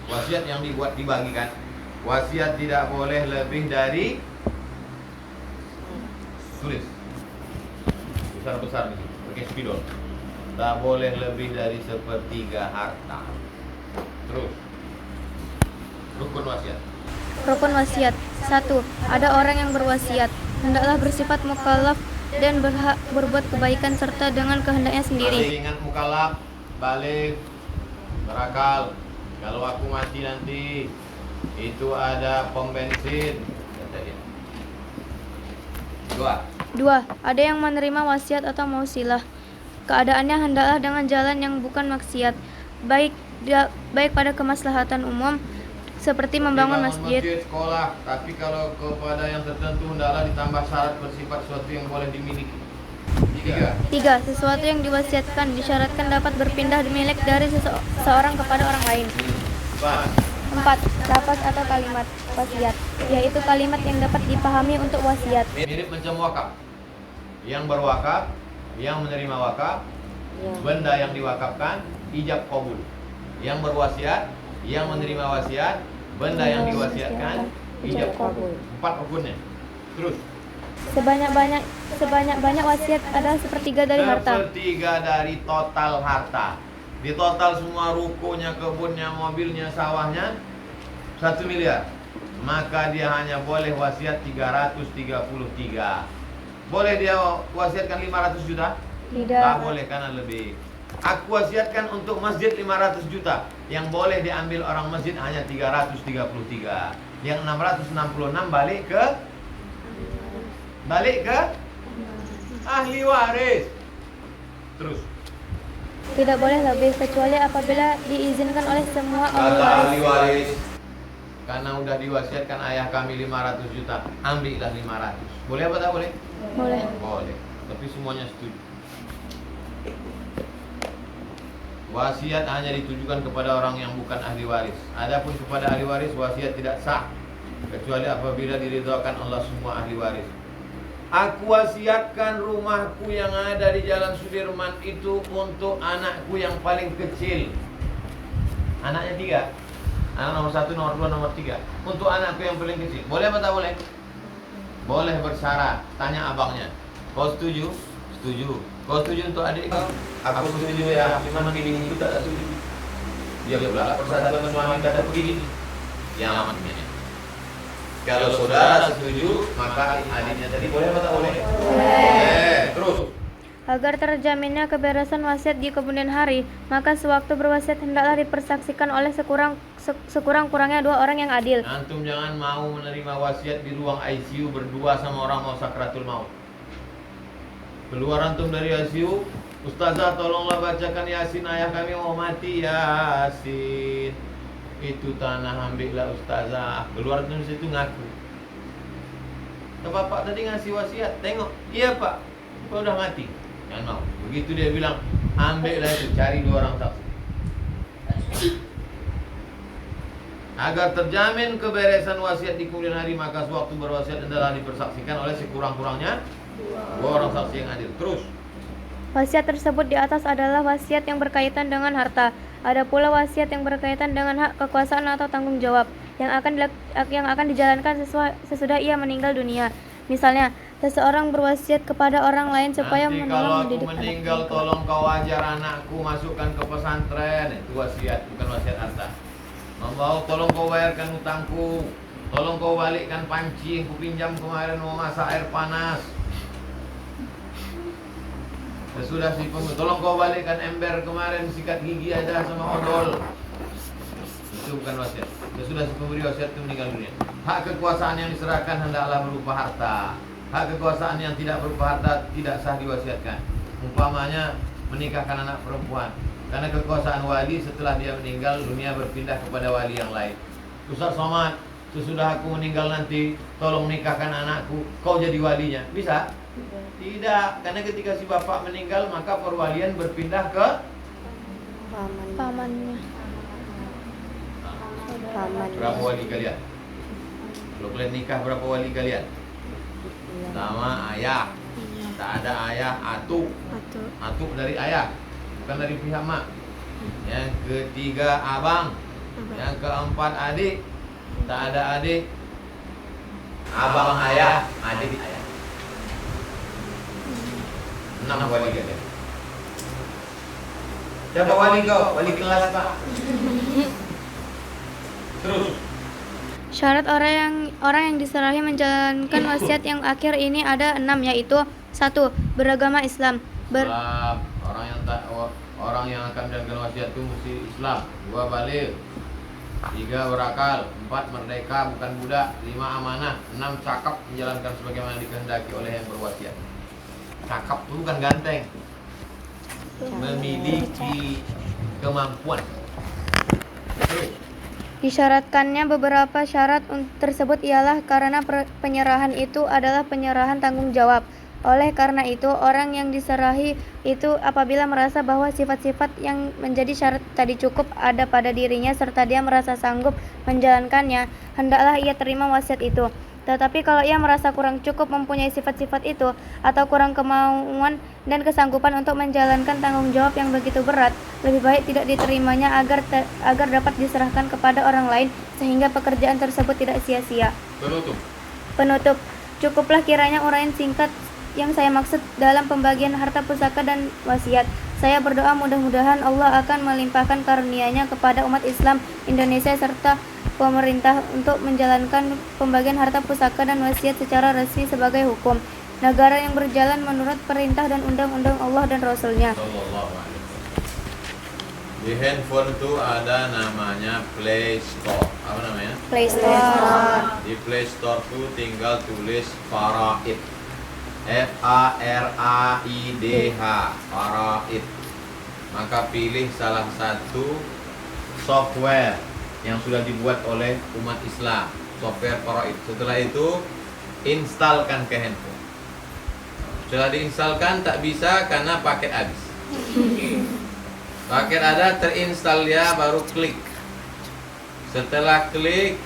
wasiat yang dibagikan. Wasiat tidak boleh lebih dari, tulis besar-besar nih, pakai spidol. Tak boleh lebih dari 1/3 harta. Terus, rukun wasiat. Rukun wasiat. 1. Ada orang yang berwasiat, hendaklah bersifat mukallaf dan berhak berbuat kebaikan serta dengan kehendaknya sendiri. Masih ingat mukallaf, balik, berakal. Kalau aku mati nanti, itu ada pom bensin, kata dia. 2. Ada yang menerima wasiat atau mausilah. Keadaannya hendaklah dengan jalan yang bukan maksiat, baik pada kemaslahatan umum seperti membangun masjid, sekolah, tapi kalau kepada yang tertentu hendaklah ditambah syarat bersifat sesuatu yang boleh dimiliki. 3. Sesuatu yang diwasiatkan disyaratkan dapat berpindah milik dari seseorang kepada orang lain. 4. Lafaz atau kalimat wasiat, yaitu kalimat yang dapat dipahami untuk wasiat. Mirip macam wakaf. Yang berwakaf, yang menerima wakaf, benda yang diwakafkan, ijab qabul. Yang berwasiat, yang menerima wasiat, benda yang diwasiatkan, ijab qabul. 4 rukunnya. Terus. Sebanyak wasiat adalah 1/3 dari harta. 1/3 dari total harta. Di total semua rukonya, kebunnya, mobilnya, sawahnya 1 miliar. Maka dia hanya boleh wasiat 333. Boleh dia wasiatkan 500 juta? Tidak. Tak boleh karena lebih. Aku wasiatkan untuk masjid 500 juta. Yang boleh diambil orang masjid hanya 333. Yang 666 balik ke ahli waris. Terus. Tidak boleh lebih kecuali apabila diizinkan oleh semua Kata ahli waris. waris, karena udah diwasiatkan ayah kami 500 juta, ambillah 500. Boleh apa tak boleh? Boleh. Boleh. Tapi semuanya setuju. Wasiat hanya ditujukan kepada orang yang bukan ahli waris. Adapun kepada ahli waris, wasiat tidak sah kecuali apabila diridhokan Allah semua ahli waris. Aku wasiatkan rumahku yang ada di Jalan Sudirman itu untuk anakku yang paling kecil. Anaknya 3. Anak nomor 1, nomor 2, nomor 3. Untuk anakku yang paling kecil. Boleh apa tak boleh? Boleh bersyarat. Tanya abangnya. Kau setuju? Setuju. Kau setuju untuk adikku? Aku setuju ya. Cuman bini itu tak setuju. Dia pula persatuan suami kata begini. Yang amatnya. Kalau saudara setuju, maka adiknya tadi boleh atau tak boleh? Boleh. Terus. Agar terjaminnya keberesan wasiat di kemudian hari, maka sewaktu berwasiat hendaklah dipersaksikan oleh sekurang-kurangnya 2 orang yang adil. Antum jangan mau menerima wasiat di ruang ICU berdua sama orang mau sakratul maut. Keluar antum dari ICU, Ustazah tolonglah bacakan Yasin, ayah kami mau mati Yasin. Itu tanah ambillah Ustazah. Keluar dari situ ngaku. Bapak tadi ngasih wasiat, tengok. Iya Pak, Pak udah mati. Jangan mau. Begitu dia bilang, ambillah itu, cari 2 orang saksi. Agar terjamin keberesan wasiat di kemudian hari, maka sewaktu berwasiat adalah dipersaksikan oleh sekurang-kurangnya dua orang saksi yang adil. Terus, Wasiat tersebut di atas adalah wasiat yang berkaitan dengan harta. Ada pula wasiat yang berkaitan dengan hak, kekuasaan atau tanggung jawab yang akan dijalankan sesudah ia meninggal dunia. Misalnya, seseorang berwasiat kepada orang lain supaya nanti kalau menolong aku mendidik meninggal, anaknya. tolong kau ajar anakku, masukkan ke pesantren. Itu wasiat, bukan wasiat harta. Allah, tolong kau bayarkan hutangku, tolong kau balikkan panci yang kupinjam kemarin mau masak air panas. Sesudah si tolong kau balikkan ember kemarin sikat gigi ada sama odol. Itu bukan wasiat. Sesudah si pemberi wasiat itu meninggal dunia. Hak kekuasaan yang diserahkan hendaklah berupa harta. Hak kekuasaan yang tidak berupa harta tidak sah diwasiatkan. Umpamanya menikahkan anak perempuan, karena kekuasaan wali setelah dia meninggal dunia berpindah kepada wali yang lain. Ustaz Somad, sesudah aku meninggal nanti tolong nikahkan anakku, kau jadi walinya. Bisa? Tidak, karena ketika si bapak meninggal maka perwalian berpindah ke Pamannya. berapa wali kalian? Kalau kalian nikah berapa wali kalian? Pertama ayah. Tak ada ayah, atuk. Atuk dari ayah, bukan dari pihak mak. Yang ketiga abang. Yang keempat adik. Tak ada adik, abang ayah, adik ayah. 6 wali kalian. Siapa wali kau? Wali kelas pak. Terus, Syarat orang yang diserahi menjalankan wasiat yang akhir ini ada 6, yaitu 1. Beragama Islam. orang yang akan menjalankan wasiat itu mesti Islam. 2 baligh. 3 berakal. 4 merdeka bukan budak. 5 amanah. 6 cakap menjalankan sebagaimana dikehendaki oleh yang berwasiat. Cakap itu bukan ganteng, memiliki kemampuan. Disyaratkannya beberapa syarat tersebut ialah karena penyerahan itu adalah penyerahan tanggung jawab. Oleh karena itu, orang yang diserahi itu apabila merasa bahwa sifat-sifat yang menjadi syarat tadi cukup ada pada dirinya serta dia merasa sanggup menjalankannya, hendaklah ia terima wasiat itu. Tetapi kalau ia merasa kurang cukup mempunyai sifat-sifat itu atau kurang kemauan dan kesanggupan untuk menjalankan tanggung jawab yang begitu berat, lebih baik tidak diterimanya agar dapat diserahkan kepada orang lain sehingga pekerjaan tersebut tidak sia-sia. Penutup. Cukuplah kiranya uraian singkat yang saya maksud dalam pembagian harta pusaka dan wasiat. Saya berdoa mudah-mudahan Allah akan melimpahkan karunia-Nya kepada umat Islam Indonesia serta pemerintah untuk menjalankan pembagian harta pusaka dan wasiat secara resmi sebagai hukum negara yang berjalan menurut perintah dan undang-undang Allah dan Rasul-Nya. Di handphone itu ada namanya Play Store. Apa namanya? Play Store. Di Play Store itu tinggal tulis Faraid. F-A-R-A-I-D-H, Faraid. Maka pilih salah satu software yang sudah dibuat oleh umat Islam, software Faraid. Setelah itu instalkan ke handphone. Setelah diinstalkan tak bisa karena paket habis. Paket ada, terinstall ya, baru klik. Setelah klik,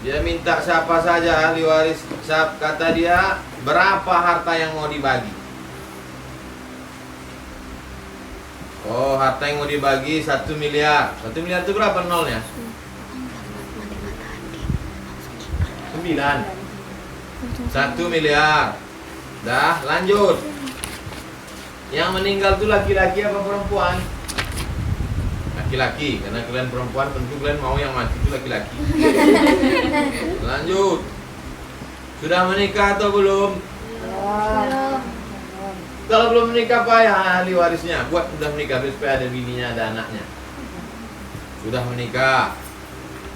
dia minta siapa saja ahli waris. Kata dia, berapa harta yang mau dibagi? Oh, harta yang mau dibagi 1 miliar. 1 miliar itu berapa nolnya? 9. 1 miliar. Dah, lanjut. Yang meninggal itu laki-laki apa perempuan? Laki-laki, karena kalian perempuan tentu kalian mau yang mati itu laki-laki. Lanjut. Sudah menikah atau belum? Kalau belum menikah, apa ya ahli warisnya? Buat sudah menikah supaya ada bininya, ada anaknya. Sudah menikah.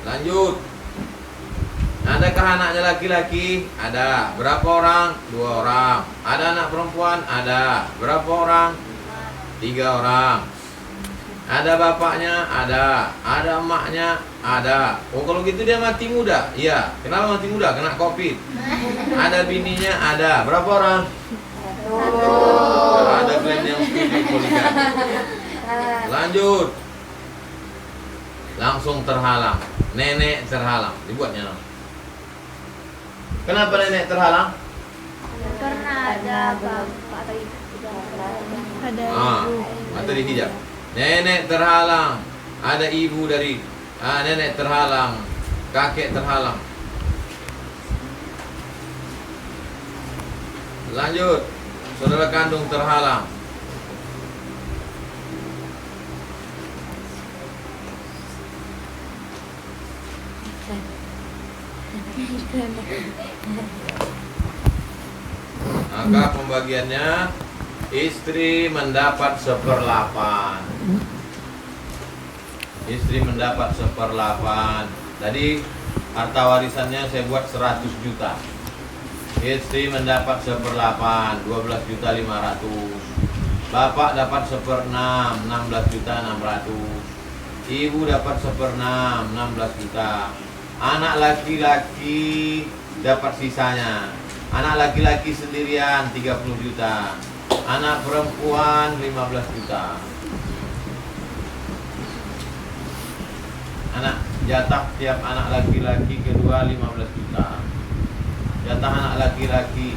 Lanjut. Adakah anaknya laki-laki? Ada. Berapa orang? 2 orang. Ada anak perempuan? Ada. Berapa orang? 3 orang. Ada bapaknya, ada emaknya, ada. Oh kalau gitu dia mati muda. Iya. Kenapa mati muda? Kena COVID. Ada bininya, ada. Berapa orang? Ada klien yang setuju poligami. Lanjut. Langsung terhalang. Nenek terhalang. Dibuatnya nama. Kenapa nenek terhalang? Karena ada bapak atau ibu. Ada Atau dihijab. Nenek terhalang. Ada ibu dari nenek terhalang. Kakek terhalang. Lanjut. Saudara kandung terhalang. Maka pembagiannya istri mendapat 1/8. Istri mendapat 1/8. Tadi harta warisannya saya buat 100 juta. Istri mendapat 1/8, 12.500.000. Bapak dapat 1/6, 16.600.000. Ibu dapat 1/6, 16 juta. Anak laki-laki dapat sisanya. Anak laki-laki sendirian 30 juta. Anak perempuan 15 juta. Anak jatah tiap anak laki-laki kedua 15 juta. Jatah anak laki-laki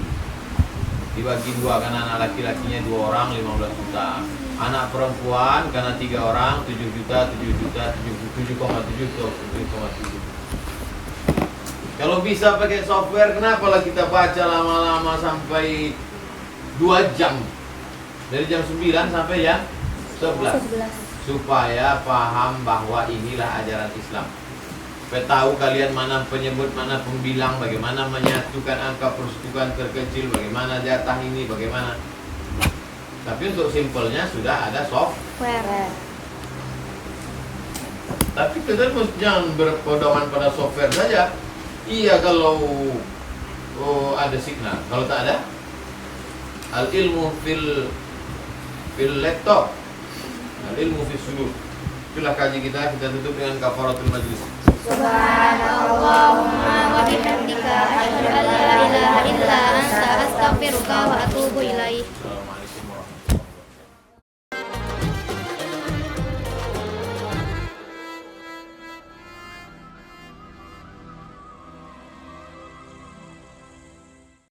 dibagi 2 karena anak laki-lakinya 2 orang 15 juta. Anak perempuan karena 3 orang 7 juta, 7 juta, 7,7 atau 7,7. Kalau bisa pakai software, kenapa lah kita baca lama-lama sampai 2 jam? Dari jam 9 sampai jam 11. Supaya paham bahwa inilah ajaran Islam. Supaya tahu kalian mana penyebut, mana pembilang, bagaimana menyatukan angka persatuan terkecil, bagaimana jatah ini, bagaimana. Tapi untuk simpelnya sudah ada software. Tapi kita jangan berpedoman pada software saja. Iya kalau ada signal. Kalau tak ada, al ilmu fil laptop, al ilmu fil sudur. Itulah kaji kita tutup dengan kafaratul majlis. Subhanallahumma wa bihamdika asyhadu an la ilaha illa anta astaghfiruka wa atubu ilaik. Assalamualaikum warahmatullahi wabarakatuh.